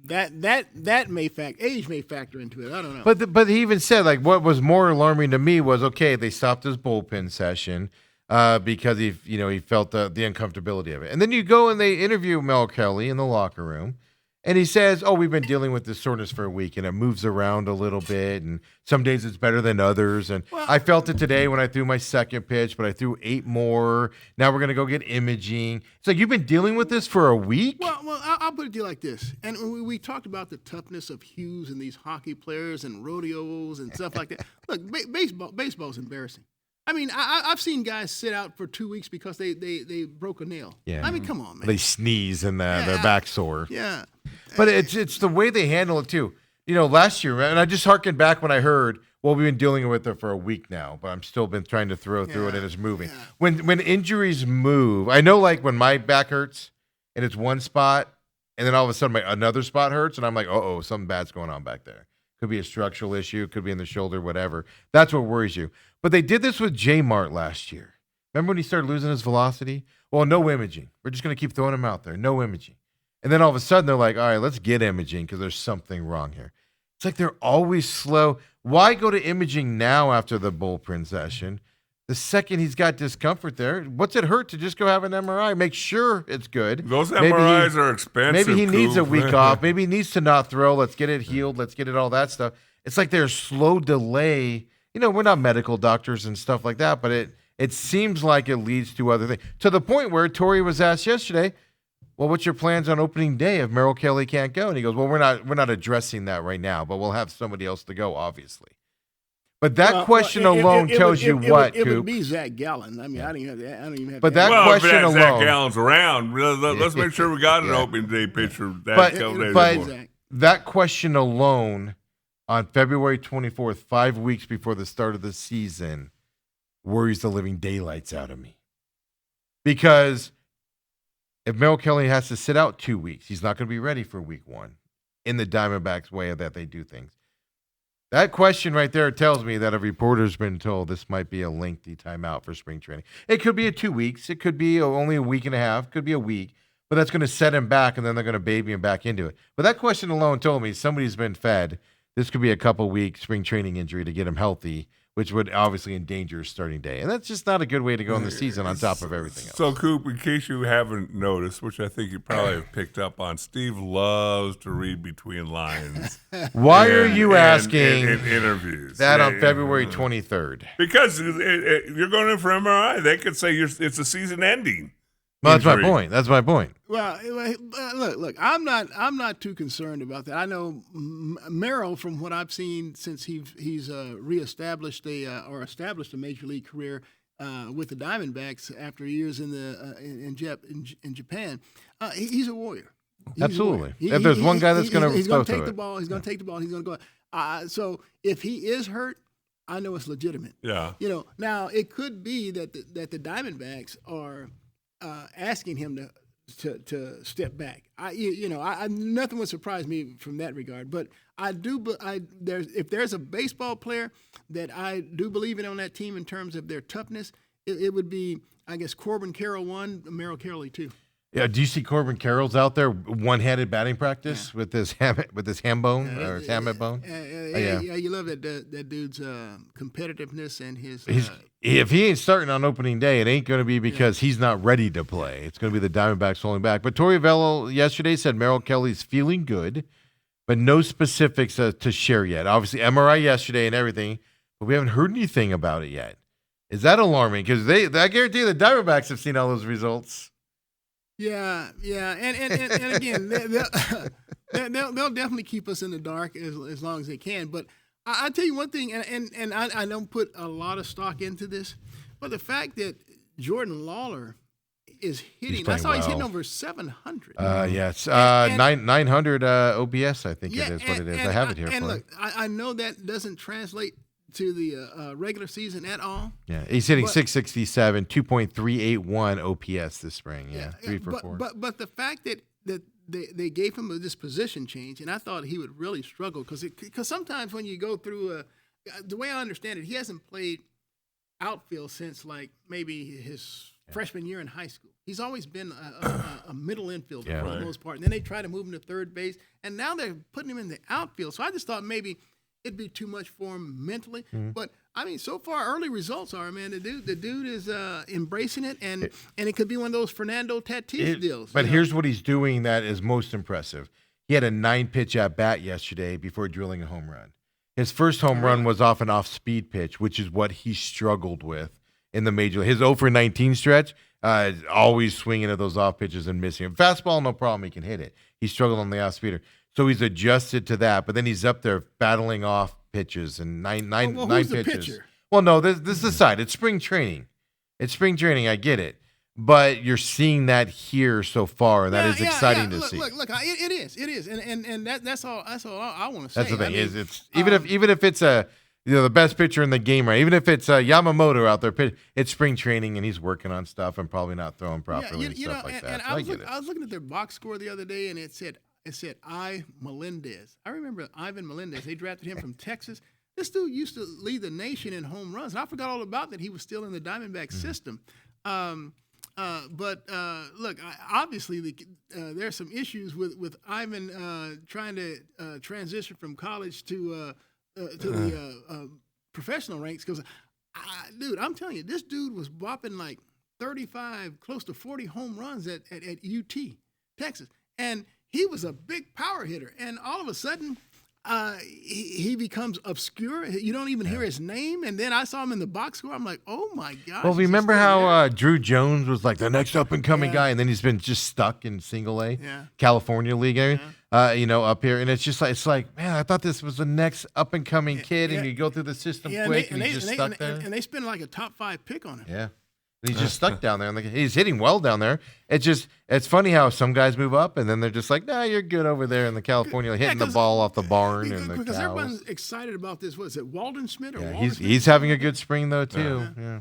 that age may factor into it. I don't know. But he even said, like, what was more alarming to me was, okay, they stopped his bullpen session because he felt the uncomfortability of it. And then you go and they interview Mel Kelly in the locker room, and he says, "Oh, we've been dealing with this soreness for a week, and it moves around a little bit, and some days it's better than others. And I felt it today when I threw my second pitch, but I threw 8 more. Now we're gonna go get imaging." It's like, you've been dealing with this for a week. Well, I'll put it to you like this. And we talked about the toughness of Hughes and these hockey players and rodeos and stuff like that. Look, baseball's embarrassing. I mean, I've seen guys sit out for 2 weeks because they broke a nail. Yeah. I mean, come on, man. They sneeze and their back sore. Yeah. But it's the way they handle it, too. Last year, and I just harkened back when I heard, well, we've been dealing with it for a week now, but I'm still been trying to throw through it, and it's moving. Yeah. When injuries move, I know, like, when my back hurts and it's one spot, and then all of a sudden another spot hurts, and I'm like, uh-oh, something bad's going on back there. Could be a structural issue, could be in the shoulder, whatever. That's what worries you. But they did this with J Mart last year. Remember when he started losing his velocity? Well, no imaging. We're just going to keep throwing him out there. No imaging. And then all of a sudden they're like, all right, let's get imaging because there's something wrong here. It's like they're always slow. Why go to imaging now after the bullpen session? The second he's got discomfort there, what's it hurt to just go have an MRI? Make sure it's good. Those MRIs are expensive. Maybe he needs a week off. Maybe he needs to not throw. Let's get it healed. Let's get it all that stuff. It's like there's slow delay. We're not medical doctors and stuff like that, but it seems like it leads to other things. To the point where Torrey was asked yesterday, well, what's your plans on opening day if Merrill Kelly can't go? And he goes, well, we're not addressing that right now, but we'll have somebody else to go, obviously. But that question alone tells you what, Coop? It would be Zach Gallen. I mean, I don't even have. But that question alone. Zach Gallen's around. Let's make sure we got an opening day pitcher. But that question alone, on February 24th, 5 weeks before the start of the season, worries the living daylights out of me. Because if Merrill Kelly has to sit out 2 weeks, he's not going to be ready for week 1 in the Diamondbacks way that they do things. That question right there tells me that a reporter's been told this might be a lengthy timeout for spring training. It could be 2 weeks. It could be only a week and a half. It could be a week. But that's going to set him back, and then they're going to baby him back into it. But that question alone told me somebody's been fed. This could be a couple-week spring training injury to get him healthy, which would obviously endanger his starting day. And that's just not a good way to go in the season on top of everything else. So, Coop, in case you haven't noticed, which I think you probably have picked up on, Steve loves to read between lines. Why are you asking in interviews that on February 23rd? Because you're going in for MRI. They could say it's a season ending. Well, that's my point. That's my point. Well, look. I'm not too concerned about that. I know Merrill, from what I've seen since he's reestablished established a major league career with the Diamondbacks after years in Japan. He's a warrior. Absolutely. If there's one guy that's going to he's going to take the ball. He's going to take the ball. He's going to go. So if he is hurt, I know it's legitimate. Yeah. Now it could be that the Diamondbacks are asking him to step back. Nothing would surprise me from that regard. But if there's a baseball player that I do believe in on that team in terms of their toughness, it would be, I guess, Corbin Carroll 1, Merrill Kelly 2. Yeah, do you see Corbin Carroll's out there one-handed batting practice with his ham bone or his hammock bone? Yeah, you love that dude's competitiveness and his. If he ain't starting on opening day, it ain't going to be because he's not ready to play. It's going to be the Diamondbacks holding back. But Torey Velo yesterday said Merrill Kelly's feeling good, but no specifics to share yet. Obviously, MRI yesterday and everything, but we haven't heard anything about it yet. Is that alarming? Because I guarantee the Diamondbacks have seen all those results. Yeah, and again, they'll definitely keep us in the dark as long as they can. But I tell you one thing, and I don't put a lot of stock into this, but the fact that Jordan Lawler is hitting, I saw he's hitting over 700. Yes, 900 OPS, I think it is what it is. I have it here. And look, I know that doesn't translate to the regular season at all. Yeah, he's hitting 667, 2.381 OPS this spring. Yeah, 3 for 4. But the fact that they gave him this position change, and I thought he would really struggle because sometimes when you go through the way I understand it, he hasn't played outfield since like maybe his freshman year in high school. He's always been a middle infielder for the most part, and then they try to move him to third base, and now they're putting him in the outfield. So I just thought maybe it'd be too much for him mentally. But I mean, so far early results are, man, the dude is embracing it, and it could be one of those Fernando Tatis deals. But here's what he's doing that is most impressive. He had a 9-pitch at bat yesterday before drilling a home run. His first home run was off an off-speed pitch, which is what he struggled with in the major league. His 0 for 19 stretch, always swinging at those off pitches and missing him. Fastball, no problem, he can hit it. He struggled on the off-speeder. So he's adjusted to that, but then he's up there battling off pitches and nine who's pitches. The pitcher? Well, no, this is the side. It's spring training. I get it. But you're seeing that here so far, and that is exciting to see. Look, it is, and that's all I want to say. That's the thing it's even if it's the best pitcher in the game, right? Even if it's Yamamoto out there, it's spring training and he's working on stuff and probably not throwing properly and stuff like that. And I was looking at their box score the other day, and it said Melendez. I remember Ivan Melendez. They drafted him from Texas. This dude used to lead the nation in home runs, and I forgot all about that. He was still in the Diamondback system. But look, obviously there's some issues with Ivan trying to transition from college to the professional ranks. Because, dude, I'm telling you, this dude was whopping like 35, close to 40 home runs at UT, Texas, and he was a big power hitter, and all of a sudden, he becomes obscure. You don't even hear his name. And then I saw him in the box score. I'm like, oh my gosh. Well, remember how Drew Jones was like the next up and coming guy, and then he's been just stuck in Single A, California League area, up here. And it's like, man, I thought this was the next up and coming kid, and you go through the system quick, and he's just stuck there. And they spend like a top 5 pick on him. Yeah. And he's just stuck down there. And he's hitting well down there. It's funny how some guys move up and then they're just like, nah, you're good over there in the California, hitting the ball off the barn and the because cows. everyone's excited about this. What is it, Walden Schmidt? Yeah, he's having a good spring though too. Yeah.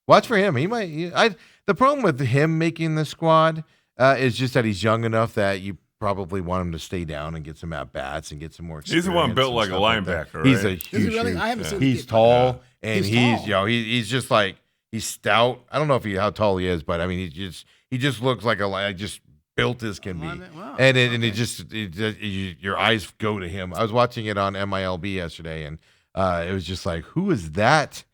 Watch for him. The problem with him making the squad is just that he's young enough that you probably want him to stay down and get some at bats and get some more experience. He's the one built like a linebacker. Right? He's a huge. Really? I haven't seen he's it. tall and He's tall. he's just like he's stout. I don't know how tall he is, but I mean he just looks like just built as can be. Wow. And your eyes go to him. I was watching it on MILB yesterday, and it was just like, who is that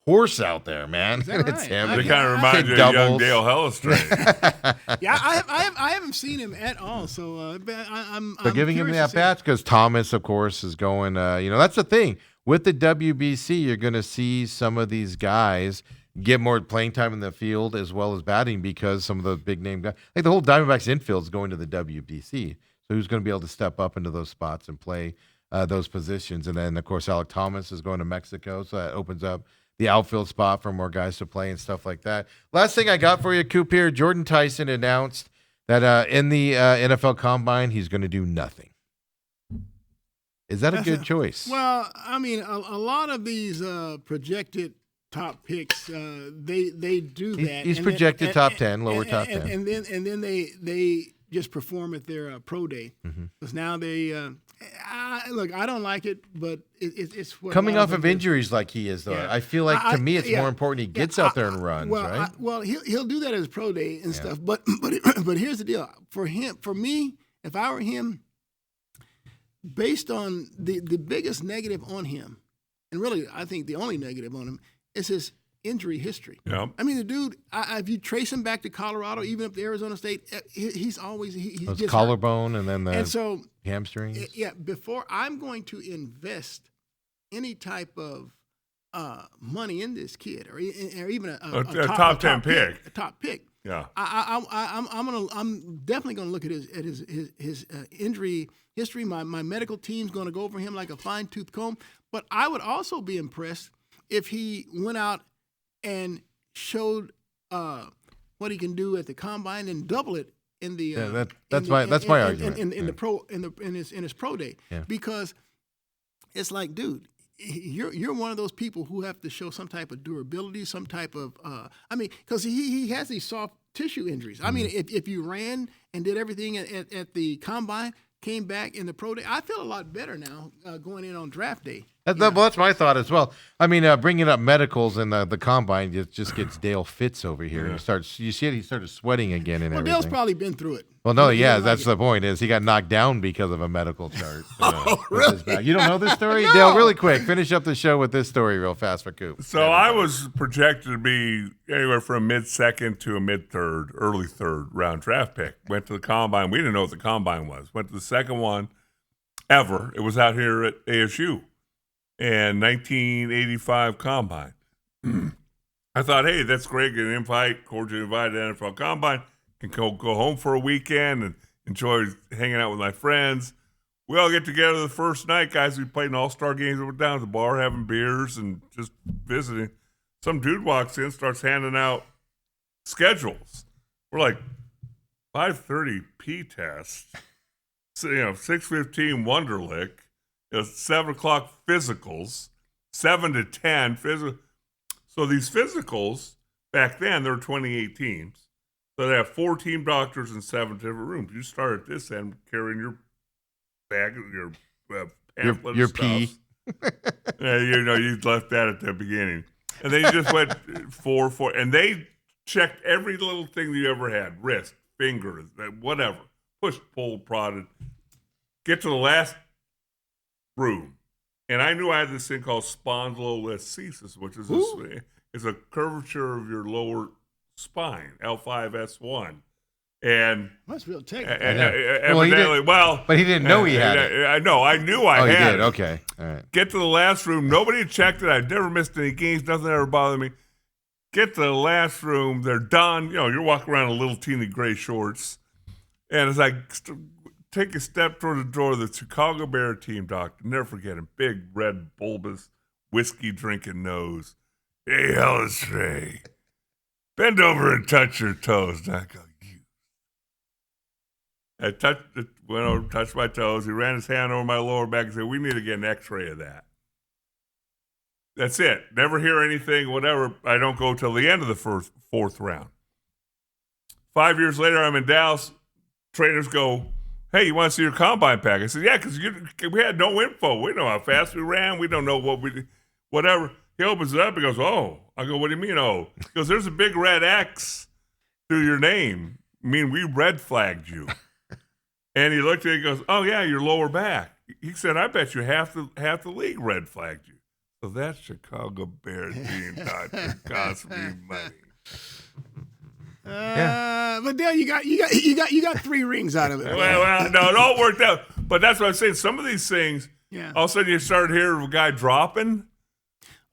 horse out there, man? Is that It's right? him. They kind of remind you of Doubles. young Dale Hellestrain. Yeah, I haven't seen him at all. So I'm Giving him the curious to see. at-bats because Thomas, of course, is going, that's the thing. With the WBC, you're going to see some of these guys get more playing time in the field as well as batting because some of the big-name guys, like the whole Diamondbacks infield is going to the WBC. So who's going to be able to step up into those spots and play those positions? And then, of course, Alek Thomas is going to Mexico, so that opens up the outfield spot for more guys to play and stuff like that. Last thing I got for you, Coop, here, Jordan Tyson announced that in the NFL Combine, he's going to do nothing. Is that a good choice? Well, I mean, a lot of these projected top picks, they do that. He's And projected then- top 10, lower top 10. and then they just perform at their pro day because now they look. I don't like it, but it's what Coming a lot off of them do. injuries like he is, though, Yeah. I feel like to me it's yeah. more important he gets Yeah, out there and runs, well, right? well, he'll do that as pro day and stuff. But here's the deal: for me, if I were him, based on the biggest negative on him, and really I think the only negative on him is his injury history. Yep. I mean, the dude, if you trace him back to Colorado, even up to Arizona State, he's always he's Those just collarbone and then the and so hamstrings. yeah, before I'm going to invest any type of money in this kid, or even a top 10 pick. a top pick. Yeah. I'm definitely going to look at his injury history. My medical team's going to go over him like a fine tooth comb. But I would also be impressed if he went out and showed what he can do at the combine and double it in the that's my argument. In his pro day, Yeah. because it's like, dude, you're one of those people who have to show some type of durability, some type of because he has these soft tissue injuries. I mean, if you ran and did everything at the combine, came back in the pro day, I feel a lot better now going in on draft day. Well, that's my thought as well. I mean, bringing up medicals in the combine, it just gets Dale Fitz over here. And he started sweating again and everything. Dale's probably been through it. Well, no, He yeah, doesn't that's like the point. Is he got knocked down because of a medical chart? Oh, with his back. You don't know this story, No. Dale? Really quick, finish up the show with this story real fast for Coop. So I was projected to be anywhere from mid-second to a mid-third, early third round draft pick. Went to the combine. We didn't know what the combine was. Went to the second one ever. It was out here at ASU and 1985 combine. I thought, hey, that's great. Get an invite, cordially invited to NFL combine. Can go home for a weekend and enjoy hanging out with my friends. We all get together the first night, guys. We played an all-star games. We're down at the bar having beers and just visiting. Some dude walks in, starts handing out schedules. We're like, 5:30 P-test, 6:15 Wonderlic, 7 o'clock physicals, 7 to 10 physical. So these physicals, back then, there were 28 teams. So they have 4 team doctors in 7 different rooms. You start at this end carrying your bag, your pamphlet, your and pee. stuff. You left that at the beginning, and then you just went 4, and they checked every little thing that you ever had: wrist, finger, whatever, push, pull, prodded. Get to the last room, and I knew I had this thing called spondylolisthesis, which is it's a curvature of your lower spine, L5S1, and That's real technical. evidently, but he didn't know he had it. I know, I knew I Oh, you had did? it. Okay. All right. Get to the last room. Nobody checked it. I'd never missed any games. Nothing ever bothered me. Get to the last room. They're done. You're walking around in little teeny gray shorts, and as I take a step toward the door, the Chicago Bear team doctor, never forget him, big red bulbous whiskey drinking nose. Hey, Hellestrain. bend over and touch your toes. And I go, you. Went over, touched my toes. He ran his hand over my lower back and said, we need to get an x-ray of that. That's it. Never hear anything, whatever. I don't go till the end of the fourth round. 5 years later, I'm in Dallas. Trainers go, hey, you want to see your combine pack? I said, yeah, because we had no info. We know how fast we ran. We don't know what we did. Whatever. He opens it up and goes, oh. I go, what do you mean, oh? He goes, there's a big red X through your name. I mean, we red flagged you. And he looked at it and goes, oh, yeah, your lower back. He said, I bet you half the league red flagged you. So that Chicago Bears gene doctor cost me money. But Dale, you got 3 rings out of it. Well, no, it all worked out. But that's what I'm saying. Some of these things, all of a sudden you start hearing a guy dropping.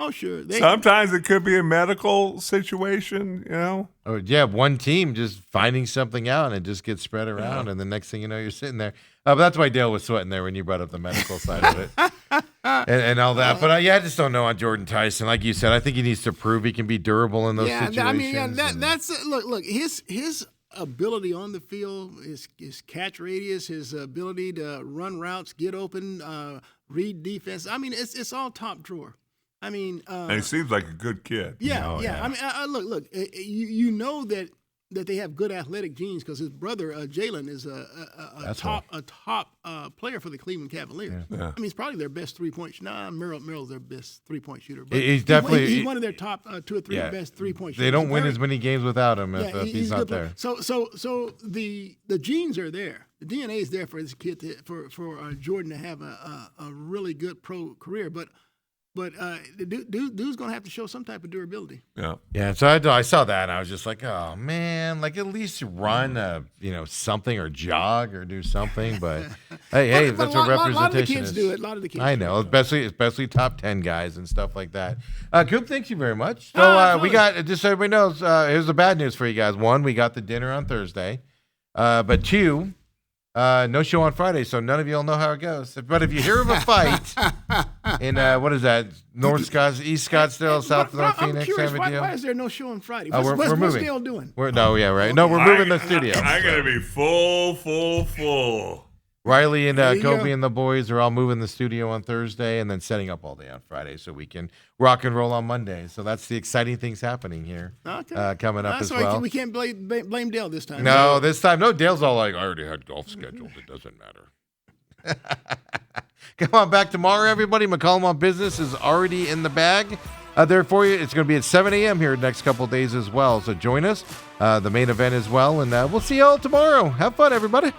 Oh, sure. Sometimes it could be a medical situation, you know. Oh yeah, one team just finding something out and it just gets spread around, and the next thing you know, you're sitting there. But that's why Dale was sweating there when you brought up the medical side of it and all that. But I just don't know on Jordan Tyson. Like you said, I think he needs to prove he can be durable in those situations. I mean, that's look. His ability on the field, his catch radius, his ability to run routes, get open, read defense. I mean, it's all top drawer. I mean, and he seems like a good kid. Yeah. I mean, look. You know that they have good athletic genes because his brother Jalen is a top player for the Cleveland Cavaliers. Yeah. I mean, he's probably their best 3-point. Merrill's their best 3-point shooter. But he's definitely he's one of their top 2 or 3 best 3-point shooters. They don't win as many games without him if he's not there. So the genes are there. The DNA is there for this kid for Jordan to have a really good pro career, but the dude's gonna have to show some type of durability. Yeah. So I saw that and I was just like, oh man, like at least run something or jog or do something. But hey, that's what representation is. A lot of the kids do it. A lot of the kids. I know, especially top 10 guys and stuff like that. Coop, thank you very much. So we got, just so everybody knows, here's the bad news for you guys. 1, we got the dinner on Thursday, but 2. No show on Friday, so none of you will know how it goes. But if you hear of a fight in what is that? East Scottsdale, South North Phoenix, curious, why is there no show on Friday? What's moving. Dale doing? We're moving the studio. I'm gonna be full. Riley and Kobe and the boys are all moving the studio on Thursday and then setting up all day on Friday so we can rock and roll on Monday. So that's the exciting things happening here coming up as well. We can't blame Dale this time. No, this time. No, Dale's all like, I already had golf scheduled. It doesn't matter. Come on back tomorrow, everybody. McCollum on Business is already in the bag there for you. It's going to be at 7 a.m. here the next couple of days as well. So join us, the main event as well. And we'll see you all tomorrow. Have fun, everybody.